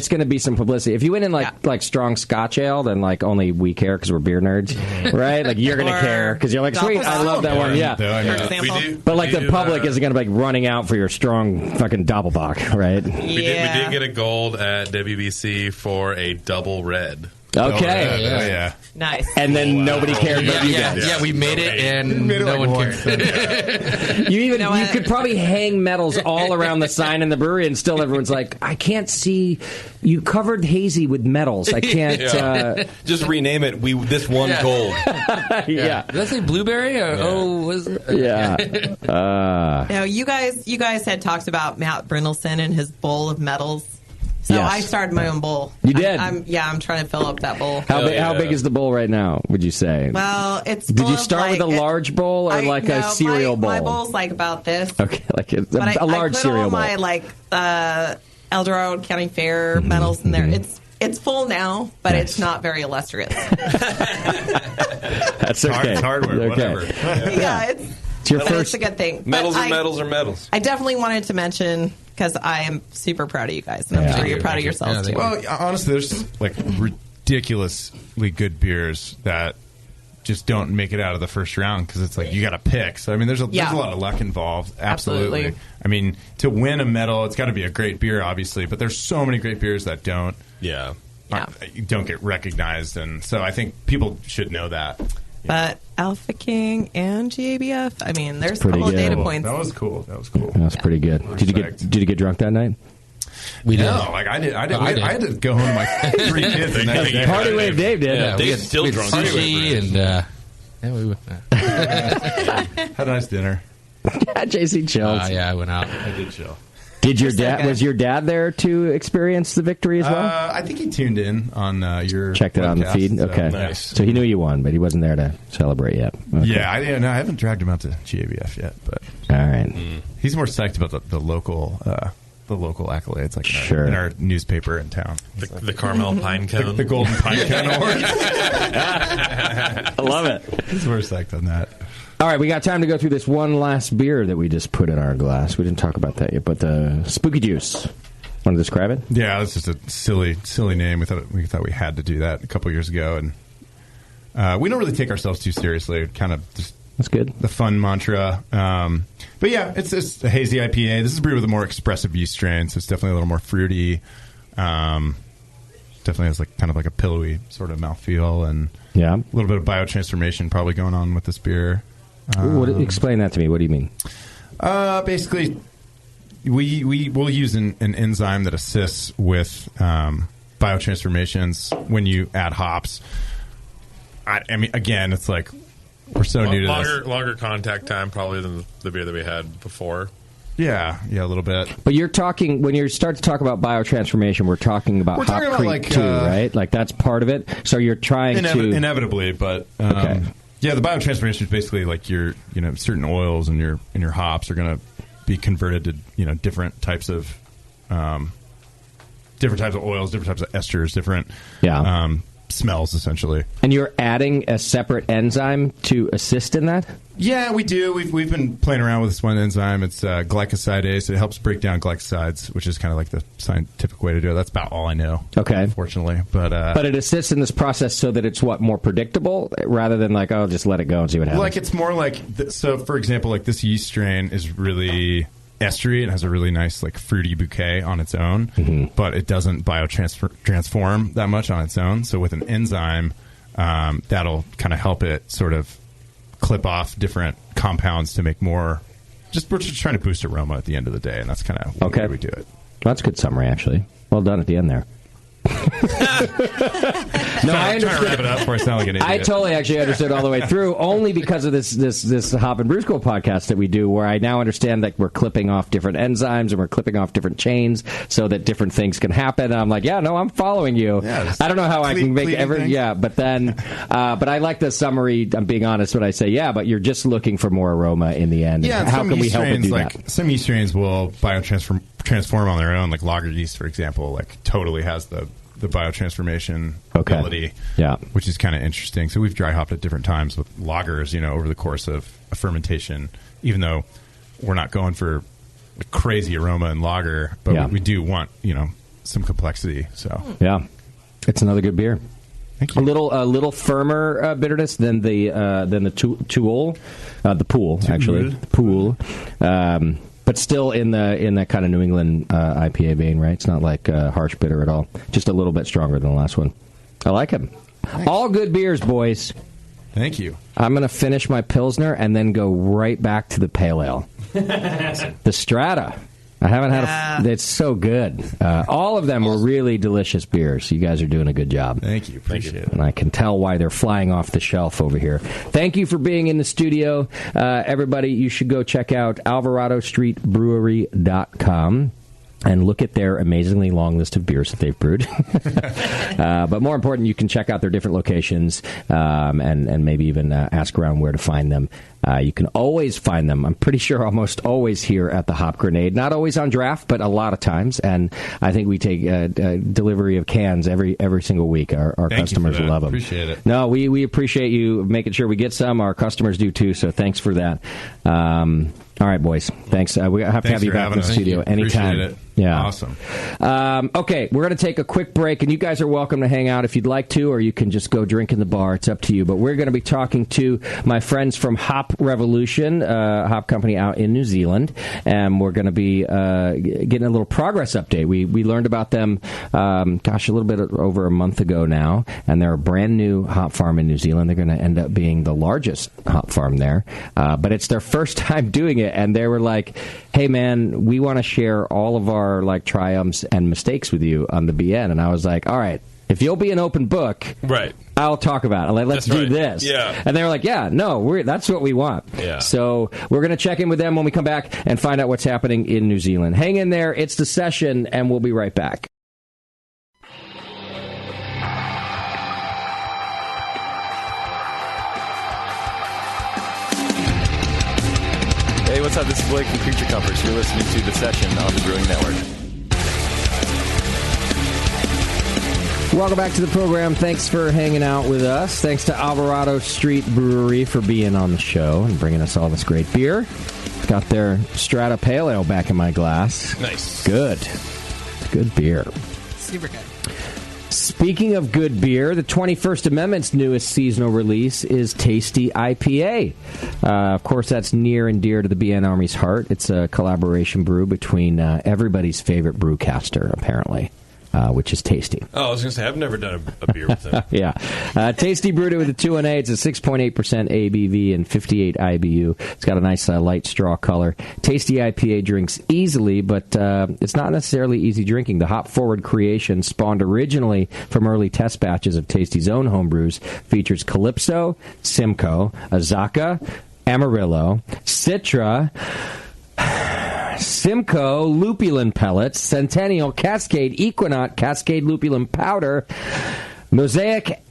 going to be some publicity. If you win in like strong Scotch ale, then like only we care because we're beer nerds, right? Like you're going to care because you're like, sweet, I love that one, yeah. For example, but like the public isn't going to be like running out for your strong fucking Doppelbock, right? We did get a gold at WBC for a double red. Okay. Yeah. Nice. And then nobody cared but you guys. Yeah, we made it and no one cared. You could probably hang medals all around the sign in the brewery and still everyone's like, I can't see. You covered hazy with medals. I can't. Just rename it. This one gold. Yeah. Did I say blueberry? Was it? Yeah. Now, you guys had talked about Matt Brindleson and his bowl of medals. So yes. I started my own bowl. You did? I'm trying to fill up that bowl. How big is the bowl right now, would you say? Well, it's Did you start with a large bowl or a cereal bowl? My bowl's like about this. Okay, like a large cereal bowl. I put all my Eldorado County Fair medals in there. It's full now, but it's not very illustrious. That's okay. It's hardware, whatever. It's your first. It's a good thing. Medals are medals. I definitely wanted to mention because I am super proud of you guys, and I'm sure you're proud of yourselves too. Well, honestly, there's like ridiculously good beers that just don't make it out of the first round because it's like you got to pick. So I mean, there's a lot of luck involved. Absolutely. I mean, to win a medal, it's got to be a great beer, obviously. But there's so many great beers that don't. Don't get recognized, and so I think people should know that. But Alpha King and GABF, I mean, there's a couple of data points. That was cool. That's pretty good. Did you get drunk that night? We did. No, like I did. I had to go home to my 3 kids the next day. Party Wave Dave did. Yeah, Dave's still drunk. Sushi and had a nice dinner. JC chilled. Yeah, I went out. I did chill. Was your dad there to experience the victory as well? I think he tuned in on your checked it podcast, on the feed. Okay, nice. So he knew you won, but he wasn't there to celebrate yet. Okay. Yeah, I haven't dragged him out to GABF yet, but all right. He's more psyched about the local accolades, like in our newspaper in town. The Carmel Pine Cone, the Golden Pine Cone Award. I love it. He's more psyched on that. All right, we got time to go through this one last beer that we just put in our glass. We didn't talk about that yet, but the Spooky Juice. Want to describe it? Yeah, that's just a silly name. We thought we had to do that a couple years ago, and we don't really take ourselves too seriously. Kind of just that's good. The fun mantra. But yeah, it's a hazy IPA. This is brewed with a more expressive yeast strain, so it's definitely a little more fruity. Definitely has kind of like a pillowy sort of mouthfeel, and a little bit of biotransformation probably going on with this beer. Explain that to me. What do you mean? Basically, we'll use an enzyme that assists with biotransformations when you add hops. I mean, again, it's like we're so new to this. Longer contact time probably than the beer that we had before. Yeah, a little bit. But you're talking, when you start to talk about biotransformation, we're talking about hop creep too, right? Like that's part of it. So you're trying to inevitably, but okay. Yeah, the biotransformation is basically like your certain oils and your hops are going to be converted to different types of oils, different types of esters, different smells essentially. And you're adding a separate enzyme to assist in that? Yeah, we do. We've been playing around with this one enzyme. It's glycosidase. It helps break down glycosides, which is kind of like the scientific way to do it. That's about all I know. Okay, unfortunately, but it assists in this process so that it's more predictable rather than like just let it go and see what happens. Like it's more like so. For example, like this yeast strain is really estery. It has a really nice fruity bouquet on its own, but it doesn't transform that much on its own. So with an enzyme, that'll kind of help it sort of clip off different compounds to make more. We're just trying to boost aroma at the end of the day, and that's kind of the way we do it. Well, that's a good summary, actually. Well done at the end there. No, I understood. Trying to wrap it up before I sound like an idiot. I totally actually understood all the way through, only because of this Hop and Brew School podcast that we do, where I now understand that we're clipping off different enzymes and we're clipping off different chains so that different things can happen. And I'm like, I'm following you. Yeah, I don't know how I can make but then, but I like the summary. I'm being honest when I say, but you're just looking for more aroma in the end. Yeah, how can we help it do that? Some yeast strains will biotransform on their own, like lager yeast, for example, totally has the biotransformation ability, which is kind of interesting. So we've dry hopped at different times with lagers, over the course of a fermentation, even though we're not going for a crazy aroma in lager, but we do want, some complexity. So it's another good beer. Thank you. A little firmer bitterness than the Tool, the Pool actually, Pool. But still in the kind of New England IPA vein, right? It's not like harsh bitter at all. Just a little bit stronger than the last one. I like them. All good beers, boys. Thank you. I'm going to finish my Pilsner and then go right back to the Pale Ale. The Strata. I haven't had it's so good. All of them were really delicious beers. You guys are doing a good job. Thank you. Appreciate it. And I can tell why they're flying off the shelf over here. Thank you for being in the studio. Everybody, you should go check out AlvaradoStreetBrewery.com. and look at their amazingly long list of beers that they've brewed. But more important, you can check out their different locations and maybe even ask around where to find them. You can always find them, I'm pretty sure almost always here at the Hop Grenade. Not always on draft, but a lot of times. And I think we take delivery of cans every single week. Our customers love them. Appreciate it. No, we appreciate you making sure we get some. Our customers do too, so thanks for that. All right, boys. Thanks. We have to have you back in the studio anytime. Appreciate it. Yeah. Awesome. Okay, we're going to take a quick break, and you guys are welcome to hang out if you'd like to, or you can just go drink in the bar. It's up to you. But we're going to be talking to my friends from Hop Revolution, hop company out in New Zealand, and we're going to be getting a little progress update. We learned about them, a little bit over a month ago now, and they're a brand new hop farm in New Zealand. They're going to end up being the largest hop farm there, but it's their first time doing it, and they were like, hey, man, we want to share all of our triumphs and mistakes with you on the BN. And I was like, all right, if you'll be an open book, right, I'll talk about it. Let's do this. Yeah. And they were like, yeah, no, that's what we want. Yeah. So we're going to check in with them when we come back and find out what's happening in New Zealand. Hang in there. It's the session, and we'll be right back. Hey, what's up? This is Blake from Creature Comforts. You're listening to The Session on the Brewing Network. Welcome back to the program. Thanks for hanging out with us. Thanks to Alvarado Street Brewery for being on the show and bringing us all this great beer. Got their Strata Pale Ale back in my glass. Nice. Good. Good beer. Super good. Speaking of good beer, the 21st Amendment's newest seasonal release is Tasty IPA. Of course, that's near and dear to the BN Army's heart. It's a collaboration brew between everybody's favorite brewcaster, apparently. Which is Tasty. Oh, I was going to say, I've never done a beer with them. Yeah. Tasty brewed it with a 2.8. It's a 6.8% ABV and 58 IBU. It's got a nice light straw color. Tasty IPA drinks easily, but it's not necessarily easy drinking. The hop-forward creation spawned originally from early test batches of Tasty's own homebrews features Calypso, Simcoe, Azaka, Amarillo, Citra, Simcoe, Lupulin Pellets, Centennial, Cascade, Equinox, Cascade Lupulin Powder, Mosaic,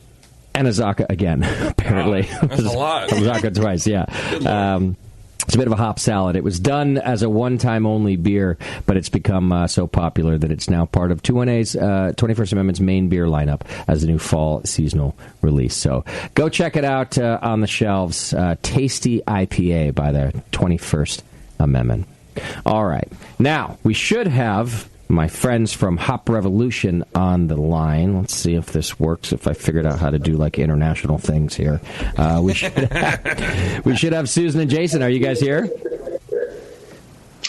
and Azaka again, apparently. Wow, that's a lot. Azaka twice, yeah. It's a bit of a hop salad. It was done as a one-time only beer, but it's become so popular that it's now part of 2NA's 21st Amendment's main beer lineup as a new fall seasonal release. So go check it out on the shelves. Tasty IPA by the 21st Amendment. All right. Now, we should have my friends from Hop Revolution on the line. Let's see if this works, if I figured out how to do, like, international things here. We should have Susan and Jason. Are you guys here?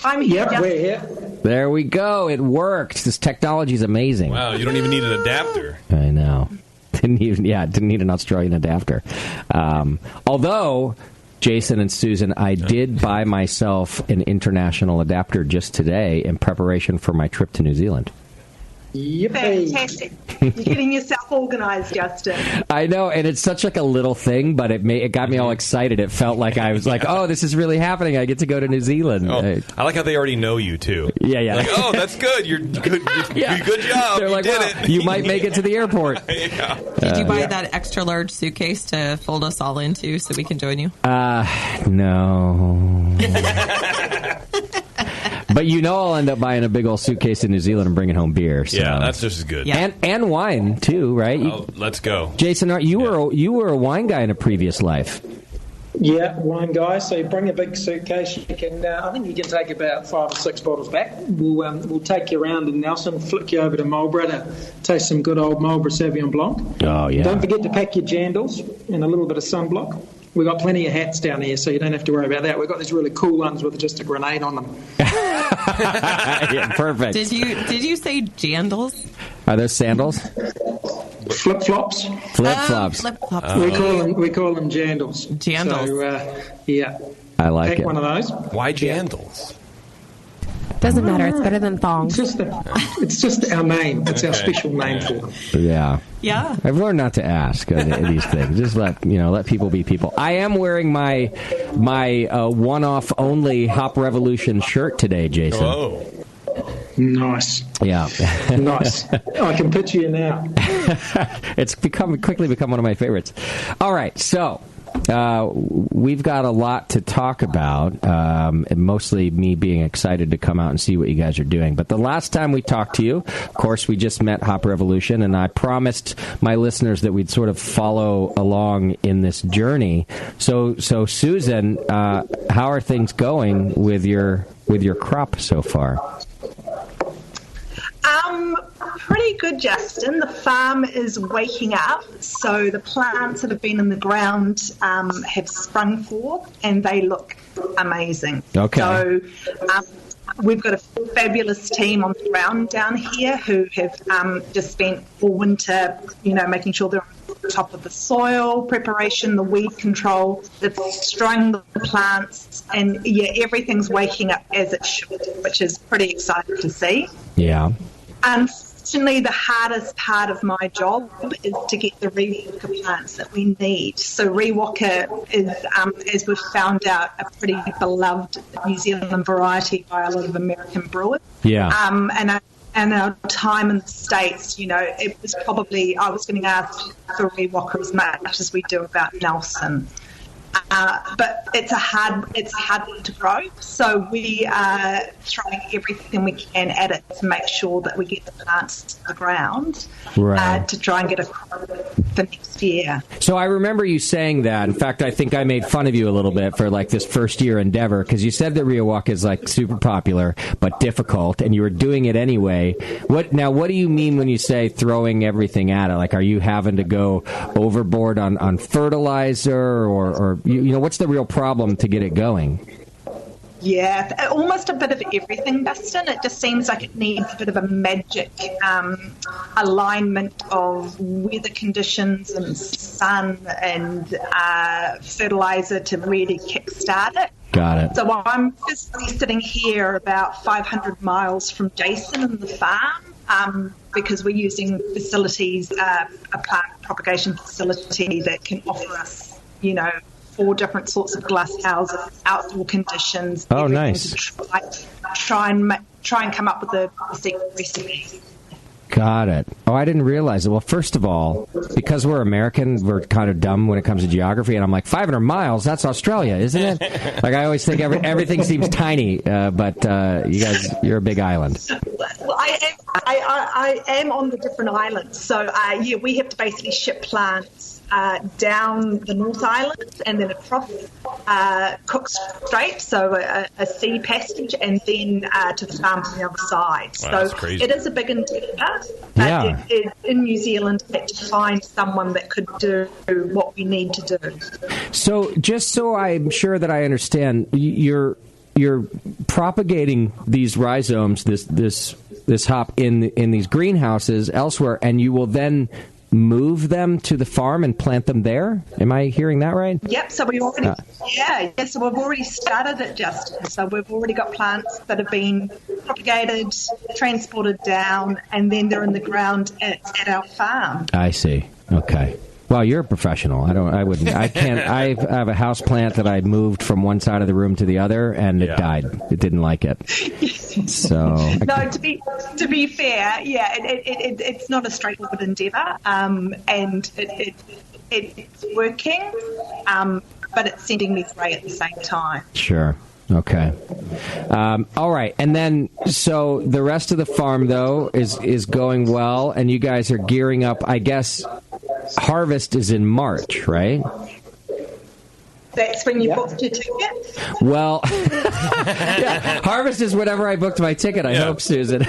I'm here. Yep, we're here. There we go. It worked. This technology is amazing. Wow, you don't even need an adapter. I know. Didn't need an Australian adapter. Although... Jason and Susan, I did buy myself an international adapter just today in preparation for my trip to New Zealand. Yippee. Fantastic. You're getting yourself organized, Justin. I know, and it's such like a little thing, but it got me all excited. It felt like I was like, oh, this is really happening. I get to go to New Zealand. Oh, I like how they already know you, too. Yeah. Like, oh, that's good. You're good. Yeah. Good job. They're like, you did well, it. You might make it to the airport. Yeah. Did you buy that extra large suitcase to fold us all into so we can join you? No. But I'll end up buying a big old suitcase in New Zealand and bringing home beer. So. Yeah, that's just as good. Yeah. And wine too, right? Let's go, Jason. You were a wine guy in a previous life. Yeah, wine guy. So you bring a big suitcase. You can. I think you can take about 5 or 6 bottles back. We'll take you around in Nelson, flick you over to Marlborough to taste some good old Marlborough Sauvignon Blanc. Oh yeah. Don't forget to pack your jandals and a little bit of sunblock. We've got plenty of hats down here, so you don't have to worry about that. We've got these really cool ones with just a grenade on them. Yeah, perfect. Did you say jandals? Are those sandals? Flip-flops. Flip-flops. Flip-flops. We call them jandals. Jandals. So, yeah. I like Take it. one of those. Why jandals? Doesn't matter. It's better than thongs. It's just our name. It's our special name for them. Yeah. Yeah. I've learned not to ask these things. Just let people be people. I am wearing my one-off only Hop Revolution shirt today, Jason. Oh. Nice. Yeah. Nice. I can picture you now. It's quickly become one of my favorites. All right, so we've got a lot to talk about, and mostly me being excited to come out and see what you guys are doing. But the last time we talked to you, of course, we just met Hop Revolution, and I promised my listeners that we'd sort of follow along in this journey. So Susan, how are things going with your crop so far? Pretty good, Justin. The farm is waking up, so the plants that have been in the ground have sprung forth, and they look amazing. Okay. So we've got a fabulous team on the ground down here who have just spent all winter, making sure they're on top of the soil preparation, the weed control, the strung the plants, and everything's waking up as it should, which is pretty exciting to see. Yeah. Unfortunately, the hardest part of my job is to get the rewalker plants that we need. So rewalker is, as we've found out, a pretty beloved New Zealand variety by a lot of American brewers. Yeah. And our time in the States, it was probably, I was getting asked for rewalker as much as we do about Nelson. But it's a hard one to grow. So we are throwing everything we can at it to make sure that we get the plants to the ground to try and get a crop for next year. So I remember you saying that. In fact, I think I made fun of you a little bit for like this first year endeavor because you said that Riowak is like super popular but difficult, and you were doing it anyway. What do you mean when you say throwing everything at it? Like, are you having to go overboard on fertilizer, or you know, what's the real problem to get it going? Yeah, almost a bit of everything, Dustin. It just seems like it needs a bit of a magic alignment of weather conditions and sun and fertilizer to really kickstart it. Got it. So I'm physically sitting here about 500 miles from Jason and the farm because we're using facilities, a plant propagation facility that can offer us, you know, 4 different sorts of glass houses, outdoor conditions. Oh, nice. Try and come up with a secret recipe. Got it. Oh, I didn't realize it. Well, first of all, because we're American, we're kind of dumb when it comes to geography, and I'm like, 500 miles, that's Australia, isn't it? Like, I always think everything seems tiny, but you guys, you're a big island. Well, I am on the different islands, so we have to basically ship plants down the North Island and then across Cook Strait, so a sea passage, and then to the farm on the other side. Wow, so it is a big endeavour. Yeah. In New Zealand, we had to find someone that could do what we need to do. So just so I'm sure that I understand, you're propagating these rhizomes, this hop in these greenhouses elsewhere, and you will then move them to the farm and plant them there? Am I hearing that right? Yep. So we already, So we've already started it, Justin. So we've already got plants that have been propagated, transported down, and then they're in the ground at our farm. I see. Okay. Well, you're a professional. I can't. I have a house plant that I moved from one side of the room to the other, and it died. It didn't like it. So no, to be fair, it's not a straightforward endeavour, and it's working, but it's sending me grey at the same time. Sure. Okay. All right. And then, so the rest of the farm, though, is going well, and you guys are gearing up. I guess harvest is in March, right? That's when you booked your ticket? Well, harvest is whenever I booked my ticket, I hope, Susan.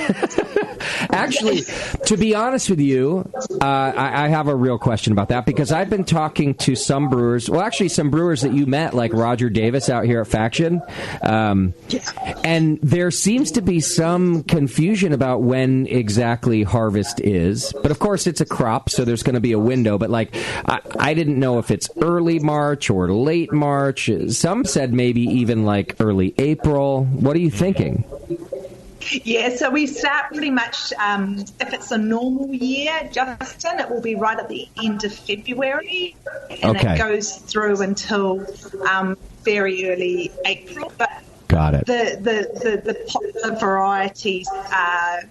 Actually, to be honest with you, I have a real question about that, because I've been talking to some brewers, some brewers that you met, like Roger Davis out here at Faction, and there seems to be some confusion about when exactly harvest is. But of course, it's a crop, so there's going to be a window. But like, I didn't know if it's early March or late March. Some said maybe even like early April. What are you thinking? Yeah, so we start pretty much, if it's a normal year, Justin, it will be right at the end of February, and it goes through until very early April. But got it. The popular varieties are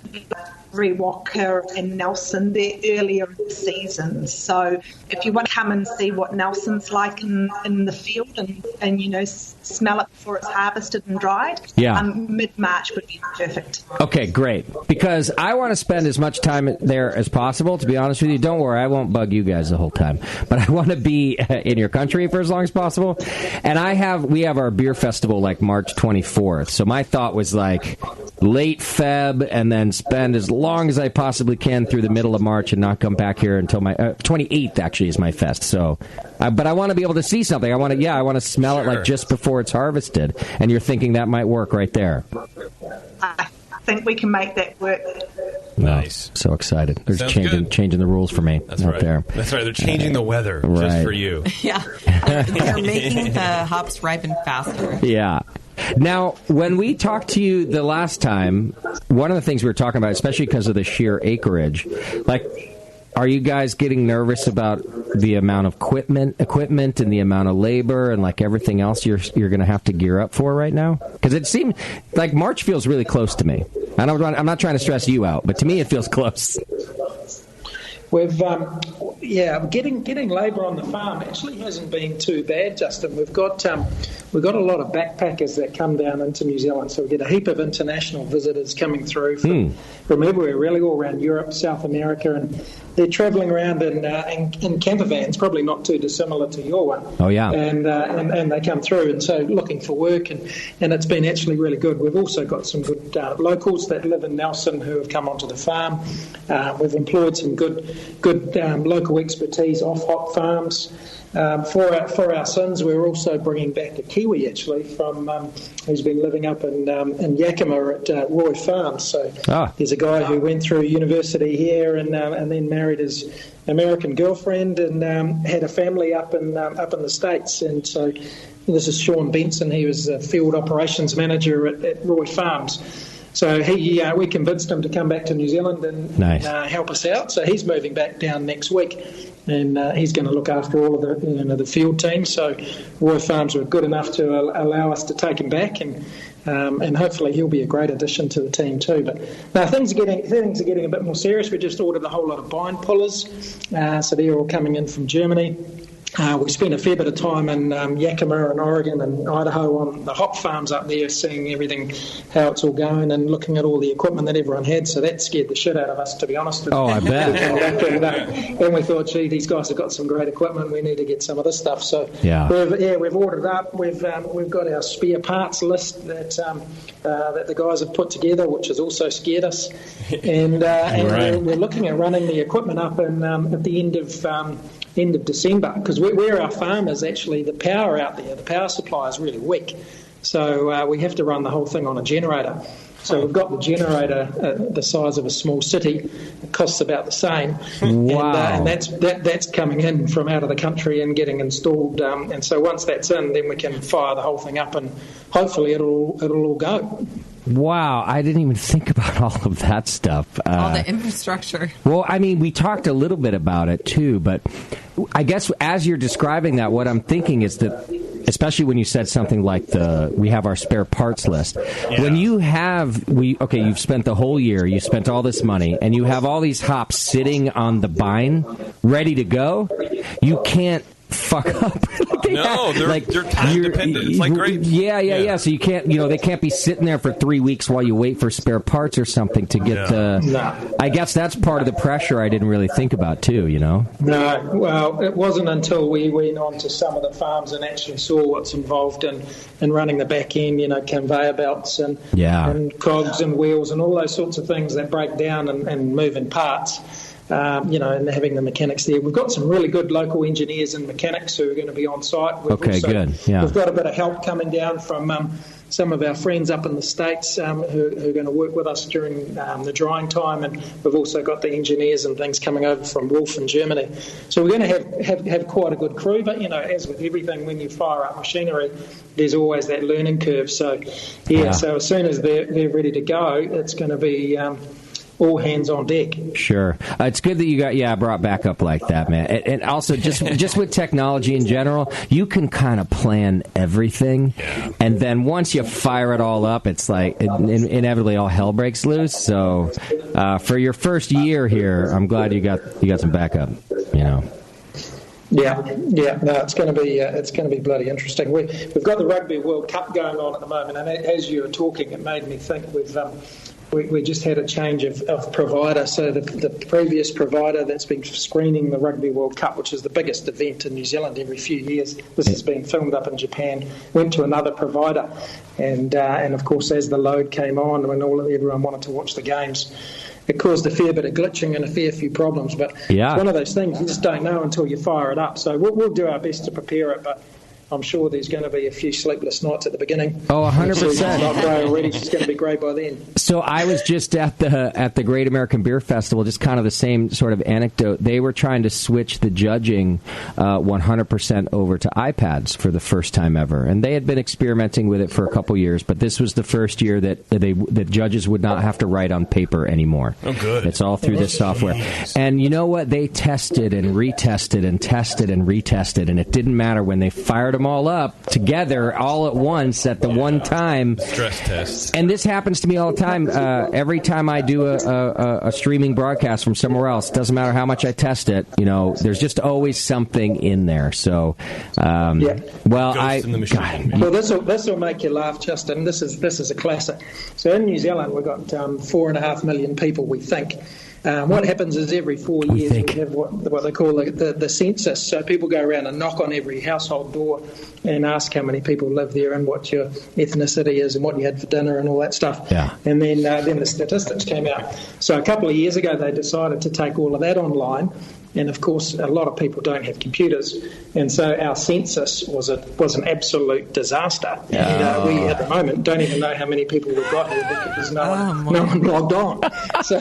Walker and Nelson. They're earlier in the season. So if you want to come and see what Nelson's like in the field and you know, smell it before it's harvested and dried, mid-March would be perfect. Okay, great. Because I want to spend as much time there as possible, to be honest with you. Don't worry, I won't bug you guys the whole time. But I want to be in your country for as long as possible. And we have our beer festival like March 24th. So my thought was like late Feb, and then spend as long as I possibly can through the middle of March and not come back here until my 28th actually is my fest. So, but I want to be able to see something. I want to smell it like just before it's harvested. And you're thinking that might work right there. I think we can make that work. Nice. So excited. They're changing the rules for me out there. That's right. They're changing the weather just for you. Yeah. They're making the hops ripen faster. Yeah. Now, when we talked to you the last time, one of the things we were talking about, especially because of the sheer acreage, like, are you guys getting nervous about the amount of equipment and the amount of labor and like everything else you're going to have to gear up for right now? Because it seems like March feels really close to me. I'm not trying to stress you out, but to me it feels close. We've getting labour on the farm actually hasn't been too bad, Justin. We've got a lot of backpackers that come down into New Zealand, so we get a heap of international visitors coming through from everywhere, really, all around Europe, South America, and they're travelling around in camper vans, probably not too dissimilar to your one. Oh, yeah. And they come through, and so looking for work, and it's been actually really good. We've also got some good locals that live in Nelson who have come onto the farm. We've employed some good local expertise off hop farms. For our sons, we're also bringing back a Kiwi, actually, from who's been living up in Yakima at Roy Farms. So there's a guy who went through university here and then married his American girlfriend and had a family up in the States. And so this is Sean Benson. He was a field operations manager at Roy Farms. So we convinced him to come back to New Zealand and help us out. So he's moving back down next week, and he's going to look after all of the field team. So Roy Farms were good enough to allow us to take him back, and hopefully he'll be a great addition to the team too. But now things are getting a bit more serious. We just ordered a whole lot of bind pullers, so they're all coming in from Germany. We spent a fair bit of time in Yakima and Oregon and Idaho on the hop farms up there, seeing everything, how it's all going, and looking at all the equipment that everyone had. So that scared the shit out of us, to be honest. Oh, I bet. And we thought, gee, these guys have got some great equipment. We need to get some of this stuff. So we've ordered up. We've got our spare parts list that the guys have put together, which has also scared us. And we're looking at running the equipment up at the end of December, because where our farm is, actually the power out there, the power supply is really weak, so we have to run the whole thing on a generator. So we've got the generator the size of a small city. It costs about the same. Wow. And that's coming in from out of the country and getting installed. And so once that's in, then we can fire the whole thing up, and hopefully it'll all go. Wow, I didn't even think about all of that stuff. All the infrastructure. Well, I mean, we talked a little bit about it, too, but I guess as you're describing that, what I'm thinking is that, especially when you said something like we have our spare parts list, when you you've spent the whole year, you spent all this money, and you have all these hops sitting on the vine, ready to go, you can't fuck up. They're time dependent. It's like grapes. Yeah. So you can't, they can't be sitting there for 3 weeks while you wait for spare parts or something to get I guess that's part of the pressure I didn't really think about too, No, well, it wasn't until we went on to some of the farms and actually saw what's involved in running the back end, conveyor belts and cogs and wheels and all those sorts of things that break down and move in parts. And having the mechanics there. We've got some really good local engineers and mechanics who are going to be on site. Good. Yeah. We've got a bit of help coming down from some of our friends up in the States who are going to work with us during the drying time, and we've also got the engineers and things coming over from Wolf in Germany. So we're going to have quite a good crew, but, as with everything, when you fire up machinery, there's always that learning curve. So, so as soon as they're ready to go, it's going to be all hands on deck. Sure. It's good that you got brought back up like that, man. And also, just with technology in general, you can kind of plan everything, and then once you fire it all up, it's like inevitably all hell breaks loose. So for your first year here, I'm glad you got some backup. Yeah. No, it's going to be bloody interesting. We've got the Rugby World Cup going on at the moment, and as you were talking, it made me think we just had a change of provider. So the previous provider that's been screening the Rugby World Cup, which is the biggest event in New Zealand every few years, this has been filmed up in Japan, went to another provider, and of course as the load came on when everyone wanted to watch the games, it caused a fair bit of glitching and a fair few problems. But it's one of those things you just don't know until you fire it up. So we'll do our best to prepare it, but I'm sure there's going to be a few sleepless nights at the beginning. Oh, 100%. It's not grey already. It's going to be grey by then. So I was just at the Great American Beer Festival, just kind of the same sort of anecdote. They were trying to switch the judging 100% over to iPads for the first time ever. And they had been experimenting with it for a couple years, but this was the first year that judges would not have to write on paper anymore. Oh, good. It's all through this software. And you know what? They tested and retested and tested and retested, and it didn't matter when they fired them all up together all at once at the one time. Stress tests. And this happens to me all the time. Every time I do a streaming broadcast from somewhere else, doesn't matter how much I test it, there's just always something in there. So, well, Well, this will make you laugh, Justin. This is a classic. So in New Zealand, we've got 4.5 million people, we think. What happens is every 4 years we have what they call the census. So people go around and knock on every household door and ask how many people live there and what your ethnicity is and what you had for dinner and all that stuff. Yeah. And then the statistics came out. So a couple of years ago, they decided to take all of that online. And, of course, a lot of people don't have computers. And so our census was an absolute disaster. And we, at the moment, don't even know how many people we've got here because no one logged on. So...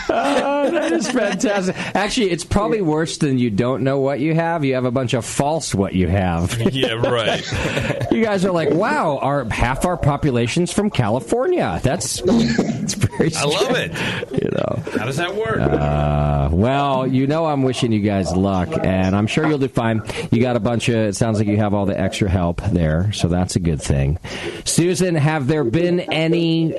that is fantastic. Actually, it's probably worse than you don't know what you have. You have a bunch of false what you have. Yeah, right. You guys are like, wow, half our population's from California. It's very strange. I love it. How does that work? Well, I'm wishing you guys luck, and I'm sure you'll do fine. You got a bunch of, it sounds like you have all the extra help there, so that's a good thing. Susan, have there been any...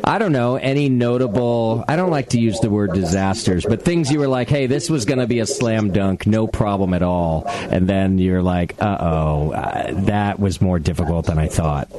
I don't know, any notable, I don't like to use the word disasters, but things you were like, hey, this was going to be a slam dunk, no problem at all. And then you're like, that was more difficult than I thought.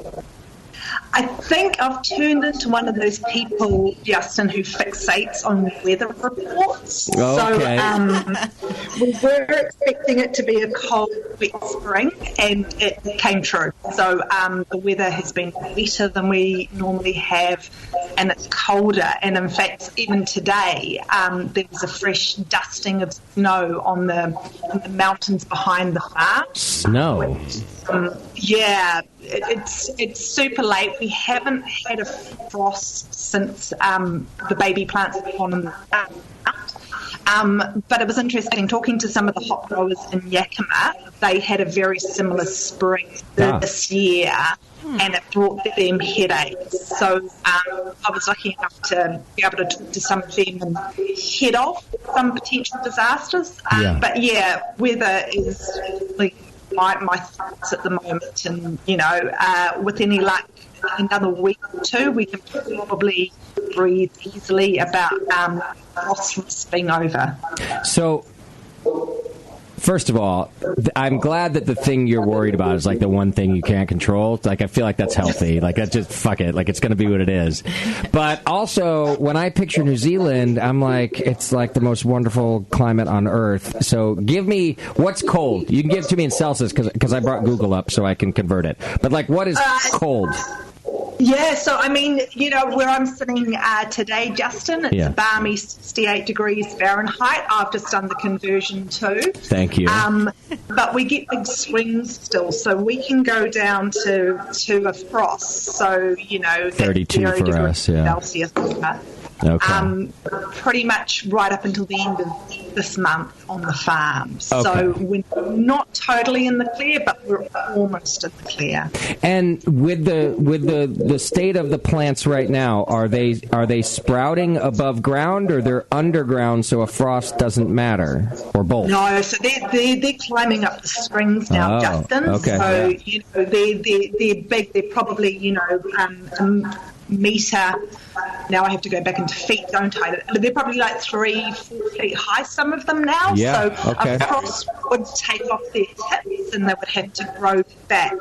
I think I've turned into one of those people, Justin, who fixates on weather reports. Okay. So we were expecting it to be a cold, wet spring, and it came true. So the weather has been wetter than we normally have, and it's colder. And in fact, even today, there was a fresh dusting of snow on the mountains behind the farm. Snow? It's super late. We haven't had a frost since the baby plants have gone in the but it was interesting talking to some of the hop growers in Yakima. They had a very similar spring this year, and it brought them headaches. So I was lucky enough to be able to talk to some of them and head off some potential disasters. But weather is like my thoughts at the moment, and with any luck, another week or two, we can probably breathe easily about phosphorus being over. So, first of all, I'm glad that the thing you're worried about is like the one thing you can't control. Like, I feel like that's healthy. Like, that's just fuck it. Like, it's going to be what it is. But also, when I picture New Zealand, I'm like, it's like the most wonderful climate on Earth. So, give me what's cold. You can give it to me in Celsius because I brought Google up so I can convert it. But like, what is cold? Yeah, so I mean, where I'm sitting today, Justin, it's a balmy 68 degrees Fahrenheit. I've just done the conversion too. Thank you. But we get big swings still, so we can go down to a frost. So 32 for us, Celsius. Okay. Pretty much right up until the end of this month on the farm. Okay. So we're not totally in the clear, but we're almost in the clear. And with the state of the plants right now, are they sprouting above ground or they're underground so a frost doesn't matter, or both? No, so they're climbing up the springs now, Justin. Okay. So they're big. They're probably meter. Now I have to go back into feet, don't I? They're probably like 3-4 feet high, some of them now. Yeah, so a frost would take off their tips and they would have to grow back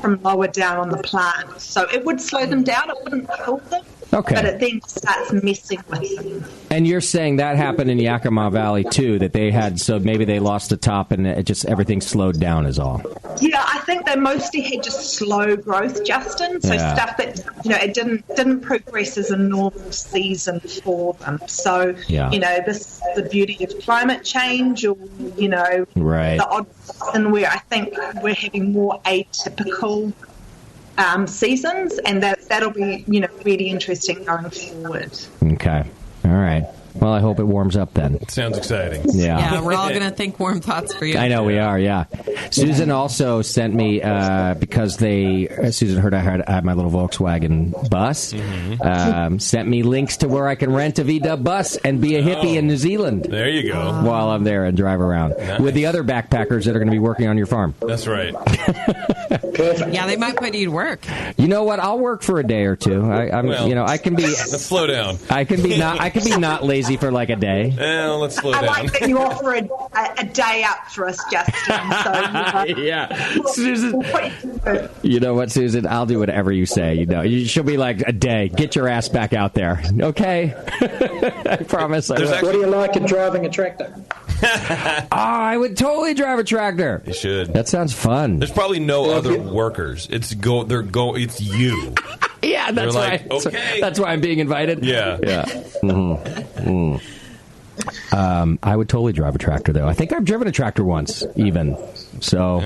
from lower down on the plant. So it would slow them down. It wouldn't kill them. Okay. But it then starts messing with them. And you're saying that happened in Yakima Valley too, that they had, so maybe they lost the top and it just everything slowed down is all. Yeah, I think they mostly had just slow growth, Justin. So stuff that it didn't progress as a normal season for them. So this is the beauty of climate change, or right. the odd season where I think we're having more atypical seasons, and that'll be really interesting going forward. Okay. All right. Well, I hope it warms up then. Sounds exciting. Yeah, we're all going to think warm thoughts for you. I know we are, yeah. Susan also sent me, because Susan heard I had my little Volkswagen bus, sent me links to where I can rent a VW bus and be a hippie in New Zealand. There you go. While I'm there and drive around with the other backpackers that are going to be working on your farm. That's right. Yeah, they might put you to work. You know what? I'll work for a day or two. I can be. Let's slow down. I can be not lazy for like a day. Well, let's slow down. I like that you offer a day up for us, Justin. So yeah, Susan. You know what, Susan? I'll do whatever you say. She'll be like, a day. Get your ass back out there. Okay. I promise. What do you like at driving a tractor? I would totally drive a tractor. You should. That sounds fun. There's probably no other workers. It's you. Yeah, that's like, right. Okay. That's why I'm being invited. Yeah. Mm-hmm. I would totally drive a tractor, though. I think I've driven a tractor once, even. So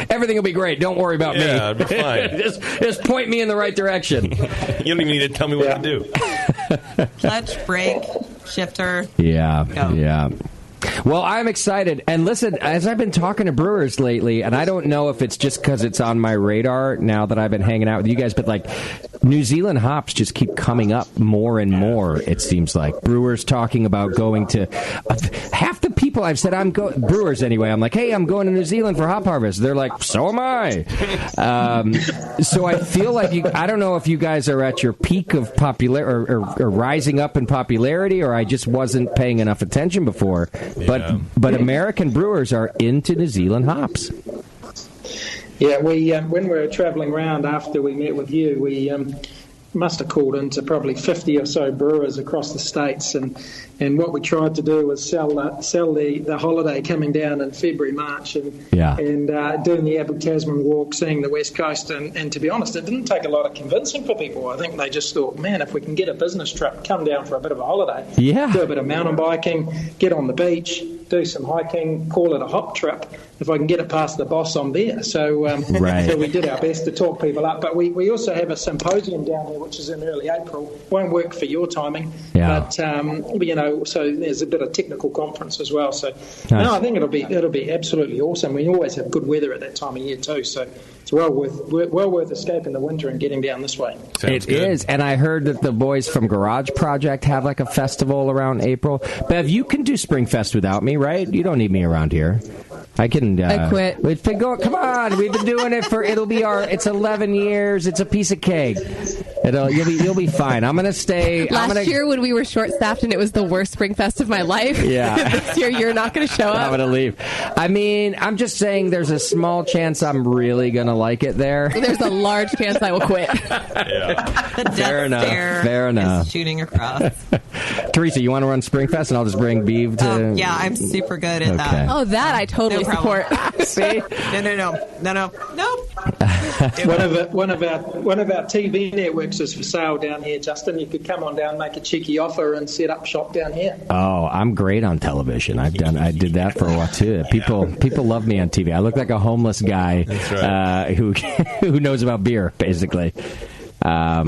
everything will be great. Don't worry about me. Yeah, it'll be fine. just point me in the right direction. You don't even need to tell me what to do. Clutch, brake, shifter. Yeah, Go. yeah. Well, I'm excited. And listen, as I've been talking to brewers lately, and I don't know if it's just because it's on my radar now that I've been hanging out with you guys, but like New Zealand hops just keep coming up more and more, it seems like. Brewers talking about going to... half the people I've said, brewers anyway, I'm like, hey, I'm going to New Zealand for hop harvest. They're like, so am I. So I feel like, I don't know if you guys are at your peak of popularity or rising up in popularity, or I just wasn't paying enough attention before. But American brewers are into New Zealand hops. Yeah, we when we were travelling around after we met with you, we must have called into probably 50 or so brewers across the states, and what we tried to do was sell the holiday coming down in February, March, and doing the Abu Tasman walk, seeing the West Coast, and to be honest, it didn't take a lot of convincing for people. I think they just thought, man, if we can get a business trip, come down for a bit of a holiday, do a bit of mountain biking, get on the beach, do some hiking, call it a hop trip. If I can get it past the boss, I'm there. So, so we did our best to talk people up. But we also have a symposium down there, which is in early April. Won't work for your timing, but so there's a bit of technical conference as well. So, I think it'll be absolutely awesome. We always have good weather at that time of year too. So it's well worth escaping the winter and getting down this way. It is, and I heard that the boys from Garage Project have like a festival around April. Bev, you can do Springfest without me, right? You don't need me around here. I can. I quit. We've been going. Come on, we've been doing it for. It's 11 years. It's a piece of cake. You'll be fine. I'm gonna stay. Last year when we were short staffed and it was the worst Springfest of my life. Yeah. This year you're not gonna show up. I'm gonna leave. I mean, I'm just saying there's a small chance I'm really gonna like it there. There's a large chance I will quit. The Fair enough. Is shooting across. Teresa, you want to run Springfest, and I'll just bring Beeve to. Yeah, I'm super good at that. Oh, that I totally support. See? No. One of our TV networks is for sale down here, Justin. You could come on down, make a cheeky offer, and set up shop down here. Oh, I'm great on television. I did that for a while too. People love me on TV. I look like a homeless guy who knows about beer, basically. All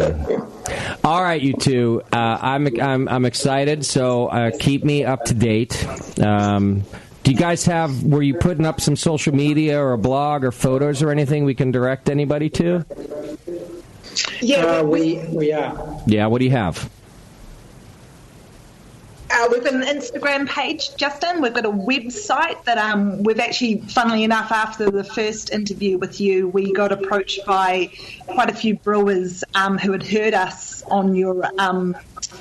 right, you two. I'm excited. So keep me up to date. Do you guys were you putting up some social media or a blog or photos or anything we can direct anybody to? Yeah, we are. Yeah, what do you have? We've got an Instagram page, Justin. We've got a website that we've actually, funnily enough, after the first interview with you, we got approached by quite a few brewers who had heard us on your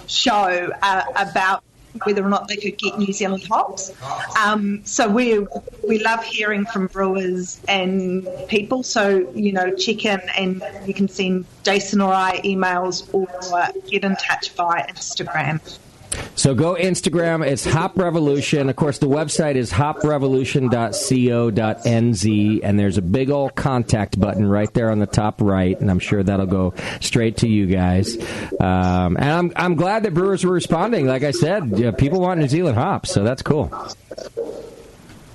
show about whether or not they could get New Zealand hops. So we love hearing from brewers and people. So, check in and you can send Jason or I emails or get in touch via Instagram. So go Instagram. It's Hop Revolution. Of course, the website is hoprevolution.co.nz, and there's a big old contact button right there on the top right, and I'm sure that'll go straight to you guys. And I'm glad that brewers were responding. Like I said, people want New Zealand hops, so that's cool.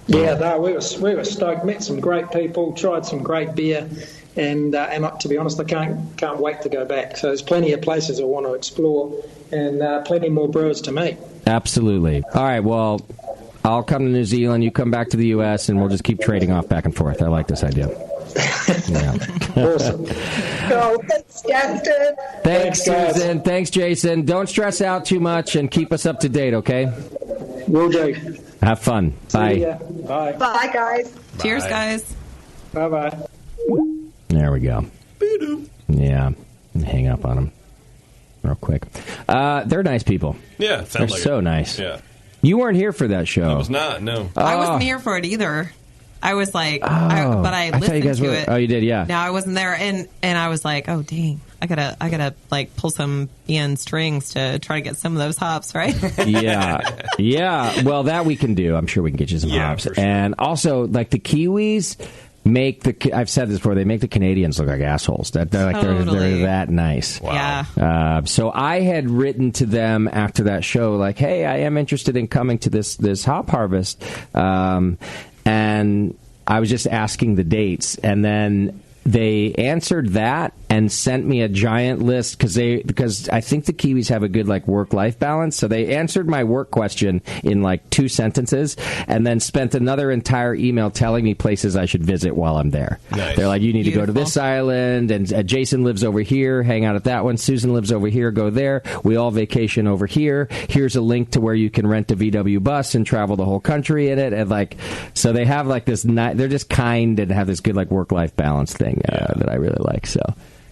Yeah, we were stoked. Met some great people, tried some great beer, And to be honest, I can't wait to go back. So there's plenty of places I want to explore, and plenty more brewers to meet. Absolutely. All right, well, I'll come to New Zealand, you come back to the U.S., and we'll just keep trading off back and forth. I like this idea. Yeah. Awesome. Thanks, Justin. Thanks, Susan. Thanks, Jason. Don't stress out too much and keep us up to date, okay? Will do. Have fun. Bye. See ya. Bye. Bye, guys. Cheers, guys. Bye-bye. There we go. Yeah. Hang up on them real quick. They're nice people. Yeah, they're like so it. nice. Yeah. You weren't here for that show. I was not, no. I wasn't here for it either. I was like, but I thought you listened guys to were. it. Oh, you did, yeah. No, I wasn't there, and I was like, oh dang, I gotta like pull some Ian strings to try to get some of those hops, right? Yeah. Well, that we can do. I'm sure we can get you some hops, for sure. and also like the Kiwis make the. I've said this before. They make the Canadians look like assholes. They're that nice. Wow. Yeah. So I had written to them after that show, like, hey, I am interested in coming to this hop harvest. And I was just asking the dates, and then they answered that and sent me a giant list because I think the Kiwis have a good like work-life balance. So they answered my work question in like 2 sentences, and then spent another entire email telling me places I should visit while I'm there. Nice. They're like, you need to go to this island, and Jason lives over here, hang out at that one. Susan lives over here, go there. We all vacation over here. Here's a link to where you can rent a VW bus and travel the whole country in it. And like, so they have like this. They're just kind and have this good like work-life balance thing that I really like. So.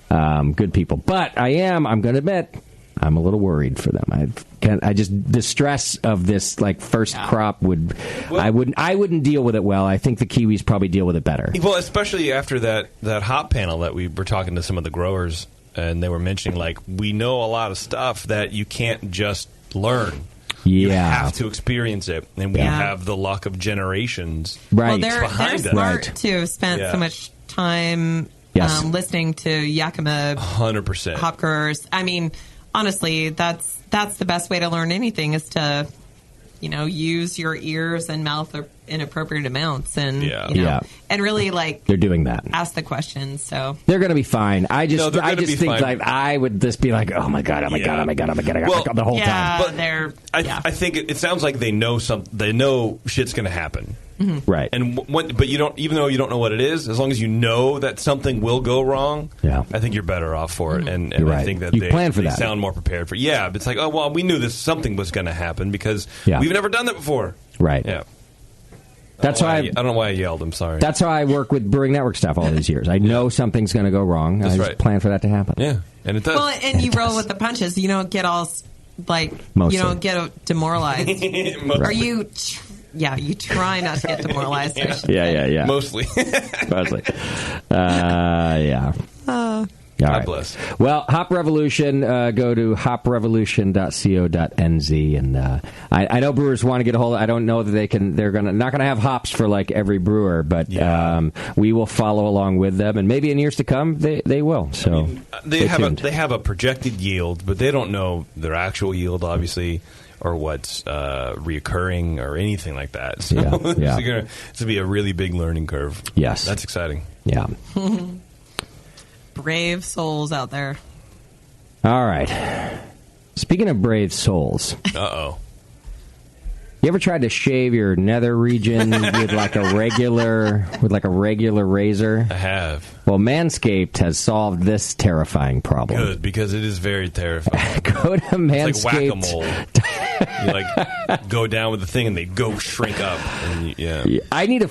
Good people, but I'm going to admit, I'm a little worried for them. The stress of this like first crop I wouldn't deal with it well. I think the Kiwis probably deal with it better. Well, especially after that hop panel that we were talking to some of the growers, and they were mentioning like we know a lot of stuff that you can't just learn. You have to experience it, and we have the luck of generations. Right, well, behind they're smart to have spent so much time. Yes. Listening to Yakima 100% hop growers. I mean, honestly, that's the best way to learn anything is to, use your ears and mouth in appropriate amounts, and and really like they're doing that. Ask the questions, so they're going to be fine. I just think like I would just be like, oh my god, the whole time. But I think it sounds like they know they know shit's going to happen. Mm-hmm. Right. But you don't, even though you don't know what it is, as long as you know that something will go wrong, I think you're better off for it. And I think that you plan for that. Sound more prepared for. Yeah, but it's like, oh well, we knew something was going to happen because we've never done that before. Right. Yeah. That's why I don't know why I yelled. I'm sorry. That's how I work with Brewing Network staff all these years. I know something's going to go wrong. I just plan for that to happen. Yeah, and it does. Well, and you roll with the punches. You don't get all like Mostly. You don't get demoralized. Are you? Yeah, you try not to get demoralized. Yeah. Mostly. Yeah. God bless. Well, Hop Revolution, go to hoprevolution.co.nz, and I know brewers want to get a hold of it. I don't know that they're not going to have hops for like every brewer, but we will follow along with them, and maybe in years to come they will. So they have a projected yield, but they don't know their actual yield, obviously, or what's reoccurring or anything like that. So it's going to be a really big learning curve. Yes. That's exciting. Yeah. Brave souls out there. All right. Speaking of brave souls. Uh-oh. You ever tried to shave your nether region with like a regular razor? I have. Well, Manscaped has solved this terrifying problem. Good, because it is very terrifying. Go to Manscaped. It's like whack-a-mole. You like go down with the thing and they go shrink up. And I need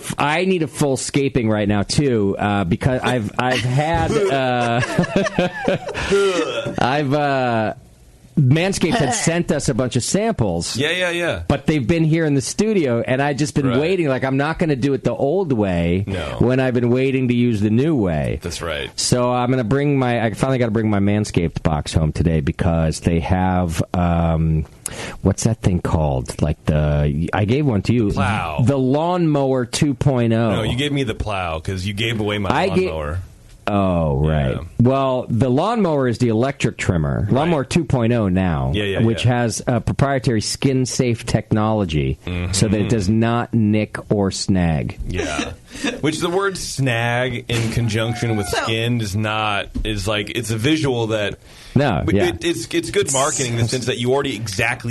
a full scaping right now too, because I've had Manscaped had sent us a bunch of samples. Yeah. But they've been here in the studio, and I've just been waiting. Like, I'm not going to do it the old way when I've been waiting to use the new way. That's right. So I'm going to I finally got to bring my Manscaped box home today because they have, what's that thing called? Like I gave one to you. Plow. The Lawnmower 2.0. No, you gave me the plow because you gave away my lawnmower. Oh, right. Yeah. Well, the lawnmower is the electric trimmer. Lawnmower 2.0 now, which has a proprietary skin-safe technology so that it does not nick or snag. Yeah. Which the word snag in conjunction with skin is it's a visual that... No, yeah. It's good marketing in the sense that you already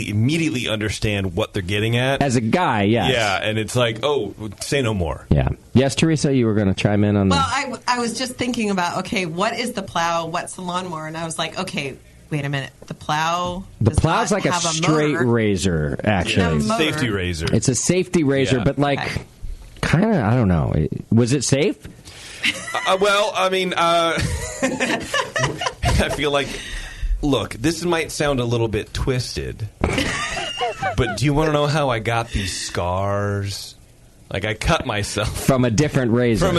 immediately understand what they're getting at. As a guy, yes. Yeah, and it's like, oh, say no more. Yeah. Yes, Teresa, you were going to chime in on Well, I was just thinking about, okay, what is the plow? What's the lawnmower? And I was like, okay, wait a minute. The plow The plow's like a straight razor, actually. Yeah, safety razor. It's a safety razor, but kind of, I don't know. Was it safe? Well, I mean, I feel like, look, this might sound a little bit twisted, but do you want to know how I got these scars? Like, I cut myself. From a different razor.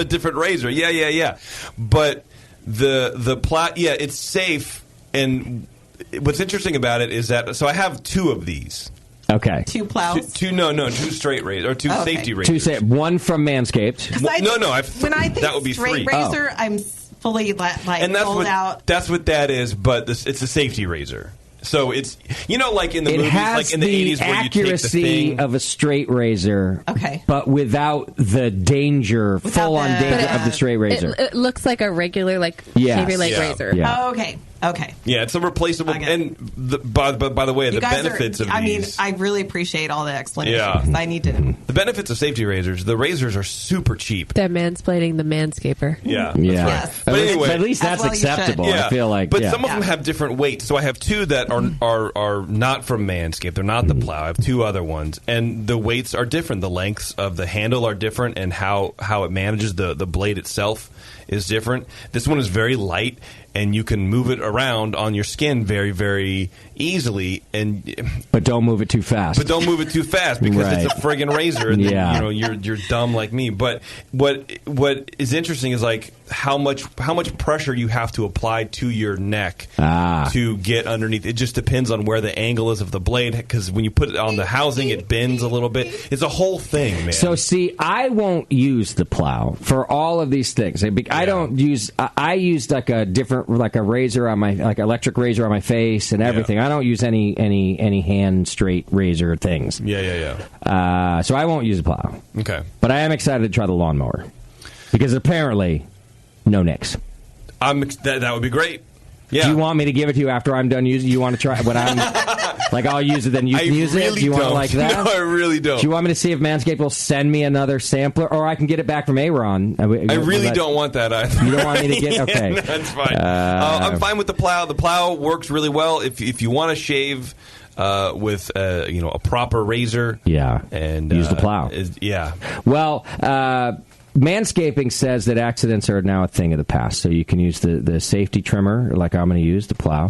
Yeah. But the plow, it's safe, and what's interesting about it is that, so I have two of these. Okay. Two plows? Two straight razors, or two safety razors. One from Manscaped. When I think that would be straight three. razor, I'm fully and that's pulled out. That's what that is, but it's a safety razor. So it's, like in the movies, has like in the 80s where you take the accuracy thing. of a straight razor, but without the danger, full-on danger of the straight razor. It looks like a regular, shave your leg razor. Yeah. Oh, okay. Yeah, it's a replaceable. And by the way, the benefits of these. I mean, I really appreciate all the explanations. Yeah. 'Cause I need to. The benefits of safety razors, the razors are super cheap. They're mansplaining the manscaper. Yeah. Yeah. Yes. But anyway, at least that's acceptable. I feel like. But some of them have different weights. So I have two that are not from Manscaped. They're not the plow. I have two other ones, and the weights are different. The lengths of the handle are different, and how it manages the blade itself is different. This one is very light, and you can move it around on your skin very, very easily. But don't move it too fast. Because it's a friggin' razor, and then, you're dumb like me. But what is interesting is like how much pressure you have to apply to your neck to get underneath. It just depends on where the angle is of the blade, because when you put it on the housing, it bends a little bit. It's a whole thing, man. So see, I won't use the plow for all of these things. I don't use. I use like a different, like a razor on my, like electric razor on my face and everything. I don't use any hand straight razor things. Yeah. So I won't use the plow. Okay. But I am excited to try the lawnmower because apparently, no nicks. That would be great. Yeah. Do you want me to give it to you after I'm done using? You want to try what I'm like? I'll use it, then you can use it. Do you want it like that? No, I really don't. Do you want me to see if Manscaped will send me another sampler, or I can get it back from Aaron? I really don't want that either. You don't want me to get okay? No, that's fine. I'm fine with the plow. The plow works really well if you want to shave with a proper razor. Yeah, and use the plow. Well. Manscaping says that accidents are now a thing of the past, so you can use the safety trimmer like I'm going to use, the plow.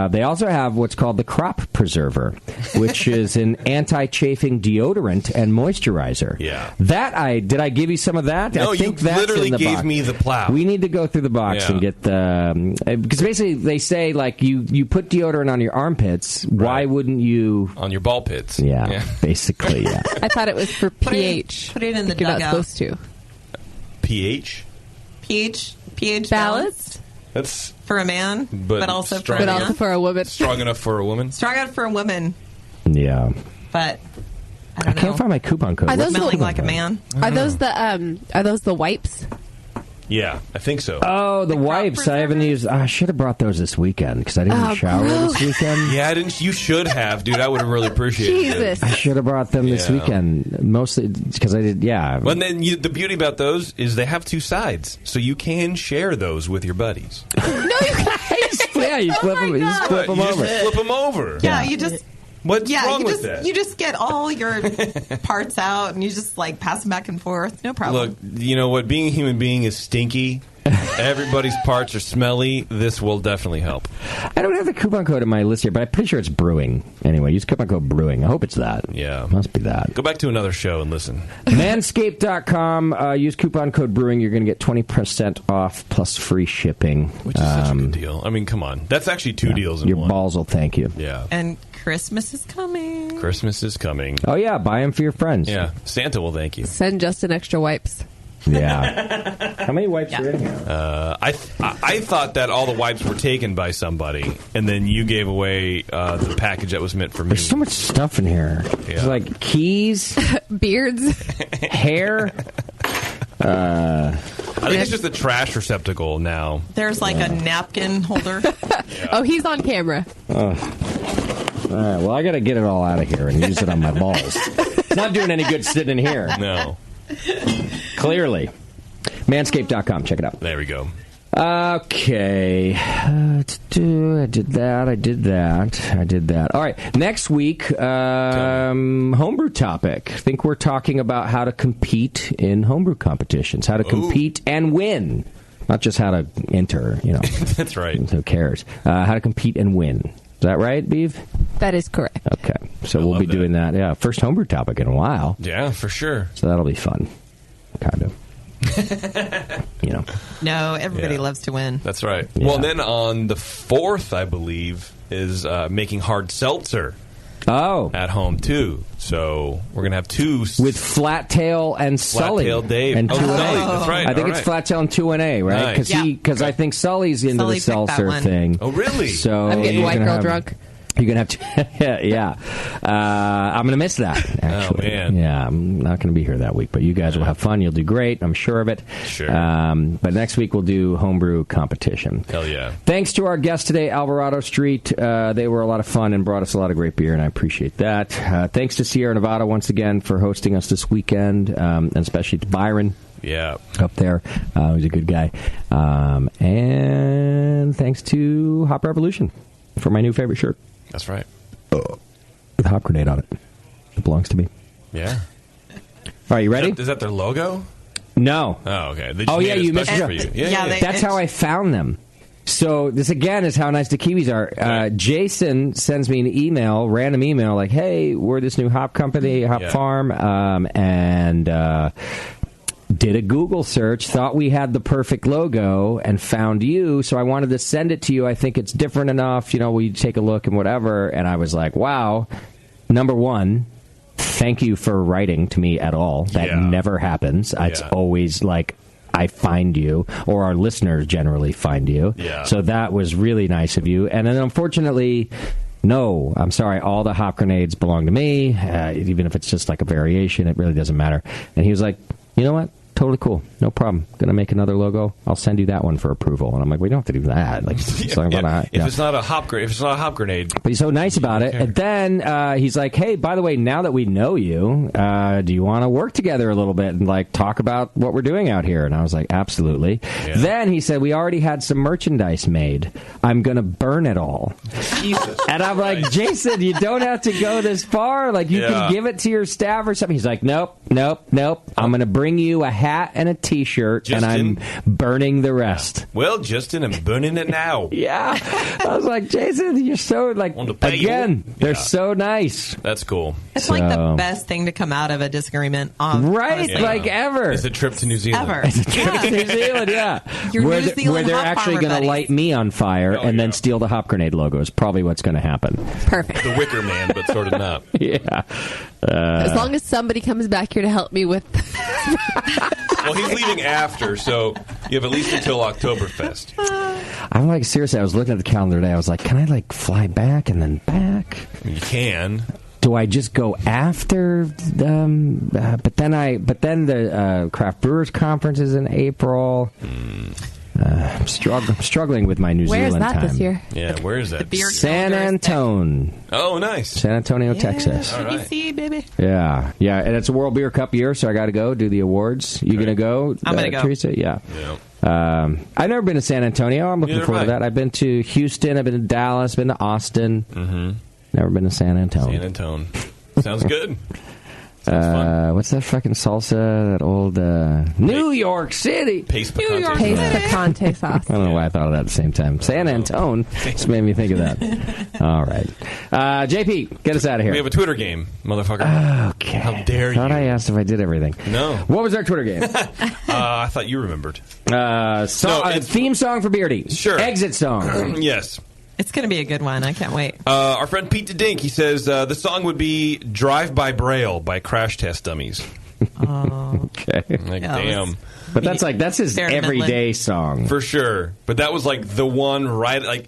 They also have what's called the crop preserver, which is an anti-chafing deodorant and moisturizer. Yeah. Did I give you some of that? No, I think you that's literally in the gave box. me the plow. We need to go through the box and get the... because basically they say, like, you put deodorant on your armpits, why wouldn't you... On your ball pits. Yeah, basically, yeah. I thought it was for pH. Put it in the You're not dugout. supposed to. pH balanced. That's for a man, but also for a but man. also for a woman. Strong enough for a woman. Strong enough for a woman, Yeah. but I can't find my coupon code. Are those smelling like a man. Are those the wipes? Yeah, I think so. Oh, the wipes. I haven't used. I should have brought those this weekend because I didn't shower this weekend. Yeah, I didn't. You should have, dude. I would have really appreciated it. I should have brought them this weekend, mostly because I did. Yeah. Well, and then the beauty about those is they have two sides, so you can share those with your buddies. Yeah, you flip them. You just flip them over. Just flip them over. Yeah, you just. What's wrong you with just, that? You just get all your parts out and you just like pass them back and forth. No problem. Look, you know what? Being a human being is stinky. Everybody's parts are smelly. This will definitely help. I don't have the coupon code in my list here, but I'm pretty sure it's brewing. Anyway, use coupon code brewing. I hope it's that. Yeah. Must be that. Go back to another show and listen. Manscaped.com. Use coupon code brewing. You're going to get 20% off plus free shipping. Which is such a good deal. I mean, come on. That's actually two deals in your one. Your balls will thank you. Yeah. And Christmas is coming. Christmas is coming. Oh, yeah. Buy them for your friends. Yeah. Santa will thank you. Send Justin extra wipes. Yeah. How many wipes are in here? I thought that all the wipes were taken by somebody, and then you gave away the package that was meant for me. There's so much stuff in here. There's like keys, beards, hair. I think it's just a trash receptacle now. There's like a napkin holder. Oh, he's on camera. All right, well, I got to get it all out of here and use it on my balls. Not doing any good sitting in here. No. Clearly. Manscaped.com. Check it out. There we go. Okay. I did that. All right. Next week, homebrew topic. I think we're talking about how to compete in homebrew competitions, how to compete and win. Not just how to enter, That's right. Who cares? How to compete and win. Is that right, Beav? That is correct. Okay. So we'll be doing that. Yeah. First homebrew topic in a while. Yeah, for sure. So that'll be fun. Kind of. No, everybody loves to win. That's right. Yeah. Well, then on the 4th, I believe, is making hard seltzer. At home, too. So we're going to have two. With Flat Tail and Sully. Flat Tail Dave. And 2 Sully. That's right. I think it's Flat Tail and 2A, right? Because I think Sully's into Sully the seltzer picked that thing. Oh, really? So I'm getting white girl drunk. You're going to have to... yeah. I'm going to miss that, actually. Oh, man. Yeah, I'm not going to be here that week, but you guys will have fun. You'll do great. I'm sure of it. Sure. But next week we'll do homebrew competition. Hell yeah. Thanks to our guests today, Alvarado Street. They were a lot of fun and brought us a lot of great beer, and I appreciate that. Thanks to Sierra Nevada once again for hosting us this weekend, and especially to Byron. Yeah. Up there. He's a good guy. And thanks to Hop Revolution for my new favorite shirt. That's right. With Hop Grenade on it. It belongs to me. Yeah. All right, you ready? Is that their logo? No. Oh, okay. They just made it you missed special it. for you. Yeah. That's how I found them. So this, again, is how nice the Kiwis are. Jason sends me an email, random email, like, hey, we're this new hop company, Hop Farm, and... did a Google search, thought we had the perfect logo, and found you, so I wanted to send it to you. I think it's different enough, we take a look and whatever, and I was like, wow, number one, thank you for writing to me at all. That never happens. It's always like, I find you, or our listeners generally find you. Yeah. So that was really nice of you. And then unfortunately... No, I'm sorry. All the hop grenades belong to me, even if it's just like a variation. It really doesn't matter. And he was like, you know what? Totally cool. No problem. Going to make another logo. I'll send you that one for approval. And I'm like, we don't have to do that. Like, If it's not a hop grenade. But he's so nice about it. And then he's like, hey, by the way, now that we know you, do you want to work together a little bit and like talk about what we're doing out here? And I was like, absolutely. Yeah. Then he said, we already had some merchandise made. I'm going to burn it all. Jesus. And I'm like, Jason, you don't have to go this far. Like, you can give it to your staff or something. He's like, nope. I'm going to bring you a hat and a T-shirt, and I'm burning the rest. Well, Justin, I'm burning it now. Yeah. I was like, Jason, you're so, like, again, they're so nice. That's cool. It's like the best thing to come out of a disagreement. Right? Honestly. Like, ever. It's a trip to New Zealand. Ever. It's a trip to New Zealand, yeah. Where they're actually going to light me on fire and then steal the Hop Grenade logo is probably what's going to happen. Perfect. The Wicker Man, but sort of not. Yeah. As long as somebody comes back here to help me with... Well, he's leaving after, so you have at least until Oktoberfest. I'm like, seriously, I was looking at the calendar today. I was like, can I like fly back and then back? You can. Do I just go after? But then the Craft Brewers Conference is in April. I'm struggling with my New Zealand time. Where is that this year? Yeah, where is that? San Antonio. Oh, nice. San Antonio, Texas. CBC, baby. Yeah, and it's a World Beer Cup year, so I got to go do the awards. You going to go? I'm going to go. Teresa? Yeah. I've never been to San Antonio. I'm looking forward to that. I've been to Houston. I've been to Dallas. Been to Austin. Mm-hmm. Never been to San Antonio. San Antonio. Sounds good. What's that fucking salsa? That old New York City. Paste picante sauce. I don't know why I thought of that at the same time. San Antonio just made me think of that. All right. JP, get us out of here. We have a Twitter game, motherfucker. Okay. How dare you? I thought I asked if I did everything. No. What was our Twitter game? I thought you remembered. Theme song for Beardy. Sure. Exit song. Yes. It's going to be a good one. I can't wait. Our friend Pete the Dink, he says the song would be Drive by Braille by Crash Test Dummies. Okay. Damn. But that's his everyday song. For sure. But that was like the one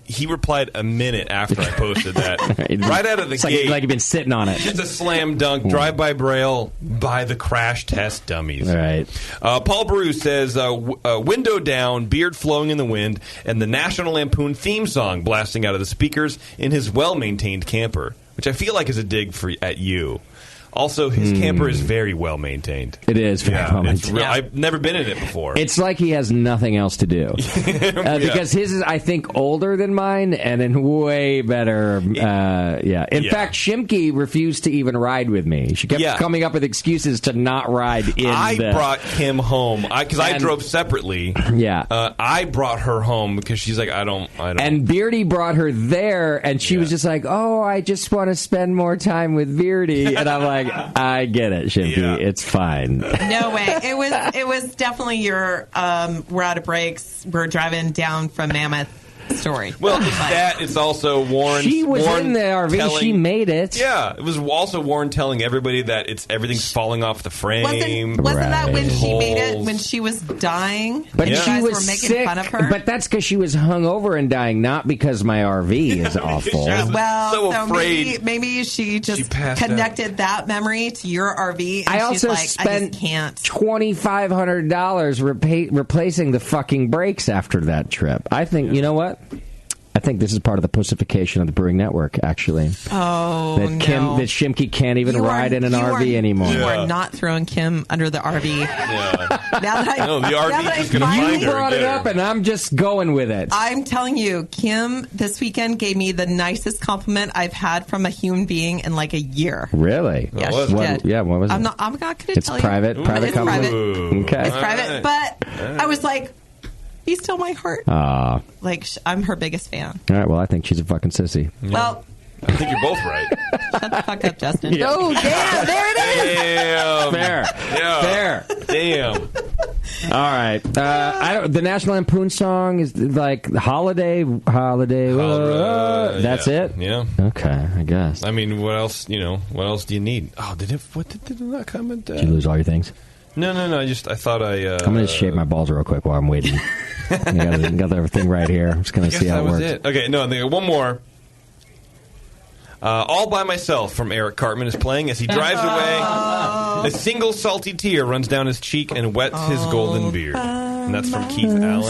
he replied a minute after I posted that. Right out of the gate. Like you've been sitting on it. Just a slam dunk, drive by Braille, by the crash test dummies. Right. Paul Bruce says, window down, beard flowing in the wind, and the National Lampoon theme song blasting out of the speakers in his well-maintained camper, which I feel like is a dig at you. Also, his camper is very well maintained. It is very well maintained. I've never been in it before. It's like he has nothing else to do. Because his is, I think, older than mine and in way better. In fact, Shimke refused to even ride with me. She kept coming up with excuses to not ride in I brought Kim home because I drove separately. Yeah. I brought her home because she's like, I don't. And Beardy brought her there, and she was just like, oh, I just want to spend more time with Beardy. And I'm like, I get it, Shimke. It's fine. No way. It was definitely your we're out of brakes. We're driving down from Mammoth story. Well, it's that. It's also Warren. She was in the RV. She made it. Yeah, it was also Warren telling everybody that everything's falling off the frame. Wasn't that when she made it? When she was dying? But you she guys was were making sick. fun of her. But that's because she was hungover and dying, not because my RV is awful. Well, so afraid. Maybe she just connected that memory to your RV. And I also spent $2,500 replacing the fucking brakes after that trip. I think, you know what? I think this is part of the pussification of the Brewing Network, actually. Oh, that Shimke can't even ride in an RV anymore. You are not throwing Kim under the RV. Yeah. Now that the RV is going to find her. You brought it up, and I'm just going with it. I'm telling you, Kim this weekend gave me the nicest compliment I've had from a human being in like a year. Really? Yeah, she did. Yeah, what was it? I'm not going to tell you. It's private compliment? Okay. It's private, but I was like, he's still my heart. Like, I'm her biggest fan. All right, well, I think she's a fucking sissy. Yeah. Well, I think you're both right. Shut the fuck up, Justin. Yeah. Oh, damn, there it is. Damn. Fair. Yeah. Fair. Damn. All right. The National Lampoon song is like Holiday. That's it? Yeah. Okay, I guess. I mean, what else? What else do you need? Oh, did that comment? Did you lose all your things? No. I thought I'm going to shave my balls real quick while I'm waiting. I got everything right here. I'm just going to see how it works. Okay, no, I think one more. All by Myself from Eric Cartman is playing as he drives away. A single salty tear runs down his cheek and wets his golden beard. And that's from Keith Allen.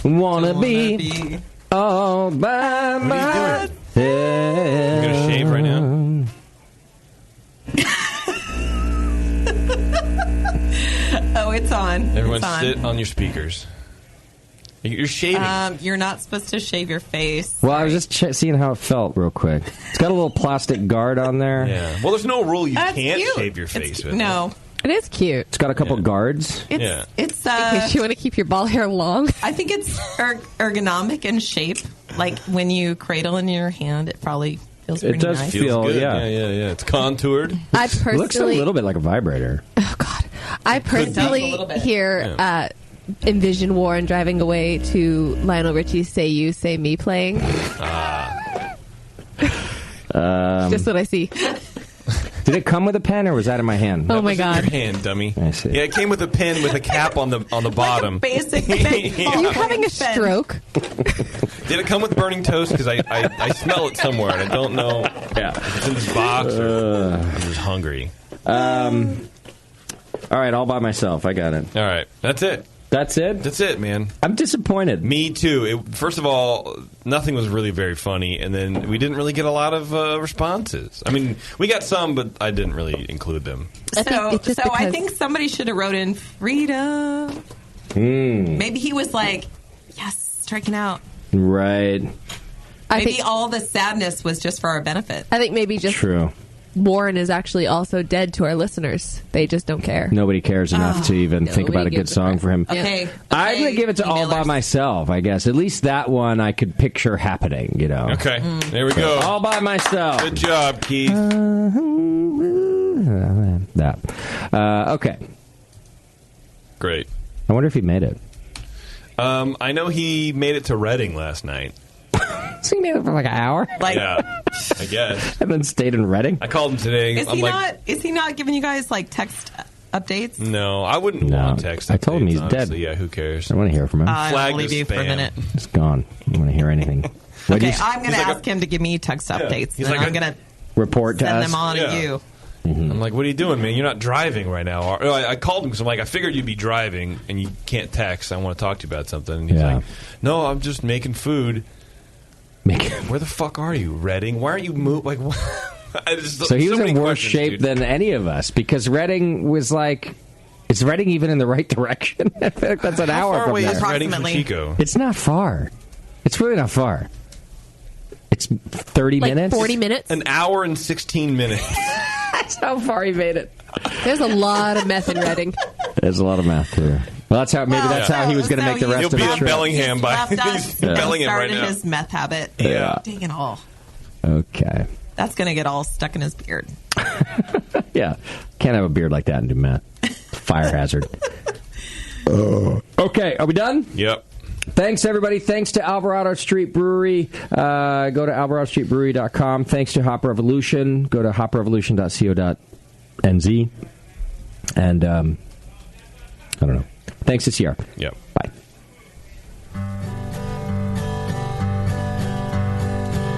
Wanna be all by myself. I'm going to shave right now. Oh, it's on. Everyone sit on your speakers. You're shaving. You're not supposed to shave your face. Well, I was just seeing how it felt real quick. It's got a little plastic guard on there. Yeah. Well, there's no rule you That's can't cute. shave your face with. No. It is cute. It's got a couple guards. It's because you want to keep your ball hair long. I think it's ergonomic in shape. Like when you cradle in your hand, it probably feels pretty nice. It does feel good. Yeah. It's contoured. I personally It looks a little bit like a vibrator. Oh God! I personally envision Warren driving away to Lionel Richie's "Say You, Say Me" playing. Just what I see. Did it come with a pen, or was that in my hand? Oh my God! Your hand, dummy. I see. Yeah, it came with a pen with a cap on the bottom. Like a basic. Are you having a stroke? Did it come with burning toast? Because I smell it somewhere and I don't know. Yeah, if it's in this box or I'm just hungry. All right, all by myself. I got it. All right, that's it. That's it? That's it, man. I'm disappointed. Me too. First of all, nothing was really very funny, and then we didn't really get a lot of responses. I mean, we got some, but I didn't really include them. So I think somebody should have wrote in freedom. Maybe he was like, yes, striking out. Right. Maybe all the sadness was just for our benefit. I think maybe just true. Warren is actually also dead to our listeners. They just don't care. Nobody cares enough to even think about a good song for him. Okay. I'm going to give it to All By Myself, I guess. At least that one I could picture happening, you know. Okay. There we go. All By Myself. Good job, Keith. That. Okay. Great. I wonder if he made it. I know he made it to Reading last night. So he made it for like an hour? Yeah, I guess. And then stayed in Reading? I called him today. Is he not giving you guys like text updates? No, I wouldn't want text updates. I told him he's honestly. dead. Yeah, who cares? I want to hear from him. I'll leave you for a minute. It's gone. I don't want to hear anything. Okay, I'm going to ask him to give me text updates. He's and like I'm going to report to send us. them on to you. Mm-hmm. I'm like, what are you doing, man? You're not driving right now. I called him because I'm like, I figured you'd be driving and you can't text. I want to talk to you about something. And he's like, no, I'm just making food. Where the fuck are you, Reading? Why aren't you moving? Like, so he was in worse shape than any of us because Reading was like, is Reading even in the right direction? I feel like that's an hour far from away there. is Reading from Chico? It's not far. It's really not far. It's 30 minutes? 40 minutes? An hour and 16 minutes. That's how far he made it. There's a lot of meth in Reading. There's a lot of math here. Well, that's how how he was going to make the rest of the trip. He'll be in Bellingham by He's Bellingham right started now. his meth habit. Yeah. Dang it all. Okay. That's going to get all stuck in his beard. Yeah. Can't have a beard like that and do meth. Fire hazard. Okay. Are we done? Yep. Thanks, everybody. Thanks to Alvarado Street Brewery. Go to alvaradostreetbrewery.com. Thanks to Hop Revolution. Go to hoprevolution.co.nz. And, I don't know. Thanks this year. Yep. Bye.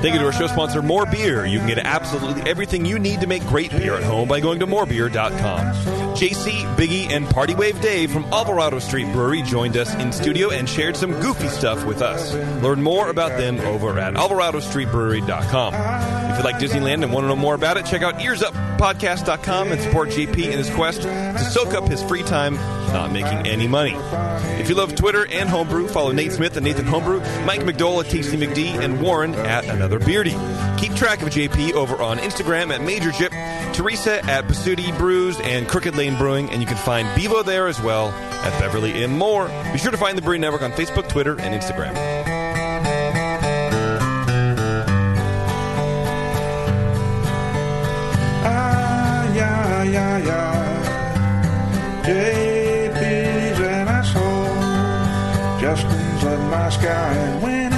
Thank you to our show sponsor, More Beer. You can get absolutely everything you need to make great beer at home by going to morebeer.com. JC, Biggie, and Party Wave Dave from Alvarado Street Brewery joined us in studio and shared some goofy stuff with us. Learn more about them over at alvaradostreetbrewery.com. If you like Disneyland and want to know more about it, check out earsuppodcast.com and support JP in his quest to soak up his free time not making any money. If you love Twitter and Homebrew, follow Nate Smith and Nathan Homebrew, Mike McDowell at Tasty McD, and Warren at Another Beardy. Keep track of JP over on Instagram at Major Chip, Teresa at Pasuti Brews, and Crooked Lane Brewing, and you can find Bevo there as well at Beverly and more. Be sure to find the Brewery Network on Facebook, Twitter, and Instagram. JP's an asshole. Justin's a nice guy, and when